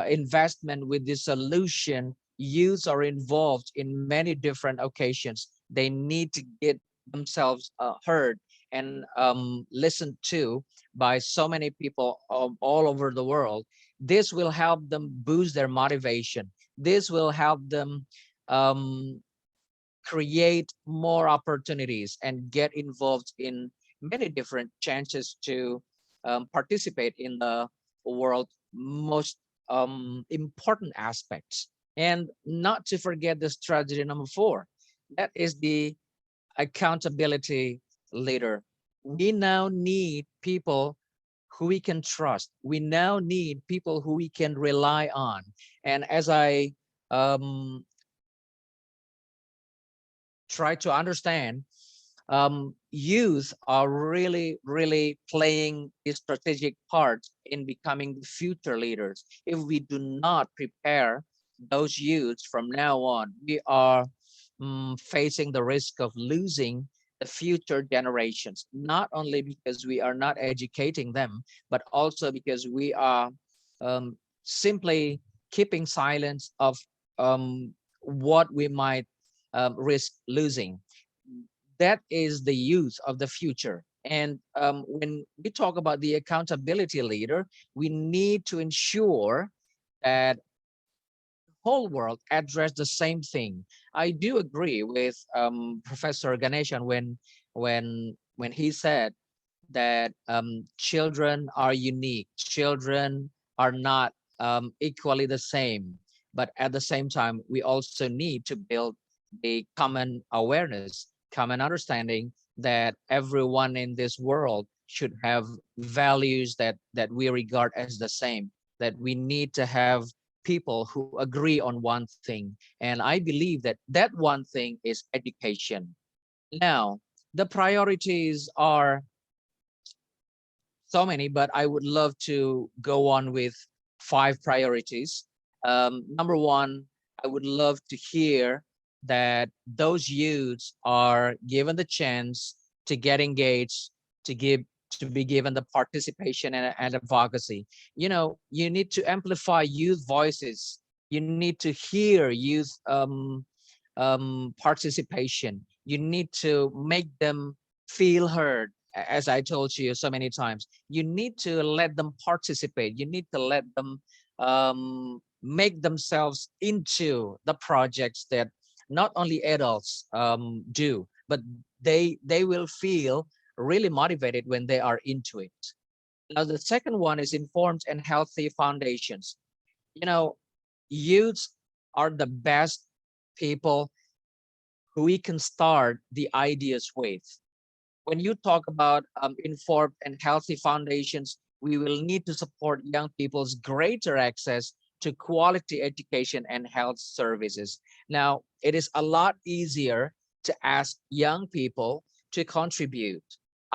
investment, with the solution, youths are involved in many different occasions. They need to get themselves heard and listened to by so many people all over the world. This will help them boost their motivation. This will help them create more opportunities and get involved in many different chances to participate in the world most important aspects. And not to forget the strategy number 4, that is the accountability leader. We now need people who we can trust. We now need people who we can rely on. And as I try to understand, youth are really playing a strategic part in becoming the future leaders. If we do not prepare those youths from now on, we are facing the risk of losing the future generations, not only because we are not educating them, but also because we are simply keeping silence of what we might risk losing. That is the youth of the future. And when we talk about the accountability leader, we need to ensure that whole world address the same thing. I do agree with Professor Ganeshan when he said that children are unique. Children are not equally the same, but at the same time, we also need to build the common awareness, common understanding that everyone in this world should have values that we regard as the same, that we need to have people who agree on one thing. And I believe that that one thing is education. Now, the priorities are so many, but I would love to go on with 5 priorities. Number one, I would love to hear that those youths are given the chance to get engaged, to be given the participation and advocacy. You know, you need to amplify youth voices. You need to hear youth participation. You need to make them feel heard. As I told you so many times, you need to let them participate. You need to let them make themselves into the projects that not only adults do, but they will feel really motivated when they are into it. Now, the second one is informed and healthy foundations. You know, youths are the best people who we can start the ideas with. When you talk about informed and healthy foundations, we will need to support young people's greater access to quality education and health services. Now, it is a lot easier to ask young people to contribute.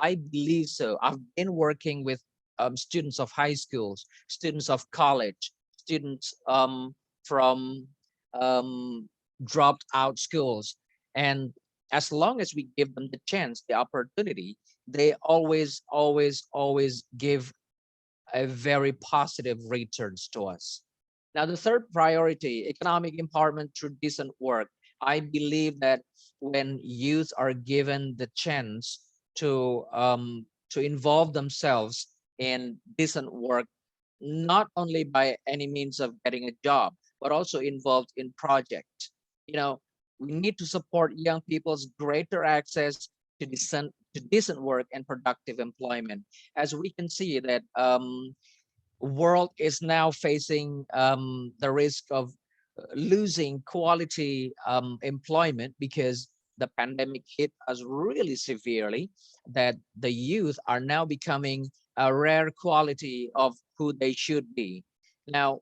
I believe so. I've been working with students of high schools, students of college, students from dropped out schools. And as long as we give them the chance, the opportunity, they always give a very positive returns to us. Now, the third priority, economic empowerment through decent work. I believe that when youth are given the chance to involve themselves in decent work, not only by any means of getting a job, but also involved in projects. You know, we need to support young people's greater access to decent work and productive employment. As we can see that world is now facing the risk of losing quality employment because the pandemic hit us really severely, that the youth are now becoming a rare quality of who they should be. Now,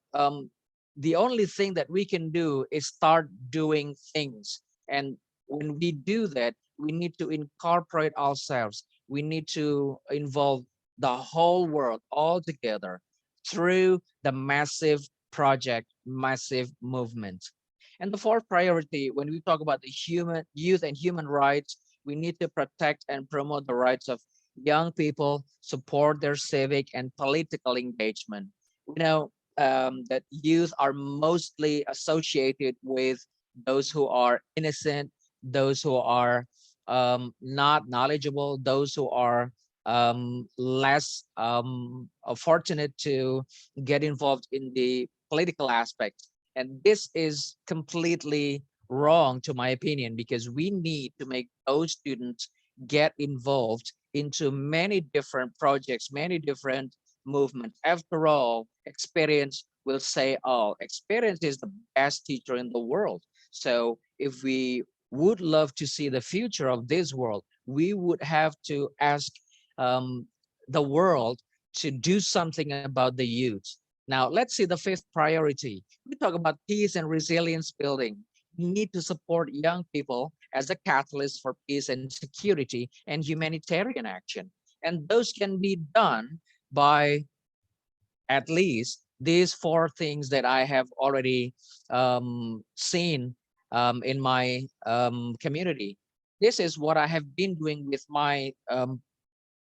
the only thing that we can do is start doing things. And when we do that, we need to incorporate ourselves. We need to involve the whole world all together through the massive project, massive movement. And the fourth priority, when we talk about the youth and human rights, we need to protect and promote the rights of young people, support their civic and political engagement. We know that youth are mostly associated with those who are innocent, those who are not knowledgeable, those who are less fortunate to get involved in the political aspect. And this is completely wrong, to my opinion, because we need to make those students get involved into many different projects, many different movements. After all, experience will say all. Experience is the best teacher in the world. So if we would love to see the future of this world, we would have to ask the world to do something about the youth. Now, let's see the fifth priority. We talk about peace and resilience building. We need to support young people as a catalyst for peace and security and humanitarian action. And those can be done by at least these 4 things that I have already seen in my community. This is what I have been doing with my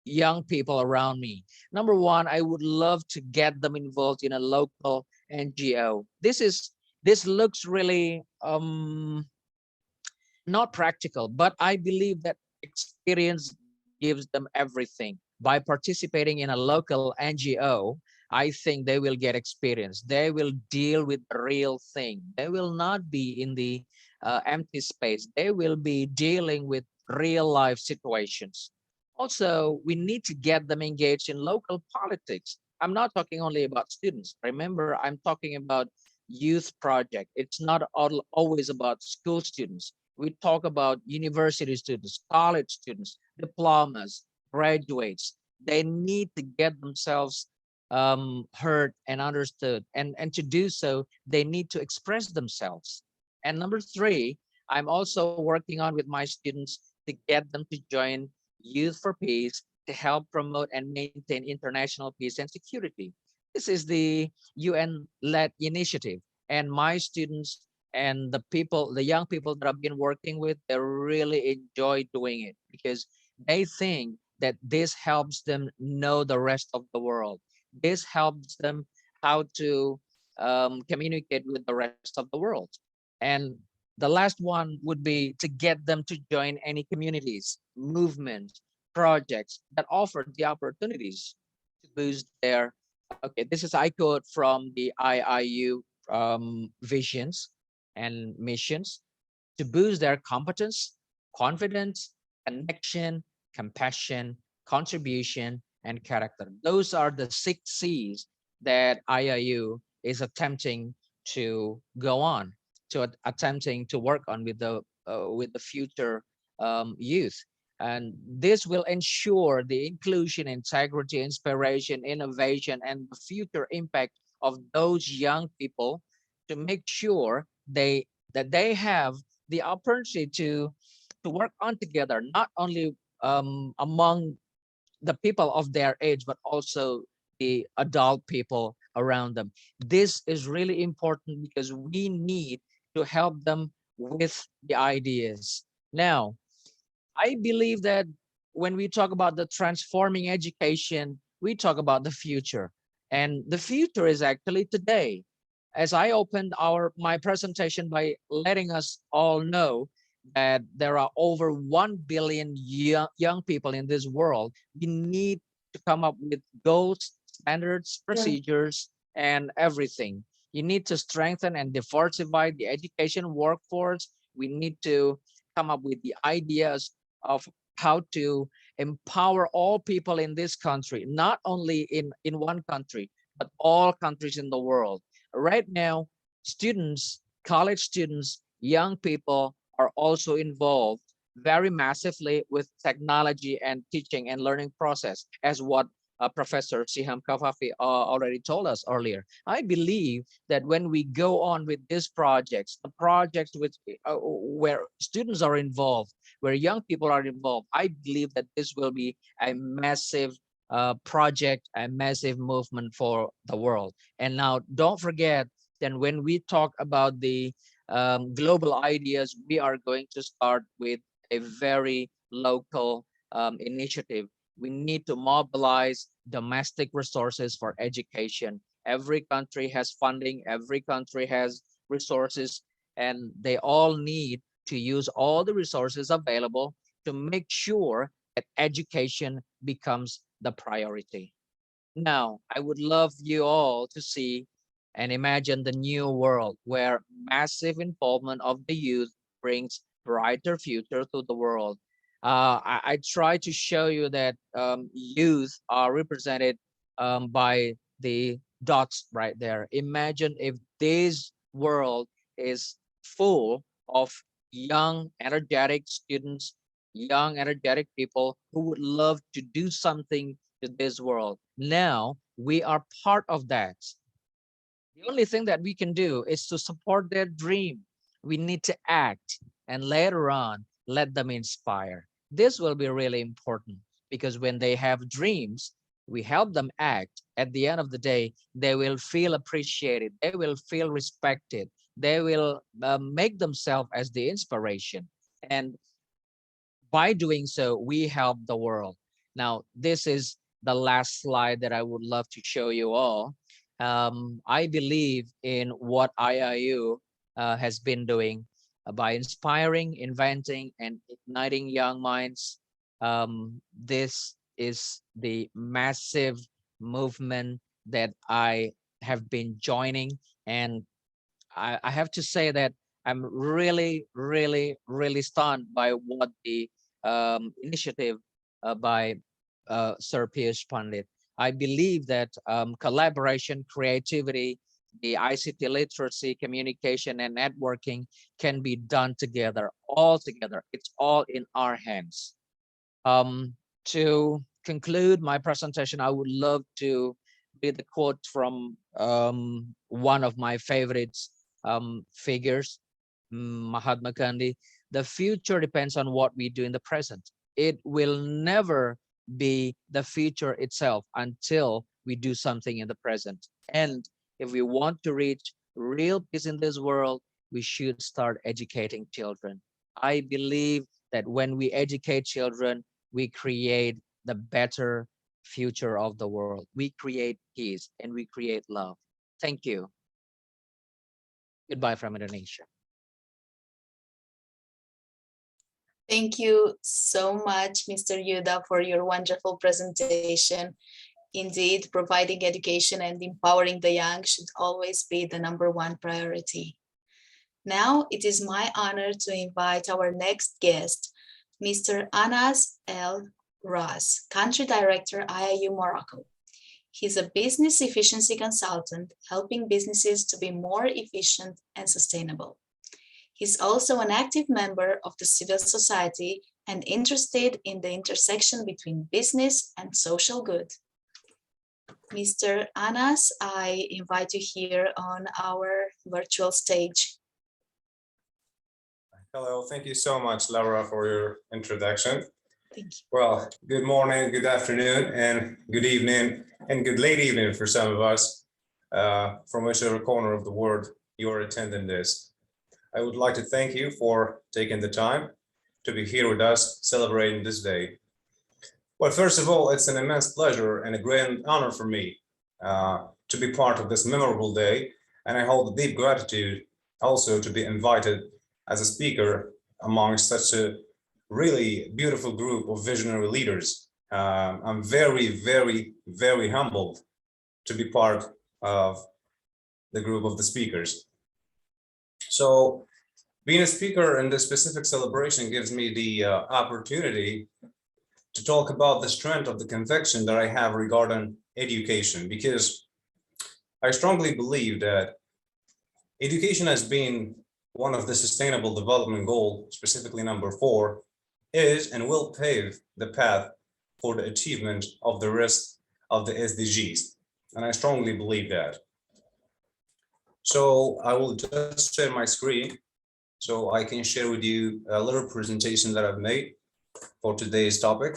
young people around me. Number one, I would love to get them involved in a local NGO. This looks really not practical, but I believe that experience gives them everything. By participating in a local NGO, I think they will get experience. They will deal with the real thing. They will not be in the empty space. They will be dealing with real life situations. Also, we need to get them engaged in local politics. I'm not talking only about students. Remember, I'm talking about youth project. It's not always about school students. We talk about university students, college students, diplomas, graduates. They need to get themselves heard and understood. And to do so, they need to express themselves. And number three, I'm also working on with my students to get them to join Youth for Peace to help promote and maintain international peace and security. This is the UN-led initiative, and my students and the people, the young people that I've been working with, they really enjoy doing it because they think that this helps them know the rest of the world. This helps them how to communicate with the rest of the world. And the last one would be to get them to join any communities, movements, projects that offer the opportunities to boost their, okay, this is I quote from the IIU visions and missions to boost their competence, confidence, connection, compassion, contribution, and character. Those are the 6 C's that IIU is attempting to go on, to attempting to work on with the future youth. And this will ensure the inclusion, integrity, inspiration, innovation, and the future impact of those young people to make sure that they have the opportunity to work on together, not only among the people of their age, but also the adult people around them. This is really important because we need to help them with the ideas. Now, I believe that when we talk about the transforming education, we talk about the future. And the future is actually today. As I opened my presentation by letting us all know that there are over 1 billion young people in this world, we need to come up with goals, standards, procedures, and everything. You need to strengthen and diversify the education workforce. We need to come up with the ideas of how to empower all people in this country, not only in one country, but all countries in the world. Right now, students, college students, young people are also involved very massively with technology and teaching and learning process, as what Professor Siham Kafafi already told us earlier. I believe that when we go on with these projects, the projects where students are involved, where young people are involved, I believe that this will be a massive project, a massive movement for the world. And now don't forget, then when we talk about the global ideas, we are going to start with a very local initiative. We need to mobilize domestic resources for education. Every country has funding, every country has resources, and they all need to use all the resources available to make sure that education becomes the priority. Now, I would love you all to see and imagine the new world where massive involvement of the youth brings brighter future to the world. I try to show you that youth are represented by the dots right there. Imagine if this world is full of young, energetic students, young, energetic people who would love to do something to this world. Now we are part of that. The only thing that we can do is to support their dream. We need to act and later on let them inspire. This will be really important because when they have dreams, we help them act. At the end of the day, they will feel appreciated. They will feel respected. They will make themselves as the inspiration. And by doing so, we help the world. Now, this is the last slide that I would love to show you all. I believe in what IIU has been doing by inspiring, inventing, and igniting young minds. This is the massive movement that I have been joining, and I have to say that I'm really, really, really stunned by what the initiative by Sir Piyush Pandit. I believe that collaboration, creativity, the ICT literacy, communication, and networking can be done together, all together. It's all in our hands. To conclude my presentation, I would love to read the quote from one of my favorites figures, Mahatma Gandhi. The future depends on what we do in the present. It will never be the future itself until we do something in the present. And if we want to reach real peace in this world, we should start educating children. I believe that when we educate children, we create the better future of the world. We create peace and we create love. Thank you. Goodbye from Indonesia. Thank you so much, Mr. Yuda, for your wonderful presentation. Indeed, providing education and empowering the young should always be the #1 priority. Now, it is my honor to invite our next guest, Mr. Anas El Ras, Country Director, IIU Morocco. He's a business efficiency consultant, helping businesses to be more efficient and sustainable. He's also an active member of the civil society and interested in the intersection between business and social good. Mr. Anas, I invite you here on our virtual stage. Hello, thank you so much, Laura, for your introduction. Thank you. Well, good morning, good afternoon, and good evening, and good late evening for some of us, from whichever corner of the world you're attending this. I would like to thank you for taking the time to be here with us celebrating this day. Well, first of all, it's an immense pleasure and a great honor for me to be part of this memorable day, and I hold deep gratitude also to be invited as a speaker among such a really beautiful group of visionary leaders. I'm very, very, very humbled to be part of the group of the speakers. So being a speaker in this specific celebration gives me the opportunity to talk about the strength of the conviction that I have regarding education, because I strongly believe that education has been one of the sustainable development goals, specifically #4, is and will pave the path for the achievement of the rest of the SDGs. And I strongly believe that. So I will just share my screen so I can share with you a little presentation that I've made for today's topic.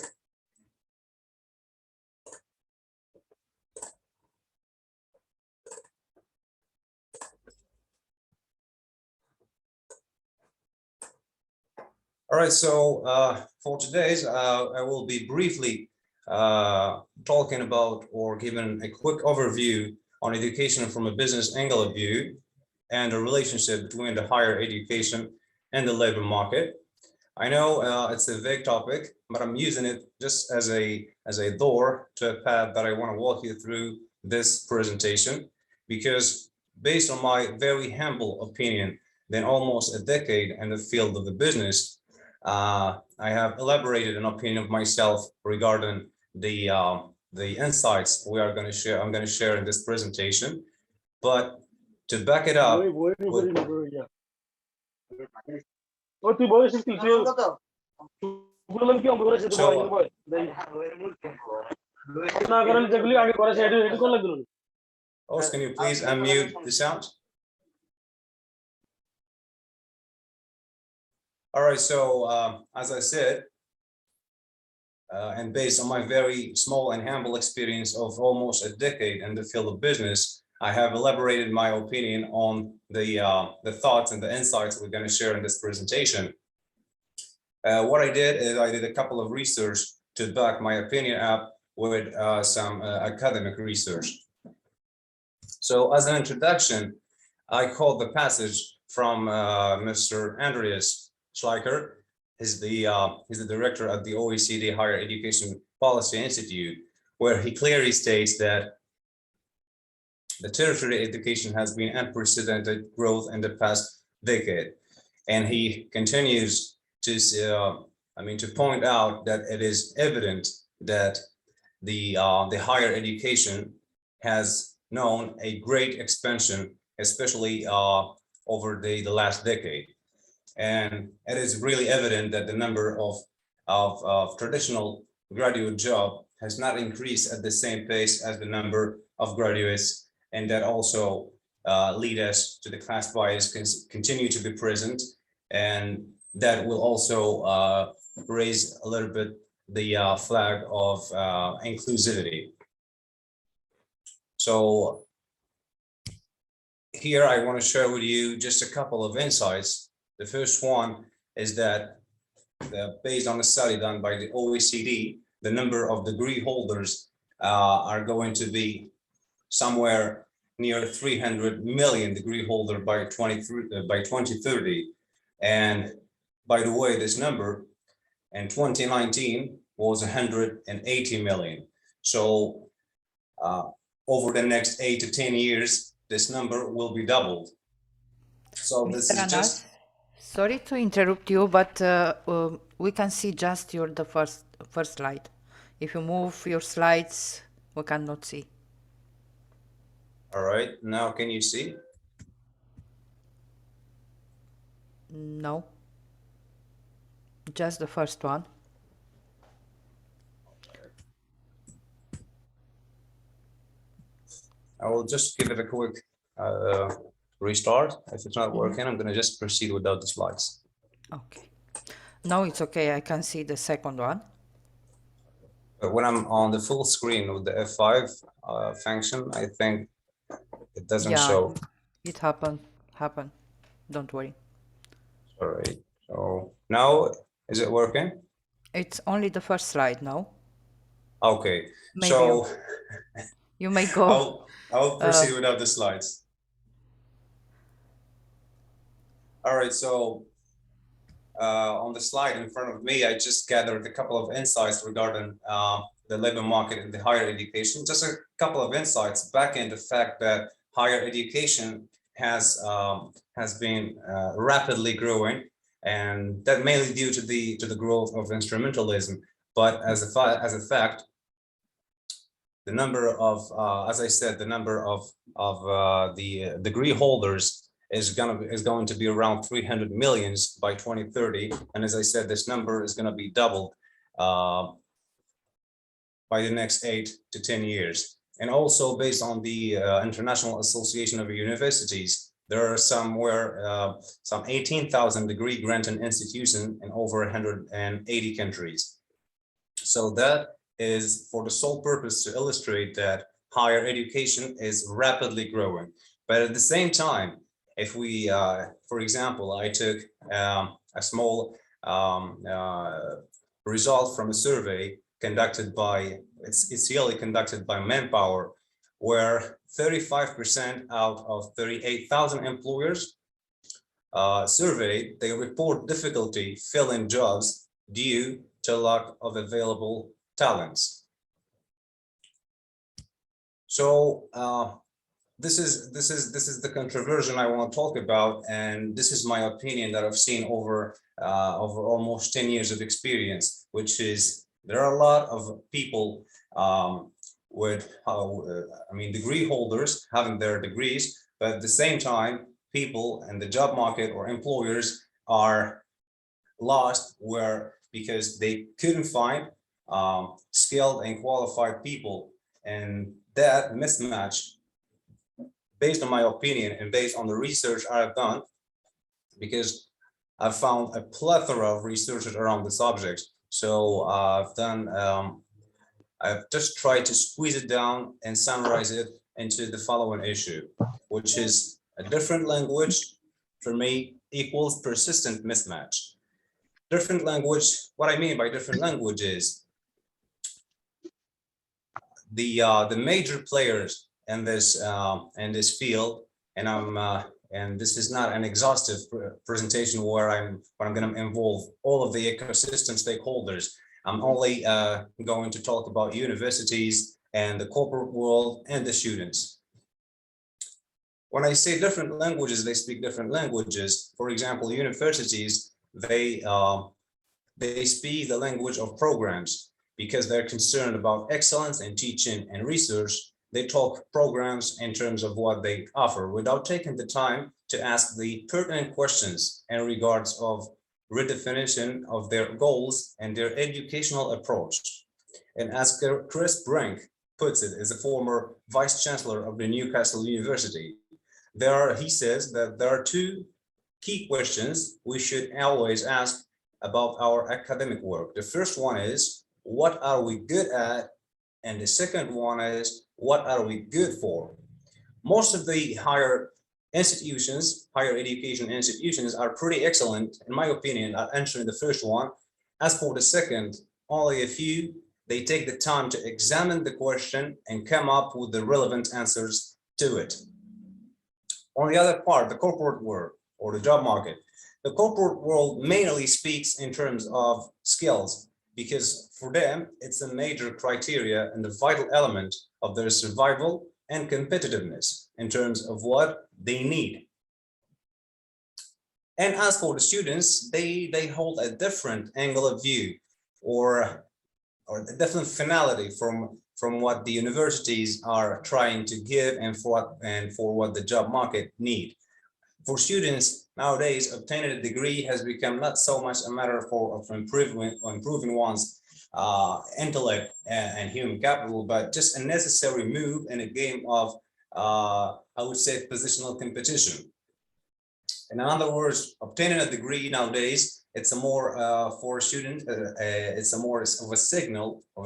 All right, so for today's, I will be briefly talking about or giving a quick overview on education from a business angle of view and the relationship between the higher education and the labor market. I know it's a vague topic, but I'm using it just as a door to a path that I want to walk you through this presentation, because based on my very humble opinion, then almost a decade in the field of the business, I have elaborated an opinion of myself regarding the insights we are going to share. I'm going to share in this presentation, but to back it up. Host, can you please unmute the sound? All right, so as I said, and based on my very small and humble experience of almost a decade in the field of business, I have elaborated my opinion on the thoughts and the insights we're going to share in this presentation. What I did is I did a couple of research to back my opinion up with some academic research. So as an introduction, I called the passage from Mr. Andreas Schleicher. He's the director at the OECD Higher Education Policy Institute, where he clearly states that the tertiary education has been unprecedented growth in the past decade. And he continues to, to point out that it is evident that the higher education has known a great expansion, especially over the last decade. And it is really evident that the number of traditional graduate job has not increased at the same pace as the number of graduates, and that also lead us to the class bias continue to be present, and that will also raise a little bit the flag of inclusivity. So here I want to share with you just a couple of insights. The first one is that based on a study done by the OECD, the number of degree holders are going to be somewhere near 300 million degree holder by 2030. And by the way, this number in 2019 was 180 million. So over the next 8 to 10 years, this number will be doubled. So this Mr. is Anas, just. sorry to interrupt you, but we can see just the first slide. If you move your slides, we cannot see. All right, now can you see? No, just the first one. I will just give it a quick restart. If it's not working, I'm going to just proceed without the slides. Okay. No, it's okay. I can see the second one. But when I'm on the full screen with the F5 function, I think it doesn't show. It happened. Don't worry. All right. So now, is it working? It's only the first slide now. Okay. Maybe so you may go. I'll proceed without the slides. All right. So on the slide in front of me, I just gathered a couple of insights regarding the labor market in the higher education. Just a couple of insights back in the fact that higher education has been rapidly growing, and that mainly due to the growth of instrumentalism. But as a fact, the number of, as I said, the number of the degree holders is going to be around 300 million by 2030, and as I said, this number is going to be doubled by the next 8 to 10 years. And also based on the International Association of Universities, there are some 18,000 degree granting institutions in over 180 countries. So that is for the sole purpose to illustrate that higher education is rapidly growing. But at the same time, if we, for example, I took a small result from a survey conducted by, it's yearly conducted by Manpower, where 35% out of 38,000 employers surveyed, they report difficulty filling jobs due to lack of available talents. So this is the controversy I want to talk about, and this is my opinion that I've seen over almost 10 years of experience, which is there are a lot of people with degree holders having their degrees, but at the same time, people in the job market or employers are lost because they couldn't find skilled and qualified people, and that mismatch, based on my opinion and based on the research I've done, because I've found a plethora of researchers around the subject. So I've just tried to squeeze it down and summarize it into the following issue, which is a different language for me equals persistent mismatch. Different language, what I mean by different language is the major players in this field, and and this is not an exhaustive presentation where I'm going to involve all of the ecosystem stakeholders. I'm only going to talk about universities and the corporate world and the students. When I say different languages, they speak different languages. For example, universities, they speak the language of programs because they're concerned about excellence in teaching and research. They talk programs in terms of what they offer without taking the time to ask the pertinent questions in regards of redefinition of their goals and their educational approach. And as Chris Brink puts it, as a former vice chancellor of the Newcastle University, he says that there are two key questions we should always ask about our academic work. The first one is, what are we good at? And the second one is, what are we good for? Most of the higher education institutions are pretty excellent, in my opinion, at answering the first one. As for the second, only a few, they take the time to examine the question and come up with the relevant answers to it. On the other part, the corporate world or the job market, the corporate world mainly speaks in terms of skills, because for them, it's a major criteria and the vital element of their survival and competitiveness in terms of what they need. And as for the students, they hold a different angle of view or a different finality from what the universities are trying to give and for what the job market need. For students nowadays, obtaining a degree has become not so much a matter of improving one's intellect and human capital, but just a necessary move in a game of, I would say, positional competition. In other words, obtaining a degree nowadays, it's a more for a student, it's a more of a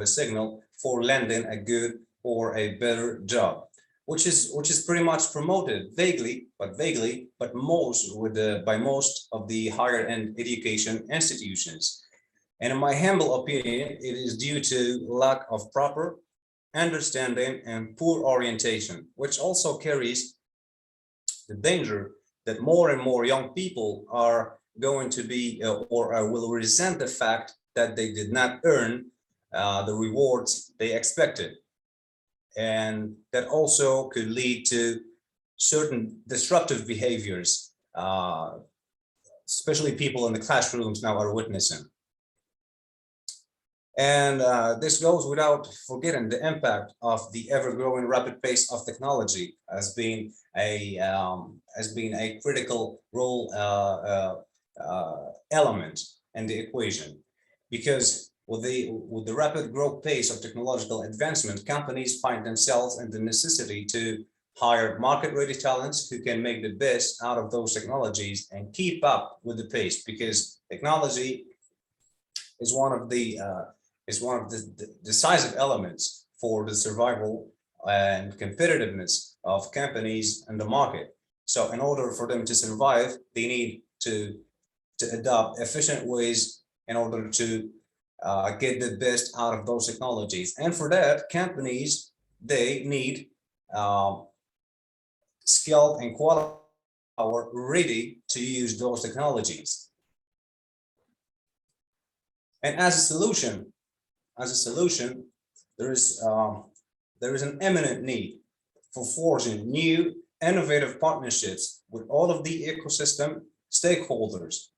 signal for landing a good or a better job, which is pretty much promoted vaguely, but by most of the higher end education institutions. And in my humble opinion, it is due to lack of proper understanding and poor orientation, which also carries the danger that more and more young people are going to be or will resent the fact that they did not earn the rewards they expected. And that also could lead to certain disruptive behaviors, especially people in the classrooms now are witnessing. And this goes without forgetting the impact of the ever-growing rapid pace of technology as being a critical role element in the equation. Because with the rapid growth pace of technological advancement, companies find themselves in the necessity to hire market-ready talents who can make the best out of those technologies and keep up with the pace, because technology is one of the decisive elements for the survival and competitiveness of companies in the market. So in order for them to survive, they need to adopt efficient ways in order to get the best out of those technologies. And for that, companies, they need skilled and qualified power ready to use those technologies. And as a solution, there is an imminent need for forging new innovative partnerships with all of the ecosystem stakeholders,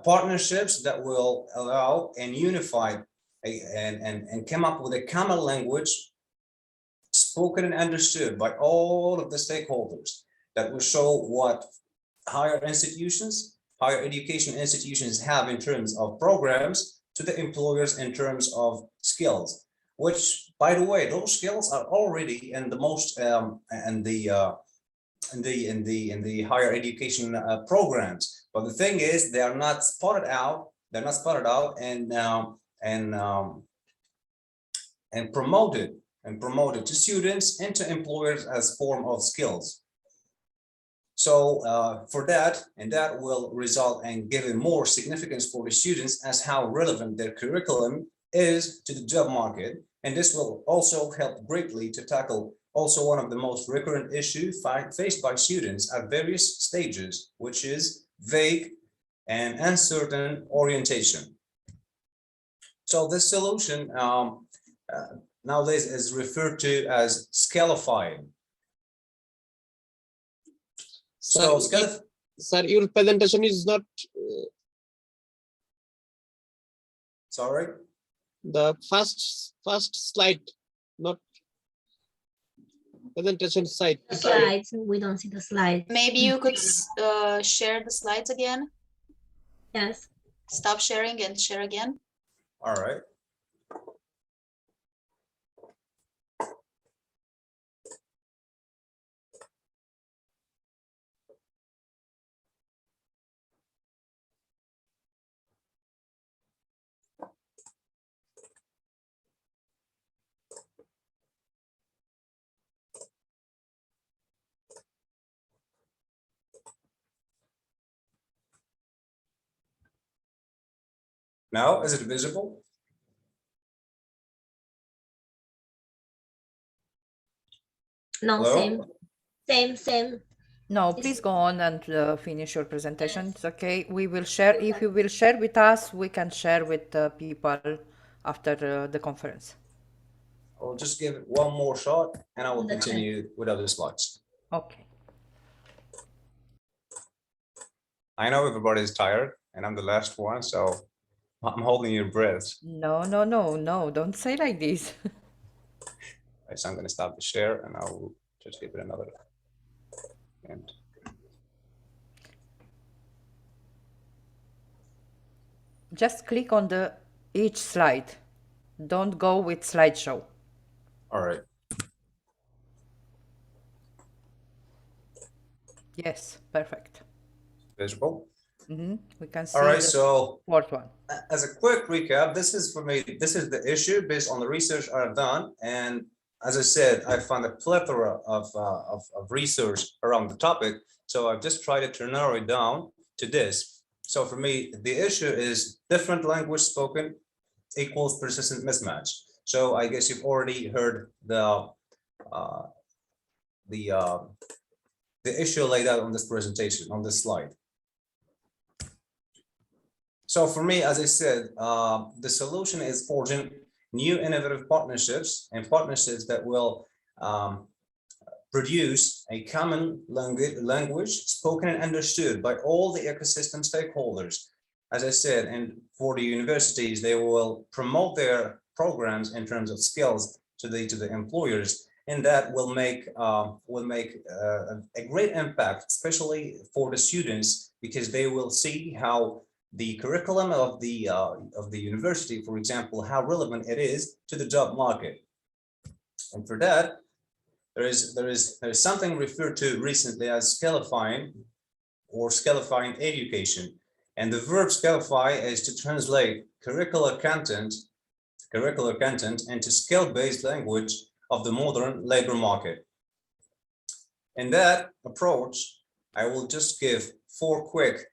partnerships that will allow and unify and come up with a common language spoken and understood by all of the stakeholders that will show what higher education institutions have in terms of programs to the employers in terms of skills, which, by the way, those skills are already in the most in the higher education programs. But the thing is, they are not spotted out. They're not spotted out and promoted to students and to employers as form of skills. So for that, and that will result in giving more significance for the students as how relevant their curriculum is to the job market. And this will also help greatly to tackle also one of the most recurrent issues faced by students at various stages, which is vague and uncertain orientation. So this solution nowadays is referred to as scalifying. So Sir, your presentation is not. Sorry. The first slide, not presentation slide. The slides, we don't see the slides. Maybe you could share the slides again. Yes. Stop sharing and share again. All right. Now, is it visible? No, Hello? same. No, please go on and finish your presentation. It's okay. We will share. If you will share with us, we can share with people after the conference. I'll just give it one more shot and I will continue with other slides. Okay. I know everybody's tired and I'm the last one, so I'm holding your breath. No, don't say like this. Right, so I'm going to stop the share and I'll just give it another. And Just click on each slide. Don't go with slideshow. all right. Yes, perfect. Visible. We can see All right, the so fourth one. as a quick recap, this is for me, this is the issue based on the research I've done. And as I said, I found a plethora of research around the topic. So I've just tried to narrow it down to this. So for me, the issue is different language spoken equals persistent mismatch. So I guess you've already heard the issue laid out on this presentation, on this slide. So for me, as I said, the solution is forging new innovative partnerships and partnerships that will produce a common language spoken and understood by all the ecosystem stakeholders. As I said, and for the universities, they will promote their programs in terms of skills to the employers, and that will make a great impact, especially for the students, because they will see how the curriculum of the university, for example, how relevant it is to the job market. And for that, there is something referred to recently as scalifying or scalifying education. And the verb scalify is to translate curricular content into skill-based language of the modern labor market. In that approach, I will just give 4 quick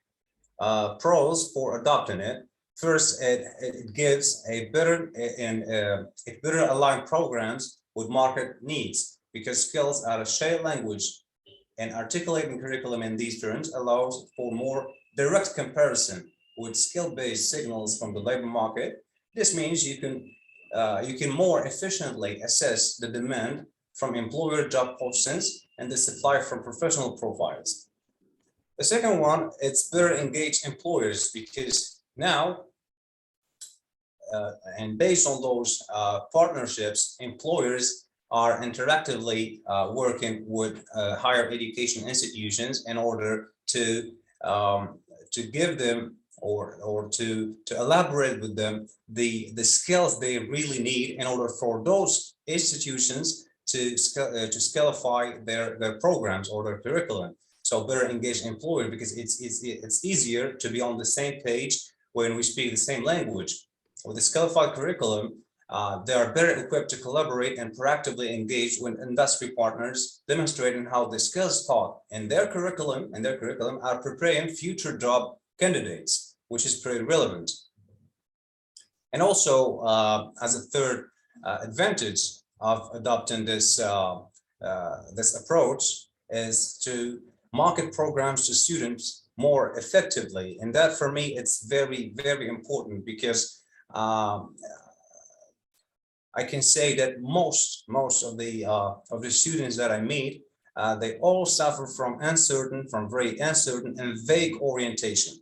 pros for adopting it. First, it gives a better it better align programs with market needs, because skills are a shared language, and articulating curriculum in these terms allows for more direct comparison with skill-based signals from the labor market. This means you can more efficiently assess the demand from employer job postings and the supply from professional profiles. The second one, it's better engage employers, because now, and based on those partnerships, employers are interactively working with higher education institutions in order to give them or to elaborate with them the skills they really need in order for those institutions to scalify their programs or their curriculum. So better engaged employer, because it's easier to be on the same page when we speak the same language. With the scalified curriculum, They are better equipped to collaborate and proactively engage with industry partners, demonstrating how the skills taught in their curriculum are preparing future job candidates, which is pretty relevant. And also, as a third advantage of adopting this approach is to market programs to students more effectively. And that for me, it's very, very important because I can say that most of the students that I meet, they all suffer from very uncertain and vague orientation.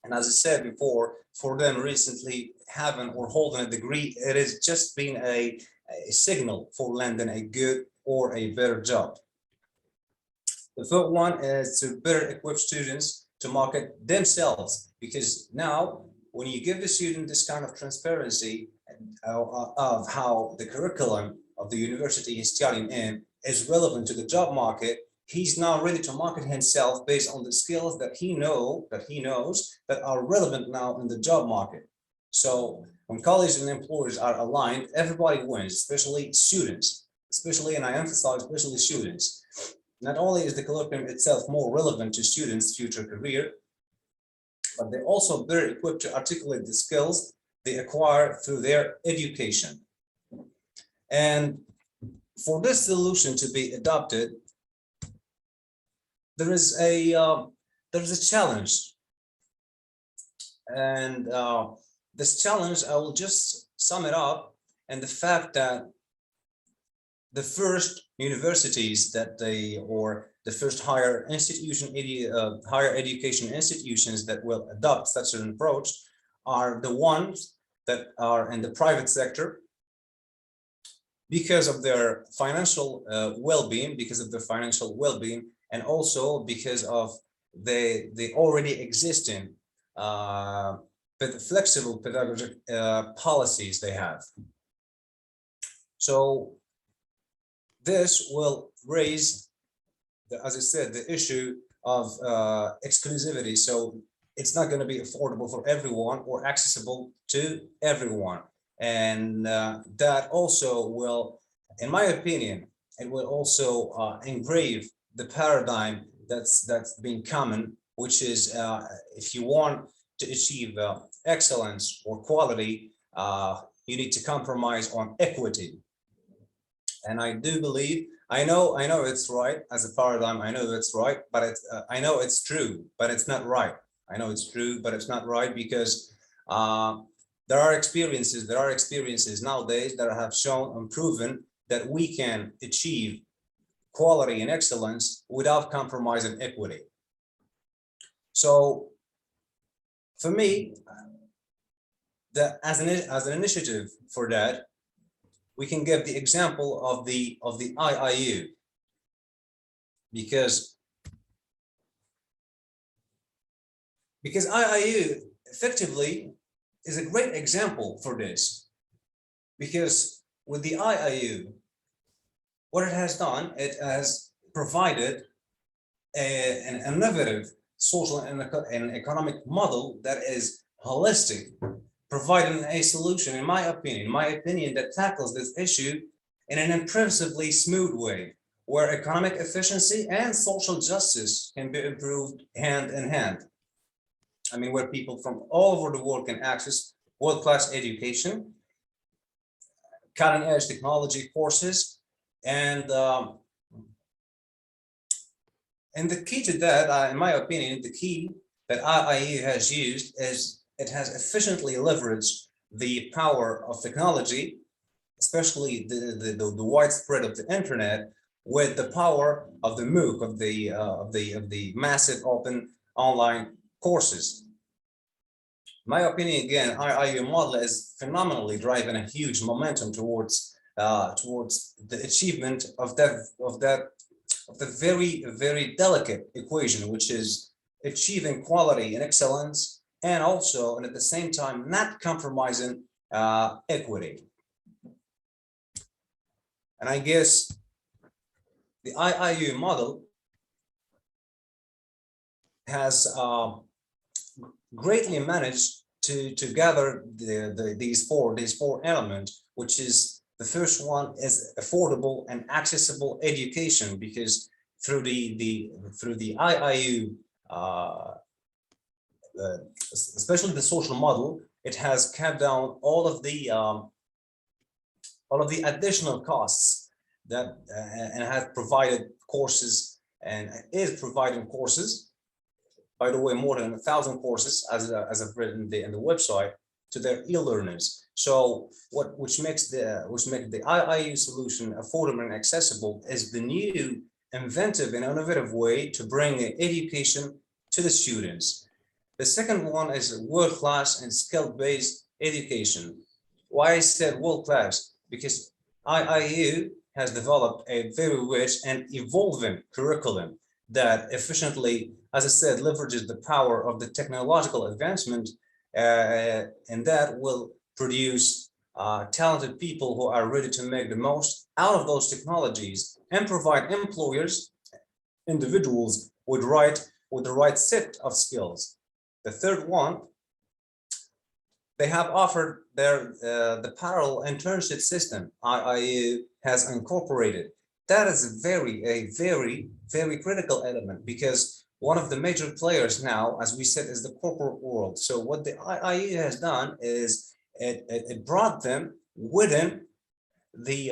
And as I said before, for them recently having or holding a degree, it has just been a signal for landing a good or a better job. The third one is to better equip students to market themselves, because now when you give the student this kind of transparency of how the curriculum of the university he's studying in is relevant to the job market, he's now ready to market himself based on the skills that he knows that are relevant now in the job market. So when colleges and employers are aligned, everybody wins, especially students, and I emphasize especially students. Not only is the curriculum itself more relevant to students' future career, but they're also better equipped to articulate the skills they acquire through their education. And for this solution to be adopted, there is a challenge, and this challenge, I will just sum it up in the fact that the first universities or the first higher education institutions that will adopt such an approach are the ones that are in the private sector, because of their financial well-being, and also because of the already existing flexible pedagogic policies they have. So this will raise, as I said, the issue of exclusivity. So it's not going to be affordable for everyone or accessible to everyone. And that also will, in my opinion, it will also engrave the paradigm that's been common, which is if you want to achieve excellence or quality, you need to compromise on equity. And I do believe, I know it's right as a paradigm, I know it's right, but I know it's true, but it's not right. I know it's true, but it's not right, because there are experiences nowadays that have shown and proven that we can achieve quality and excellence without compromising equity. So for me, as an initiative for that, we can give the example of the IIU, because IIU effectively is a great example for this, because with the IIU, what it has done, it has provided an innovative social and economic model that is holistic, providing a solution, in my opinion, that tackles this issue in an impressively smooth way, where economic efficiency and social justice can be improved hand in hand. I mean, where people from all over the world can access world-class education, cutting-edge technology courses, and the key to that, in my opinion, the key that IIU has used is it has efficiently leveraged the power of technology, especially the widespread of the internet, with the power of the MOOC, of the massive open online courses. In my opinion, again, IIU model is phenomenally driving a huge momentum towards the achievement of the very, very delicate equation, which is achieving quality and excellence, and also, and at the same time, not compromising equity. And I guess the IIU model has greatly managed to gather these four elements, which is the first one is affordable and accessible education, because through the IIU, especially the social model, it has cut down all of the additional costs that and has provided courses and is providing courses. By the way, more than 1,000 courses, as I've read in the website, to their e-learners. So which makes the IIU solution affordable and accessible is the new inventive and innovative way to bring education to the students. The second one is world-class and skill-based education. Why I said world-class? Because IIU has developed a very rich and evolving curriculum that efficiently, as I said, leverages the power of the technological advancement, and that will produce talented people who are ready to make the most out of those technologies and provide employers, individuals with the right set of skills. The third one, they have offered the parallel internship system IIU has incorporated. That is a very critical element, because one of the major players now, as we said, is the corporate world. So what the IIU has done is it brought them within the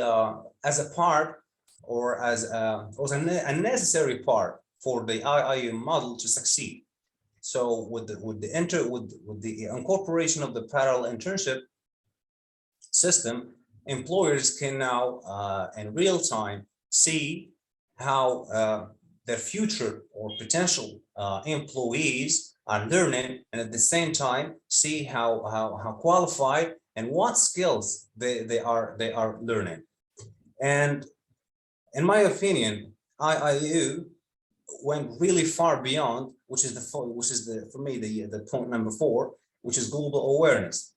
as a part, or as a necessary part for the IIU model to succeed. So with the incorporation of the parallel internship system, employers can now in real time see how their future or potential employees are learning, and at the same time see how qualified and what skills they are learning. And in my opinion, IIU went really far beyond, which is for me the point number 4, which is global awareness.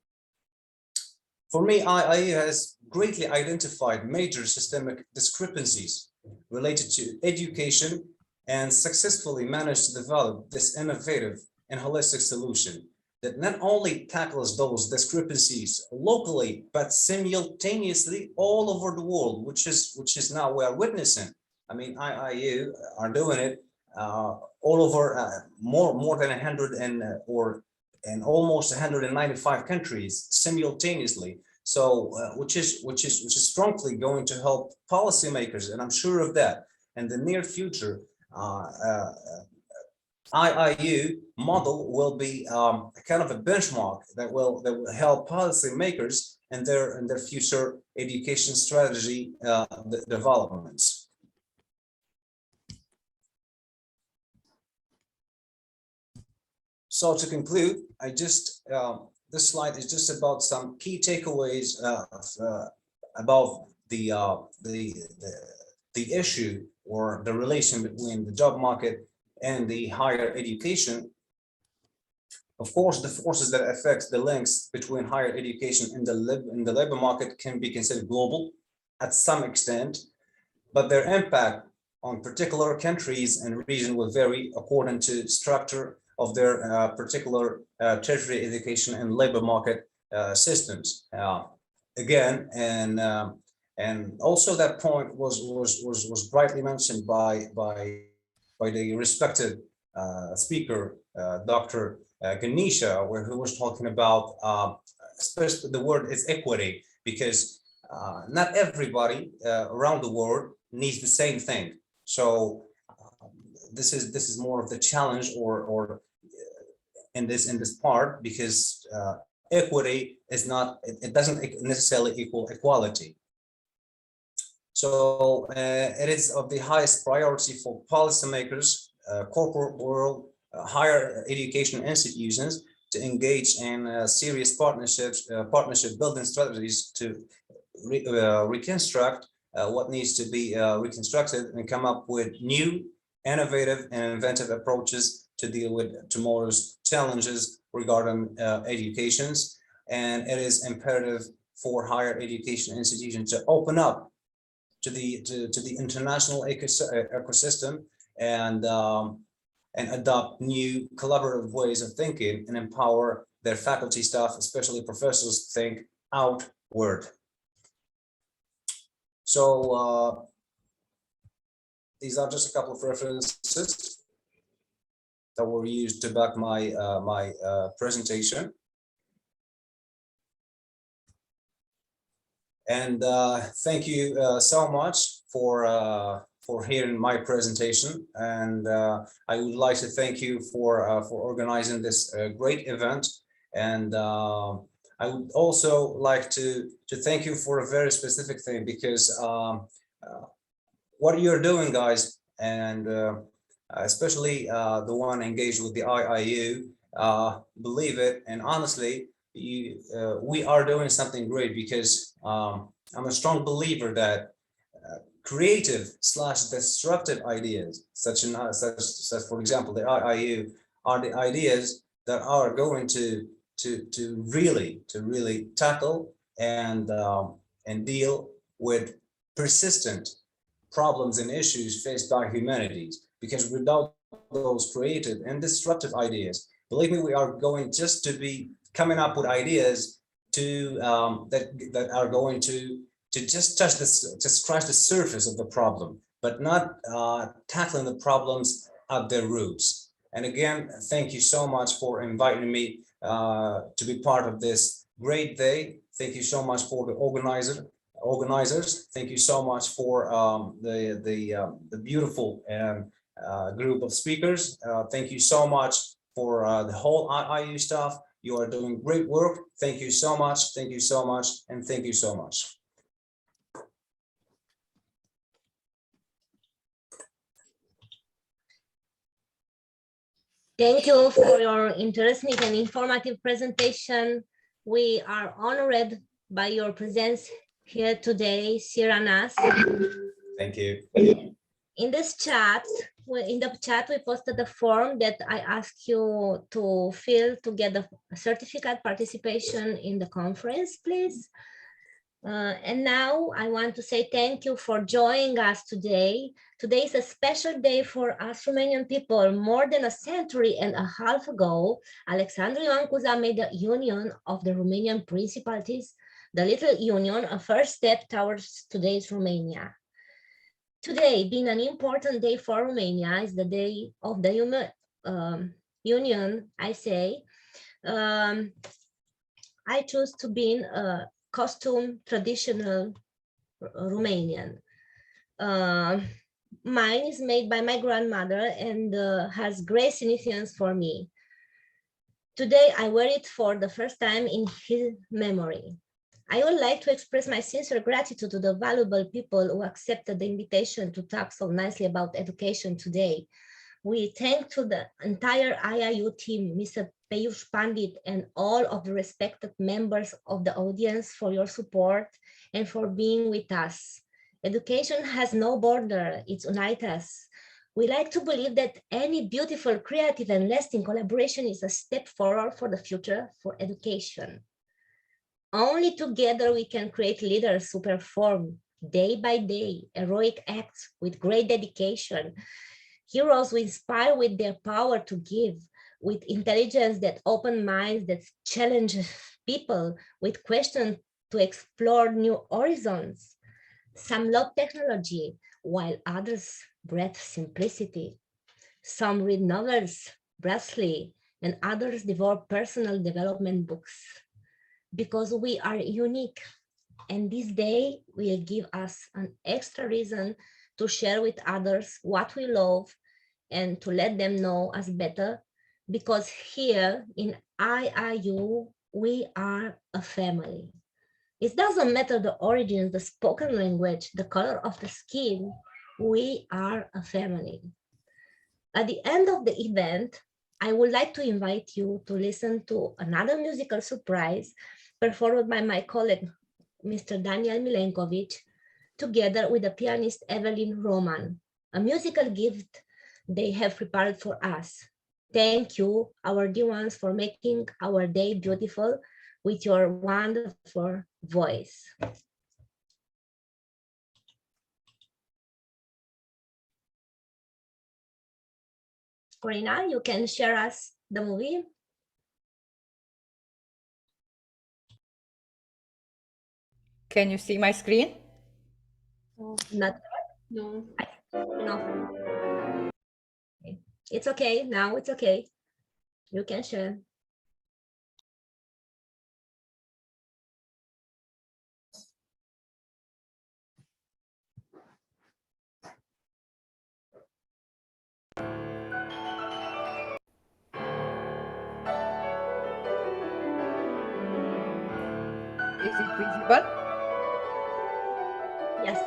For me, IIU has greatly identified major systemic discrepancies related to education and successfully managed to develop this innovative and holistic solution that not only tackles those discrepancies locally, but simultaneously all over the world, which is now we are witnessing. I mean, IIU are doing it all over more than 100 and almost 195 countries simultaneously. So which is strongly going to help policymakers, and I'm sure of that. In the near future, IIU model will be kind of a benchmark that will help policymakers in their future education strategy developments. So to conclude, this slide is just about some key takeaways about the issue or the relation between the job market and the higher education. Of course, the forces that affect the links between higher education and the labor market can be considered global at some extent, but their impact on particular countries and regions will vary according to structure of their particular tertiary education and labor market systems. Again, and also that point was brightly mentioned by the respected speaker, Dr. Ganesha, who was talking about, especially the word is equity, because not everybody around the world needs the same thing. So this is more of the challenge, or in this part, because equity is not, it doesn't necessarily equal equality. So it is of the highest priority for policymakers, corporate world, higher education institutions to engage in serious partnership building strategies to reconstruct what needs to be reconstructed and come up with new, innovative and inventive approaches to deal with tomorrow's challenges regarding educations. And it is imperative for higher education institutions to open up to the international ecosystem and adopt new collaborative ways of thinking and empower their faculty staff, especially professors, think outward. So these are just a couple of references that were used to back my presentation. And thank you so much for hearing my presentation. And I would like to thank you for organizing this great event. And I would also like to thank you for a very specific thing, because what you're doing, guys, and especially the one engaged with the IIU, believe it, and honestly, we are doing something great, because I'm a strong believer that creative / destructive ideas, such for example the IIU, are the ideas that are going to really tackle and deal with persistent problems and issues faced by humanities. Because without those creative and destructive ideas, believe me, we are going just to be coming up with ideas to that are going to just touch this, to scratch the surface of the problem, but not tackling the problems at their roots. And again, thank you so much for inviting me to be part of this great day. Thank you so much for the organizers. Thank you so much for the beautiful group of speakers. Thank you so much for the whole IIU staff. You are doing great work. Thank you so much. Thank you so much. And thank you so much. Thank you for your interesting and informative presentation. We are honored by your presence here today, Siranas. Thank you. In this chat, we posted a form that I asked you to fill to get a certificate participation in the conference, please. And now I want to say thank you for joining us today. Today is a special day for us Romanian people. More than a century and a half ago, Alexandru Ioan Cuza made the Union of the Romanian Principalities, the Little Union, a first step towards today's Romania. Today, being an important day for Romania, is the day of the Union, I say. I choose to be a costume traditional Romanian. Mine is made by my grandmother and has great significance for me. Today, I wear it for the first time in his memory. I would like to express my sincere gratitude to the valuable people who accepted the invitation to talk so nicely about education today. We thank to the entire IIU team, Mr. Peyush Pandit, and all of the respected members of the audience for your support and for being with us. Education has no border, it unites us. We like to believe that any beautiful, creative, and lasting collaboration is a step forward for the future for education. Only together we can create leaders who perform day by day heroic acts with great dedication, heroes who inspire with their power to give, with intelligence that open minds, that challenge people, with questions to explore new horizons. Some love technology, while others breathe simplicity. Some read novels breathlessly, and others devour personal development books. Because we are unique, and this day will give us an extra reason to share with others what we love and to let them know us better, because here in IIU, we are a family. It doesn't matter the origins, the spoken language, the color of the skin, we are a family. At the end of the event, I would like to invite you to listen to another musical surprise performed by my colleague, Mr. Daniel Milenkovic, together with the pianist Evelyn Roman, a musical gift they have prepared for us. Thank you, our dear ones, for making our day beautiful with your wonderful voice. Corina, you can share us the movie. Can you see my screen? Not, No. no. It's okay. Now it's okay. You can share. Is it visible? Yes.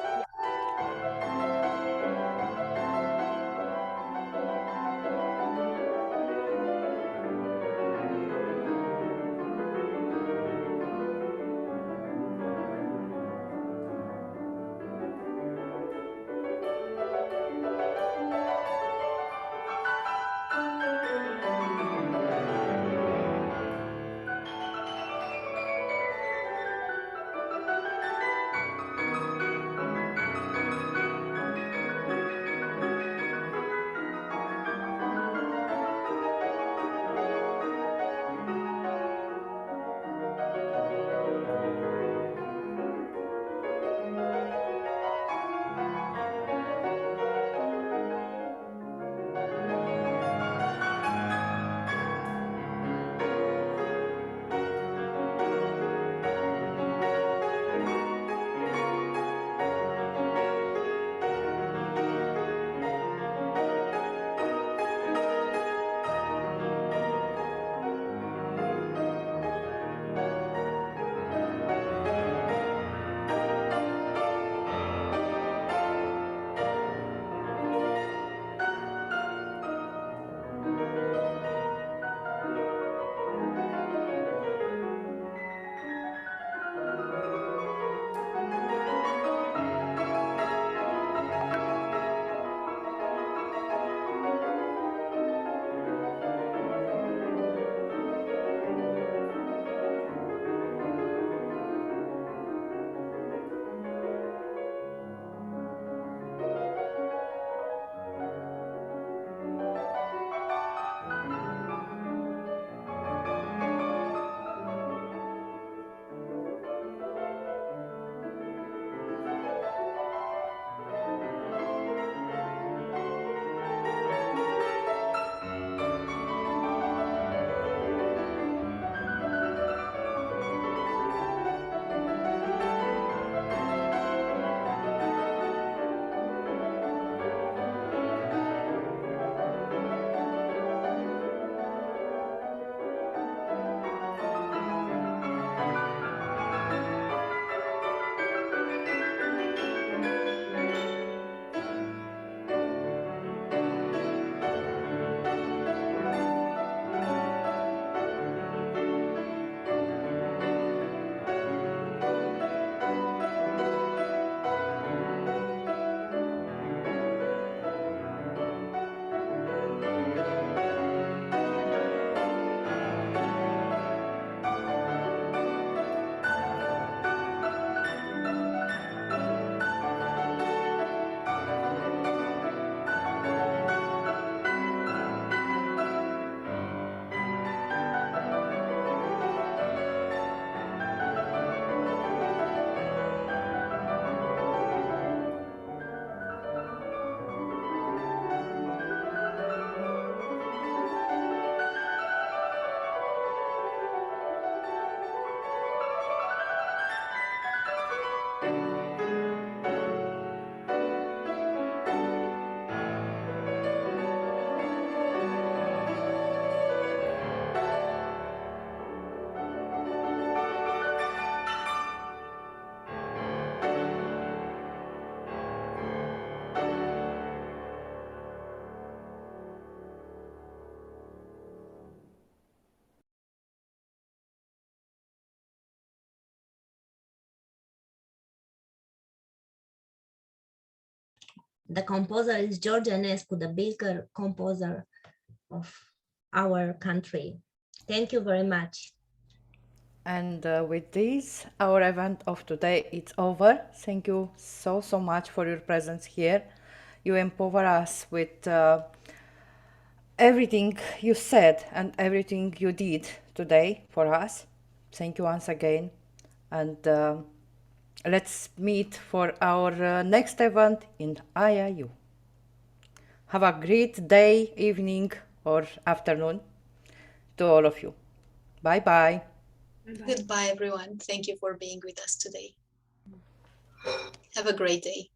The composer is George Enescu, the bigger composer of our country. Thank you very much. And with this, our event of today is over. Thank you so much for your presence here. You empower us with everything you said and everything you did today for us. Thank you once again. And Let's meet for our next event in IIU. Have a great day, evening, or afternoon to all of you. Bye-bye. Goodbye, everyone. Thank you for being with us today. Have a great day.